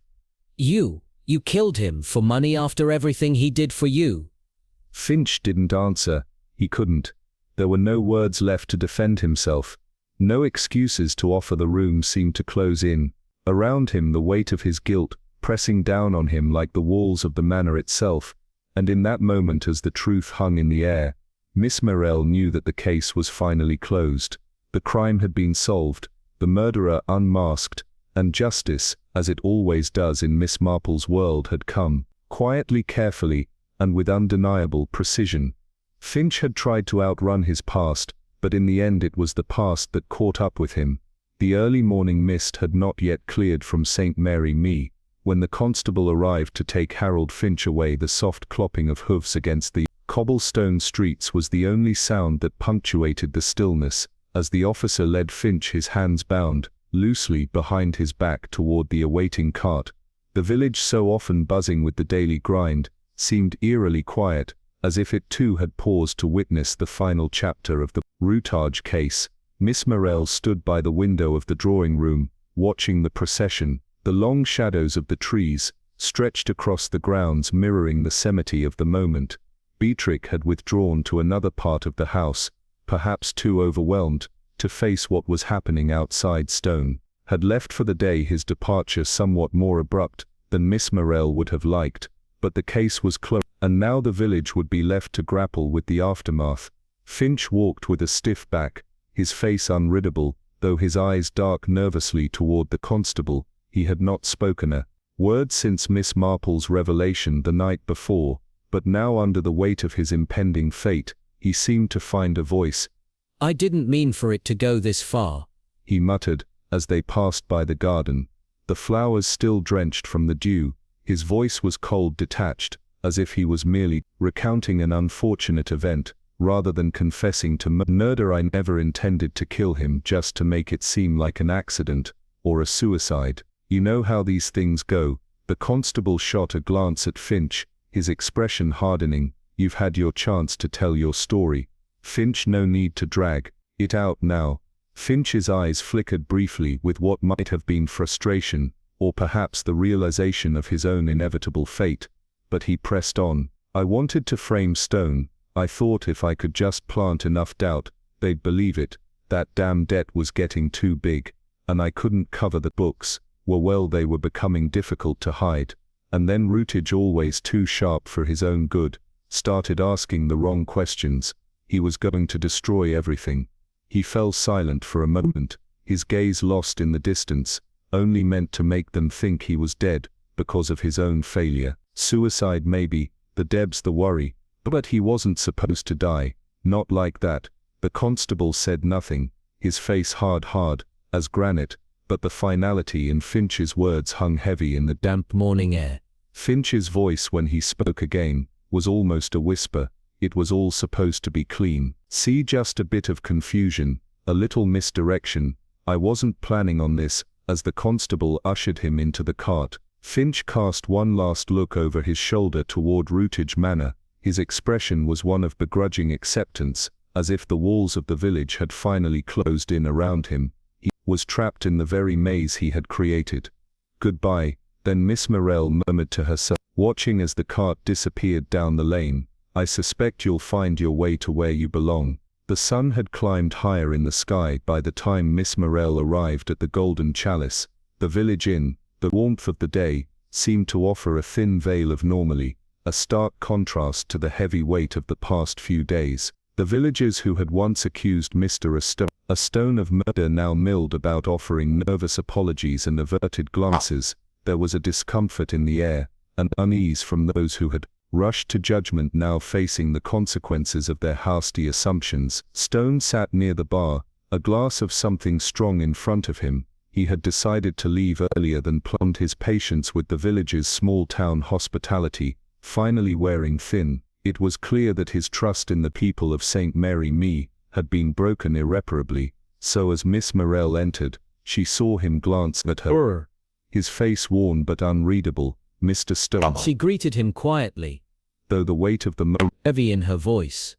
You killed him for money after everything he did for you? Finch didn't answer. He couldn't. There were no words left to defend himself. No excuses to offer. The room seemed to close in around him, the weight of his guilt pressing down on him like the walls of the manor itself. And in that moment, as the truth hung in the air, Miss Marple knew that the case was finally closed. The crime had been solved, the murderer unmasked, and justice, as it always does in Miss Marple's world, had come, quietly, carefully, and with undeniable precision. Finch had tried to outrun his past, but in the end it was the past that caught up with him. The early morning mist had not yet cleared from St. Mary Me. When the constable arrived to take Harold Finch away, the soft clopping of hoofs against the cobblestone streets was the only sound that punctuated the stillness, as the officer led Finch, his hands bound loosely behind his back, toward the awaiting cart. The village, so often buzzing with the daily grind, seemed eerily quiet, as if it too had paused to witness the final chapter of the Routage case. Miss Morel stood by the window of the drawing-room, watching the procession. The long shadows of the trees stretched across the grounds, mirroring the cemetery of the moment. Beatrix had withdrawn to another part of the house, perhaps too overwhelmed to face what was happening outside. Stone had left for the day, his departure somewhat more abrupt than Miss Morel would have liked, but the case was closed, and now the village would be left to grapple with the aftermath. Finch walked with a stiff back, his face unreadable, though his eyes dark nervously toward the constable. He had not spoken a word since Miss Marple's revelation the night before, but now, under the weight of his impending fate, he seemed to find a voice. "I didn't mean for it to go this far," he muttered, as they passed by the garden, the flowers still drenched from the dew. His voice was cold, detached, as if he was merely recounting an unfortunate event, rather than confessing to murder. "I never intended to kill him just to make it seem like an accident, or a suicide. You know how these things go." The constable shot a glance at Finch, his expression hardening. "You've had your chance to tell your story, Finch. No need to drag it out now." Finch's eyes flickered briefly with what might have been frustration, or perhaps the realization of his own inevitable fate, but he pressed on. "I wanted to frame Stone. I thought if I could just plant enough doubt, they'd believe it. That damn debt was getting too big, and I couldn't cover the books. Well, they were becoming difficult to hide. And then Routage, always too sharp for his own good, started asking the wrong questions. He was going to destroy everything." He fell silent for a moment, his gaze lost in the distance, only meant to make them think he was dead, because of his own failure. Suicide maybe, the Deb's the worry, but he wasn't supposed to die, not like that. The constable said nothing, his face hard as granite, but the finality in Finch's words hung heavy in the damp morning air. Finch's voice, when he spoke again, was almost a whisper. It was all supposed to be clean. "See, just a bit of confusion, a little misdirection. I wasn't planning on this." As the constable ushered him into the cart, Finch cast one last look over his shoulder toward Routage Manor. His expression was one of begrudging acceptance, as if the walls of the village had finally closed in around him. He was trapped in the very maze he had created. "Goodbye," then Miss Morel murmured to herself, watching as the cart disappeared down the lane. "I suspect you'll find your way to where you belong." The sun had climbed higher in the sky by the time Miss Morel arrived at the Golden Chalice. The village inn, the warmth of the day, seemed to offer a thin veil of normalcy, a stark contrast to the heavy weight of the past few days. The villagers who had once accused Mr. Stone of murder now milled about, offering nervous apologies and averted glances. There was a discomfort in the air, and unease from those who had rushed to judgment, now facing the consequences of their hasty assumptions. Stone sat near the bar, a glass of something strong in front of him. He had decided to leave earlier than planned, his patience with the village's small-town hospitality finally wearing thin. It was clear that his trust in the people of St. Mary Me had been broken irreparably, so as Miss Morel entered, she saw him glance at her. His face worn but unreadable. "Mr. Stone." She greeted him quietly, though the weight of the moment heavy in her voice.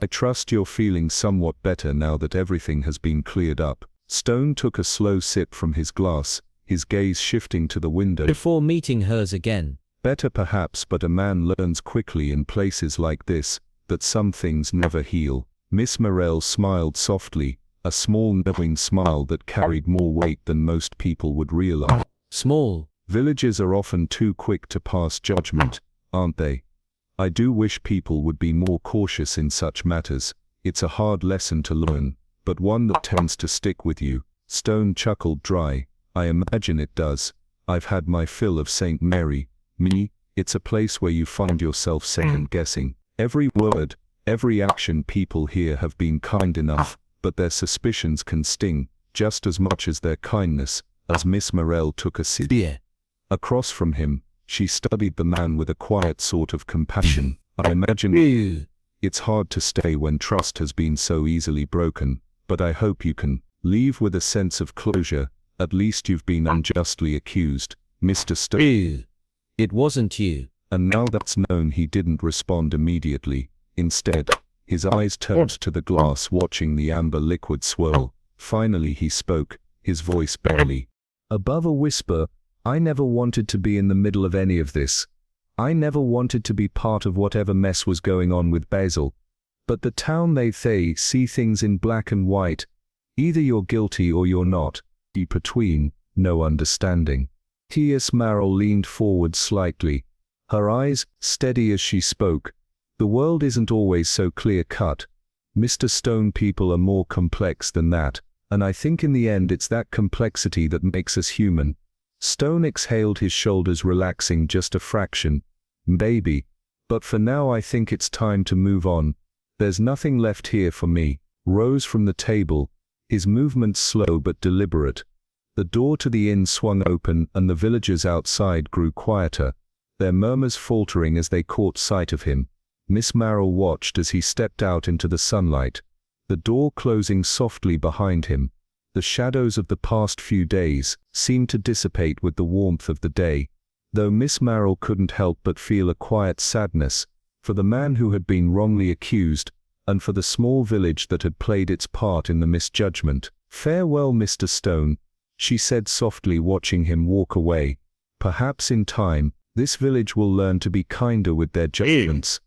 "I trust you're feeling somewhat better now that everything has been cleared up." Stone took a slow sip from his glass, his gaze shifting to the window. Before meeting hers again. "Better perhaps, but a man learns quickly in places like this, that some things never heal." Miss Morel smiled softly, a small knowing smile that carried more weight than most people would realize. "Small." "Villagers are often too quick to pass judgment, aren't they? I do wish people would be more cautious in such matters. It's a hard lesson to learn, but one that tends to stick with you." Stone chuckled dry. "I imagine it does. I've had my fill of St. Mary Me. It's a place where you find yourself second-guessing every word, every action. People here have been kind enough, but their suspicions can sting just as much as their kindness." As Miss Morel took a seat across from him, she studied the man with a quiet sort of compassion. "I imagine it's hard to stay when trust has been so easily broken, but I hope you can leave with a sense of closure. At least you've been unjustly accused, Mr. Stone." "It wasn't you." And now that's known, he didn't respond immediately. Instead, his eyes turned to the glass, watching the amber liquid swirl. Finally he spoke, his voice barely above a whisper. I never wanted to be in the middle of any of this. I never wanted to be part of whatever mess was going on with Basil. But the town, they see things in black and white. Either you're guilty or you're not. Between, no understanding. Miss Marple leaned forward slightly, her eyes steady as she spoke. The world isn't always so clear-cut. Mr. Stone, people are more complex than that, and I think in the end it's that complexity that makes us human. Stone exhaled, his shoulders relaxing just a fraction. Maybe. But for now I think it's time to move on. There's nothing left here for me. Rose from the table, his movements slow but deliberate. The door to the inn swung open and the villagers outside grew quieter, their murmurs faltering as they caught sight of him. Miss Marple watched as he stepped out into the sunlight, the door closing softly behind him. The shadows of the past few days seemed to dissipate with the warmth of the day, though Miss Marple couldn't help but feel a quiet sadness for the man who had been wrongly accused, and for the small village that had played its part in the misjudgment. Farewell, Mr. Stone, she said softly, watching him walk away. Perhaps in time, this village will learn to be kinder with their judgments.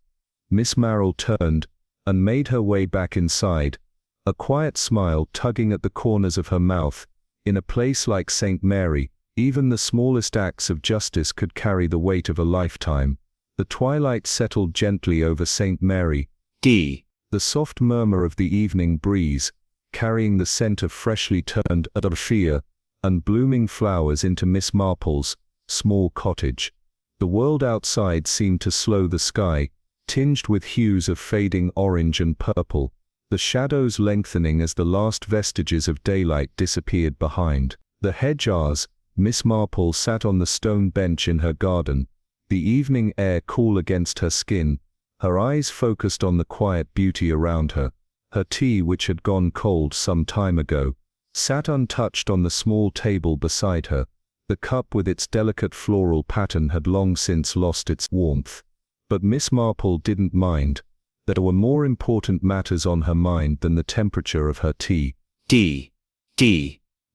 Miss Marple turned and made her way back inside, a quiet smile tugging at the corners of her mouth. In a place like St. Mary, even the smallest acts of justice could carry the weight of a lifetime. The twilight settled gently over St. Mary. The soft murmur of the evening breeze, carrying the scent of freshly turned acacia and blooming flowers into Miss Marple's small cottage. The world outside seemed to slow, the sky tinged with hues of fading orange and purple, the shadows lengthening as the last vestiges of daylight disappeared behind the hedges. Miss Marple sat on the stone bench in her garden, the evening air cool against her skin, her eyes focused on the quiet beauty around her. Her tea, which had gone cold some time ago, sat untouched on the small table beside her. The cup with its delicate floral pattern had long since lost its warmth. But Miss Marple didn't mind. There were more important matters on her mind than the temperature of her tea.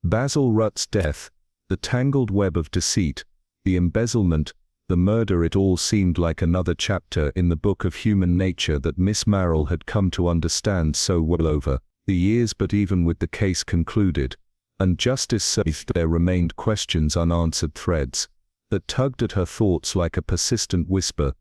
Basil Rutt's death, the tangled web of deceit, the embezzlement, the murder, it all seemed like another chapter in the book of human nature that Miss Marple had come to understand so well over the years. But even with the case concluded, and justice served, there remained questions, unanswered threads that tugged at her thoughts like a persistent whisper.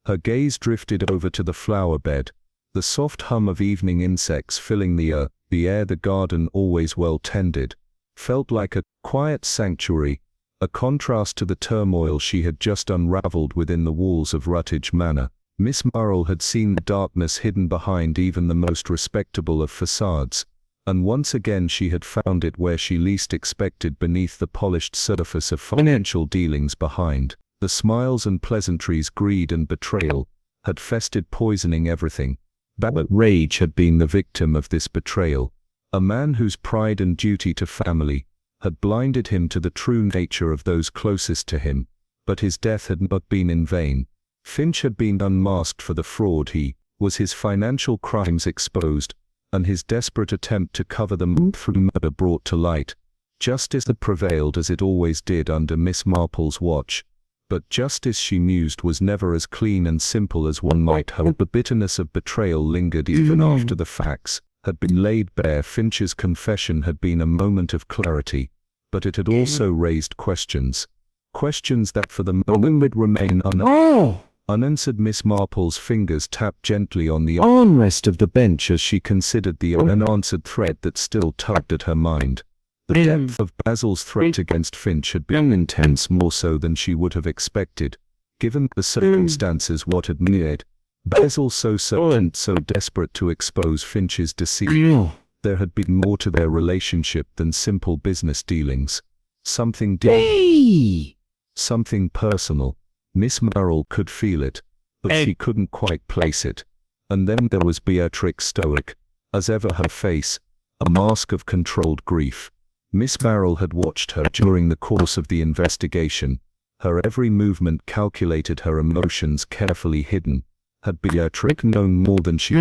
Her gaze drifted over to the flower bed, the soft hum of evening insects filling the air. The garden, always well tended, felt like a quiet sanctuary, a contrast to the turmoil she had just unraveled within the walls of Rutledge Manor. Miss Marple had seen the darkness hidden behind even the most respectable of facades, and once again she had found it where she least expected, beneath the polished surface of financial dealings. Behind the smiles and pleasantries, greed and betrayal had festered, poisoning everything. But Rage had been the victim of this betrayal, a man whose pride and duty to family had blinded him to the true nature of those closest to him. But his death had not been in vain. Finch had been unmasked for the fraud he was, his financial crimes exposed, and his desperate attempt to cover them through murder brought to light. Justice had prevailed, as it always did under Miss Marple's watch. But justice, she mused, was never as clean and simple as one might hope. The bitterness of betrayal lingered even after the facts had been laid bare. Finch's confession had been a moment of clarity, but it had also raised questions. Questions that for the moment would remain unanswered. Miss Marple's fingers tapped gently on the armrest of the bench as she considered the unanswered thread that still tugged at her mind. The depth of Basil's threat against Finch had been intense, more so than she would have expected, given the circumstances. What had made Basil so certain, so desperate to expose Finch's deceit? There had been more to their relationship than simple business dealings. Something deep, something personal. Miss Marple could feel it, but she couldn't quite place it. And then there was Beatrix, stoic as ever, her face a mask of controlled grief. Miss Marple had watched her during the course of the investigation, her every movement calculated, her emotions carefully hidden. Had Beatrix known more than she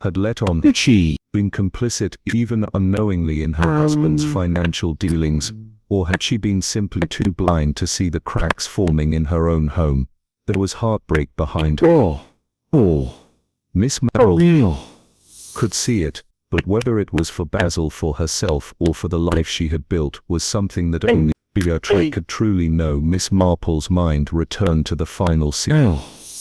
had let on? Did she? Been complicit, even unknowingly, in her husband's financial dealings? Or had she been simply too blind to see the cracks forming in her own home? There was heartbreak behind her. Miss Marple could see it, but whether it was for Basil, for herself, or for the life she had built, was something that only Beatrix could truly know. Miss Marple's mind returned to the final scene.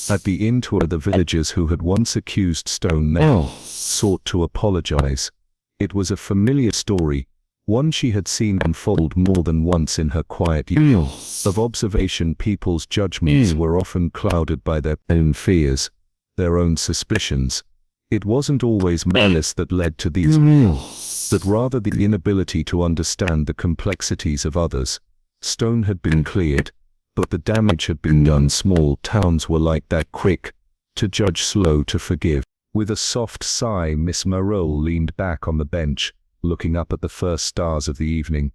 At the inn, where the villagers who had once accused Stone now sought to apologize. It was a familiar story, one she had seen unfold more than once in her quiet years of observation. People's judgments were often clouded by their own fears, their own suspicions. It wasn't always malice that led to these, but rather the inability to understand the complexities of others. Stone had been cleared, but the damage had been done. Small towns were like that, quick to judge, slow to forgive. With a soft sigh, Miss Marple leaned back on the bench, looking up at the first stars of the evening.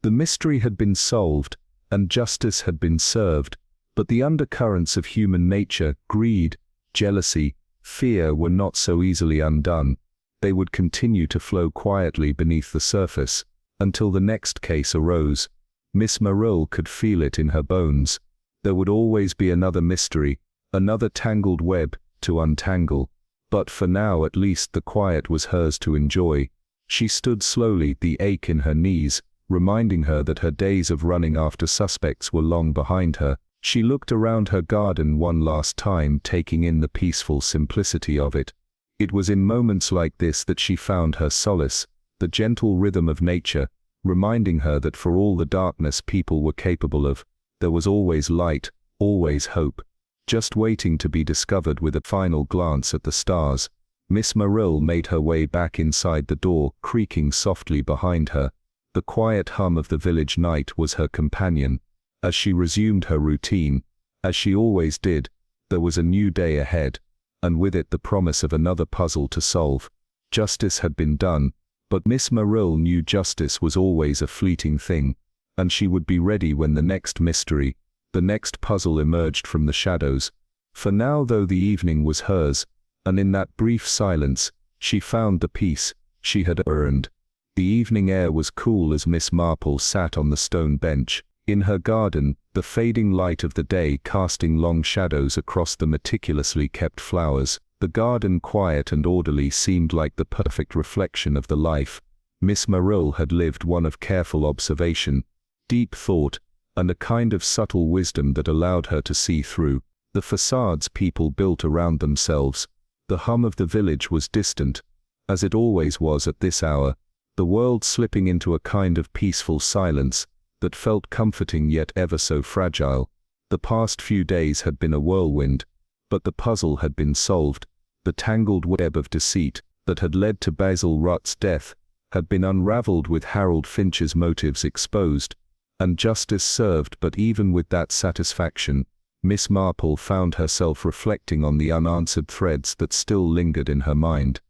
The mystery had been solved, and justice had been served, but the undercurrents of human nature, greed, jealousy, fear, were not so easily undone. They would continue to flow quietly beneath the surface, until the next case arose. Miss Marple could feel it in her bones. There would always be another mystery, another tangled web to untangle. But for now at least the quiet was hers to enjoy. She stood slowly, the ache in her knees, reminding her that her days of running after suspects were long behind her. She looked around her garden one last time, taking in the peaceful simplicity of it. It was in moments like this that she found her solace, the gentle rhythm of nature, reminding her that for all the darkness people were capable of, there was always light, always hope, just waiting to be discovered. With a final glance at the stars, Miss Marple made her way back inside, the door creaking softly behind her. The quiet hum of the village night was her companion. As she resumed her routine, as she always did, there was a new day ahead, and with it the promise of another puzzle to solve. Justice had been done, but Miss Marple knew justice was always a fleeting thing, and she would be ready when the next mystery, the next puzzle emerged from the shadows. For now, though, the evening was hers, and in that brief silence, she found the peace she had earned. The evening air was cool as Miss Marple sat on the stone bench in her garden, the fading light of the day casting long shadows across the meticulously kept flowers. The garden, quiet and orderly, seemed like the perfect reflection of the life Miss Marple had lived, one of careful observation, deep thought, and a kind of subtle wisdom that allowed her to see through the facades people built around themselves. The hum of the village was distant, as it always was at this hour, the world slipping into a kind of peaceful silence that felt comforting yet ever so fragile. The past few days had been a whirlwind, but the puzzle had been solved. The tangled web of deceit that had led to Basil Rutt's death had been unraveled, with Harold Finch's motives exposed, and justice served. But even with that satisfaction, Miss Marple found herself reflecting on the unanswered threads that still lingered in her mind.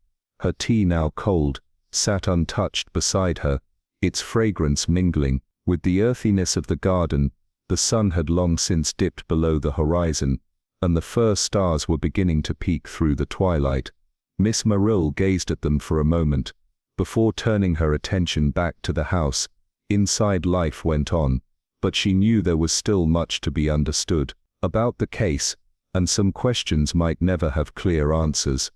Her tea, now cold, sat untouched beside her, its fragrance mingling with the earthiness of the garden. The sun had long since dipped below the horizon, and the first stars were beginning to peek through the twilight. Miss Marple gazed at them for a moment, before turning her attention back to the house. Inside, life went on, but she knew there was still much to be understood about the case, and some questions might never have clear answers.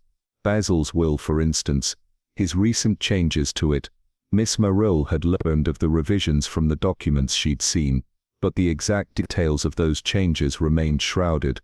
Basil's will, for instance, his recent changes to it. Miss Marple had learned of the revisions from the documents she'd seen, but the exact details of those changes remained shrouded.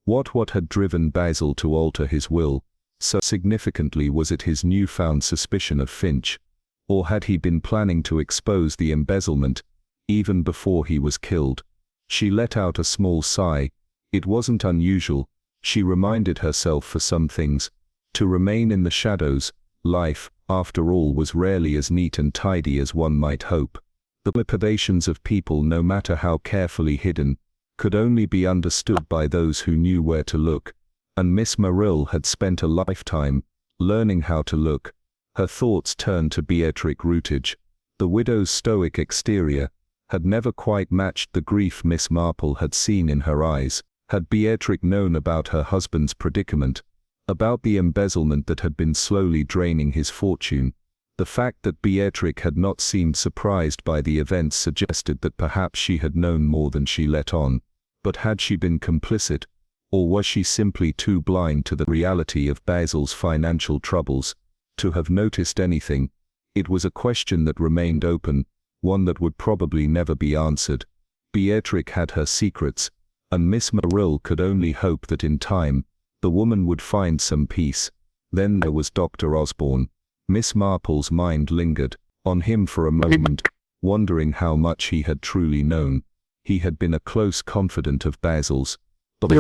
What had driven Basil to alter his will so significantly? Was it his newfound suspicion of Finch? Or had he been planning to expose the embezzlement even before he was killed? She let out a small sigh. It wasn't unusual, she reminded herself, for some things to remain in the shadows. Life, after all, was rarely as neat and tidy as one might hope. The depredations of people, no matter how carefully hidden, could only be understood by those who knew where to look, and Miss Marple had spent a lifetime learning how to look. Her thoughts turned to Beatrix Routledge. The widow's stoic exterior had never quite matched the grief Miss Marple had seen in her eyes. Had Beatrix known about her husband's predicament, about the embezzlement that had been slowly draining his fortune? The fact that Beatrix had not seemed surprised by the events suggested that perhaps she had known more than she let on. But had she been complicit, or was she simply too blind to the reality of Basil's financial troubles to have noticed anything? It was a question that remained open, one that would probably never be answered. Beatrix had her secrets, and Miss Marple could only hope that in time, the woman would find some peace. Then there was Dr. Osborne. Miss Marple's mind lingered on him for a moment, wondering how much he had truly known. He had been a close confidant of Basil's, but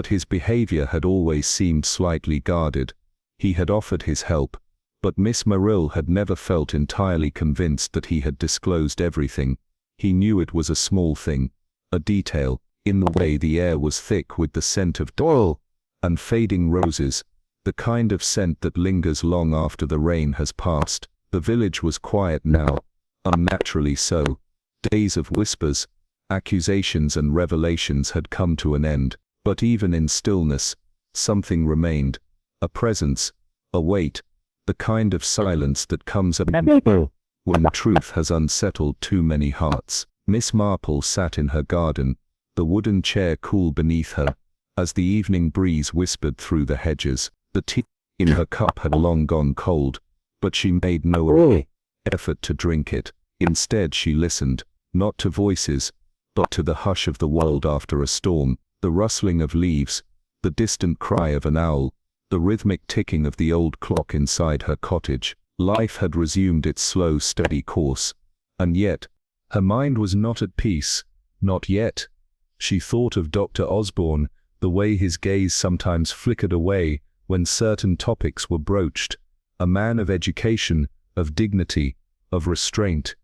his behavior had always seemed slightly guarded. He had offered his help, but Miss Marple had never felt entirely convinced that he had disclosed everything. He knew it was a small thing, a detail, in the way the air was thick with the scent of oil and fading roses, the kind of scent that lingers long after the rain has passed. The village was quiet now, unnaturally so. Days of whispers, accusations and revelations had come to an end, but even in stillness, something remained, a presence, a weight, the kind of silence that comes when the truth has unsettled too many hearts. Miss Marple sat in her garden, the wooden chair cool beneath her, as the evening breeze whispered through the hedges. The tea in her cup had long gone cold, but she made no effort to drink it. Instead she listened, not to voices, but to the hush of the world after a storm, the rustling of leaves, the distant cry of an owl, the rhythmic ticking of the old clock inside her cottage. Life had resumed its slow, steady course, and yet, her mind was not at peace, not yet. She thought of Dr. Osborne, the way his gaze sometimes flickered away when certain topics were broached. A man of education, of dignity, of restraint.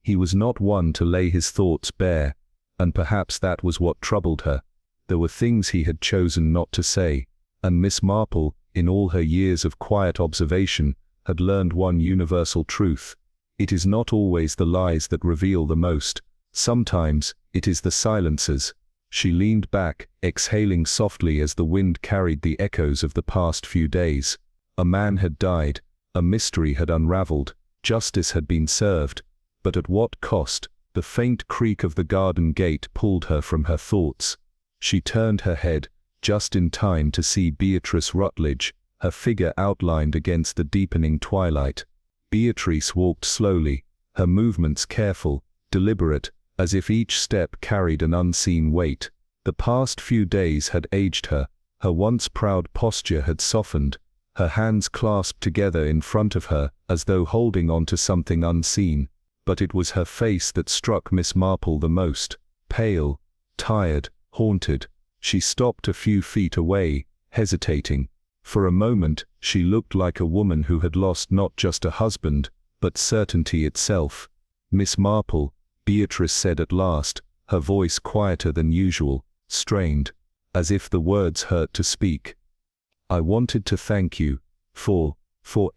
He was not one to lay his thoughts bare, and perhaps that was what troubled her. There were things he had chosen not to say, and Miss Marple, in all her years of quiet observation, had learned one universal truth. It is not always the lies that reveal the most. Sometimes, it is the silences. She leaned back, exhaling softly as the wind carried the echoes of the past few days. A man had died, a mystery had unraveled, justice had been served, but at what cost? The faint creak of the garden gate pulled her from her thoughts. She turned her head, just in time to see Beatrice Rutledge, her figure outlined against the deepening twilight. Beatrice walked slowly, her movements careful, deliberate, as if each step carried an unseen weight. The past few days had aged her, her once proud posture had softened, her hands clasped together in front of her as though holding on to something unseen. But it was her face that struck Miss Marple the most, pale, tired, haunted. She stopped a few feet away, hesitating. For a moment, she looked like a woman who had lost not just a husband, but certainty itself. "Miss Marple," Beatrice said at last, her voice quieter than usual, strained, as if the words hurt to speak. "I wanted to thank you for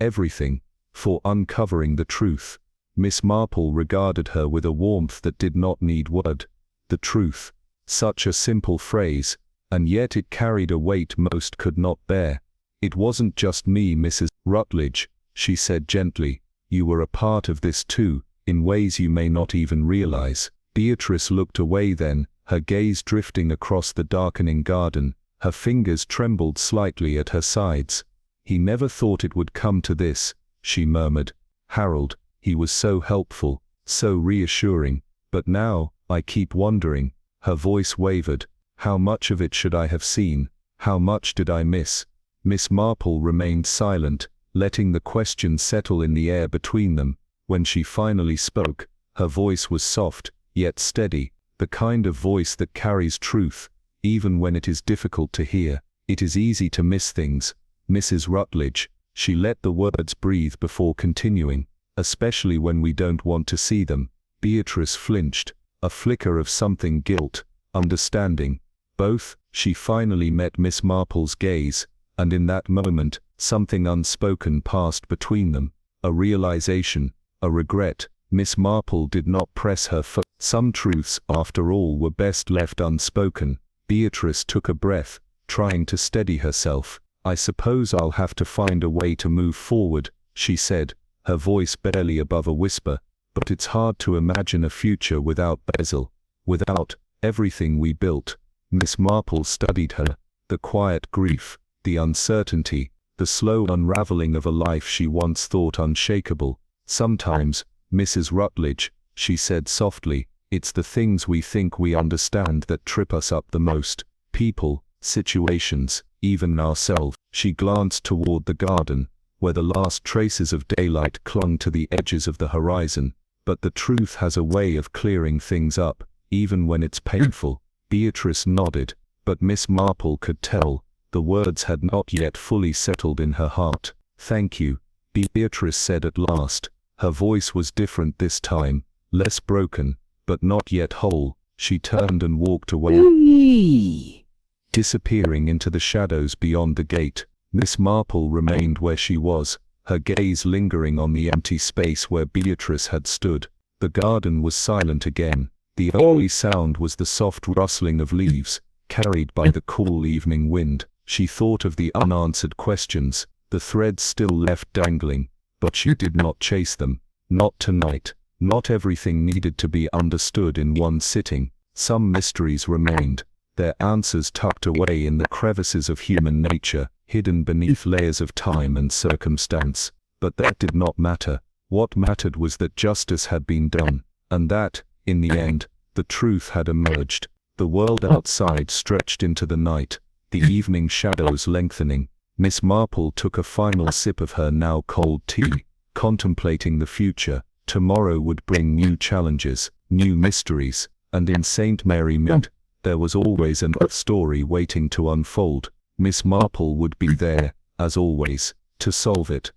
everything, for uncovering the truth." Miss Marple regarded her with a warmth that did not need word. The truth, such a simple phrase, and yet it carried a weight most could not bear. "It wasn't just me, Mrs. Rutledge," she said gently. "You were a part of this too, in ways you may not even realize." Beatrice looked away then, her gaze drifting across the darkening garden. Her fingers trembled slightly at her sides. "He never thought it would come to this," she murmured. "Harold, he was so helpful, so reassuring. But now, I keep wondering." Her voice wavered. "How much of it should I have seen? How much did I miss?" Miss Marple remained silent, letting the question settle in the air between them. When she finally spoke, her voice was soft, yet steady, the kind of voice that carries truth, even when it is difficult to hear. "It is easy to miss things, Mrs. Rutledge." She let the words breathe before continuing. "Especially when we don't want to see them." Beatrice flinched, a flicker of something guilt, understanding, both. She finally met Miss Marple's gaze, and in that moment, something unspoken passed between them, a realization, a regret, Miss Marple did not press her for some truths, after all, were best left unspoken. Beatrice took a breath, trying to steady herself. "I suppose I'll have to find a way to move forward," she said, her voice barely above a whisper. "But it's hard to imagine a future without Basil, without everything we built." Miss Marple studied her, the quiet grief, the uncertainty, the slow unraveling of a life she once thought unshakable. "Sometimes, Mrs. Rutledge," she said softly, "it's the things we think we understand that trip us up the most. People, situations, even ourselves." She glanced toward the garden, where the last traces of daylight clung to the edges of the horizon. "But the truth has a way of clearing things up, even when it's painful." Beatrice nodded, but Miss Marple could tell the words had not yet fully settled in her heart. "Thank you," Beatrice said at last. Her voice was different this time, less broken, but not yet whole. She turned and walked away, disappearing into the shadows beyond the gate. Miss Marple remained where she was, her gaze lingering on the empty space where Beatrice had stood. The garden was silent again. The only sound was the soft rustling of leaves, carried by the cool evening wind. She thought of the unanswered questions, the threads still left dangling, but she did not chase them. Not tonight. Not everything needed to be understood in one sitting. Some mysteries remained, their answers tucked away in the crevices of human nature, hidden beneath layers of time and circumstance. But that did not matter. What mattered was that justice had been done, and that, in the end, the truth had emerged. The world outside stretched into the night, the evening shadows lengthening. Miss Marple took a final sip of her now cold tea, contemplating the future. Tomorrow would bring new challenges, new mysteries, and in St. Mary Mid, there was always another story waiting to unfold. Miss Marple would be there, as always, to solve it.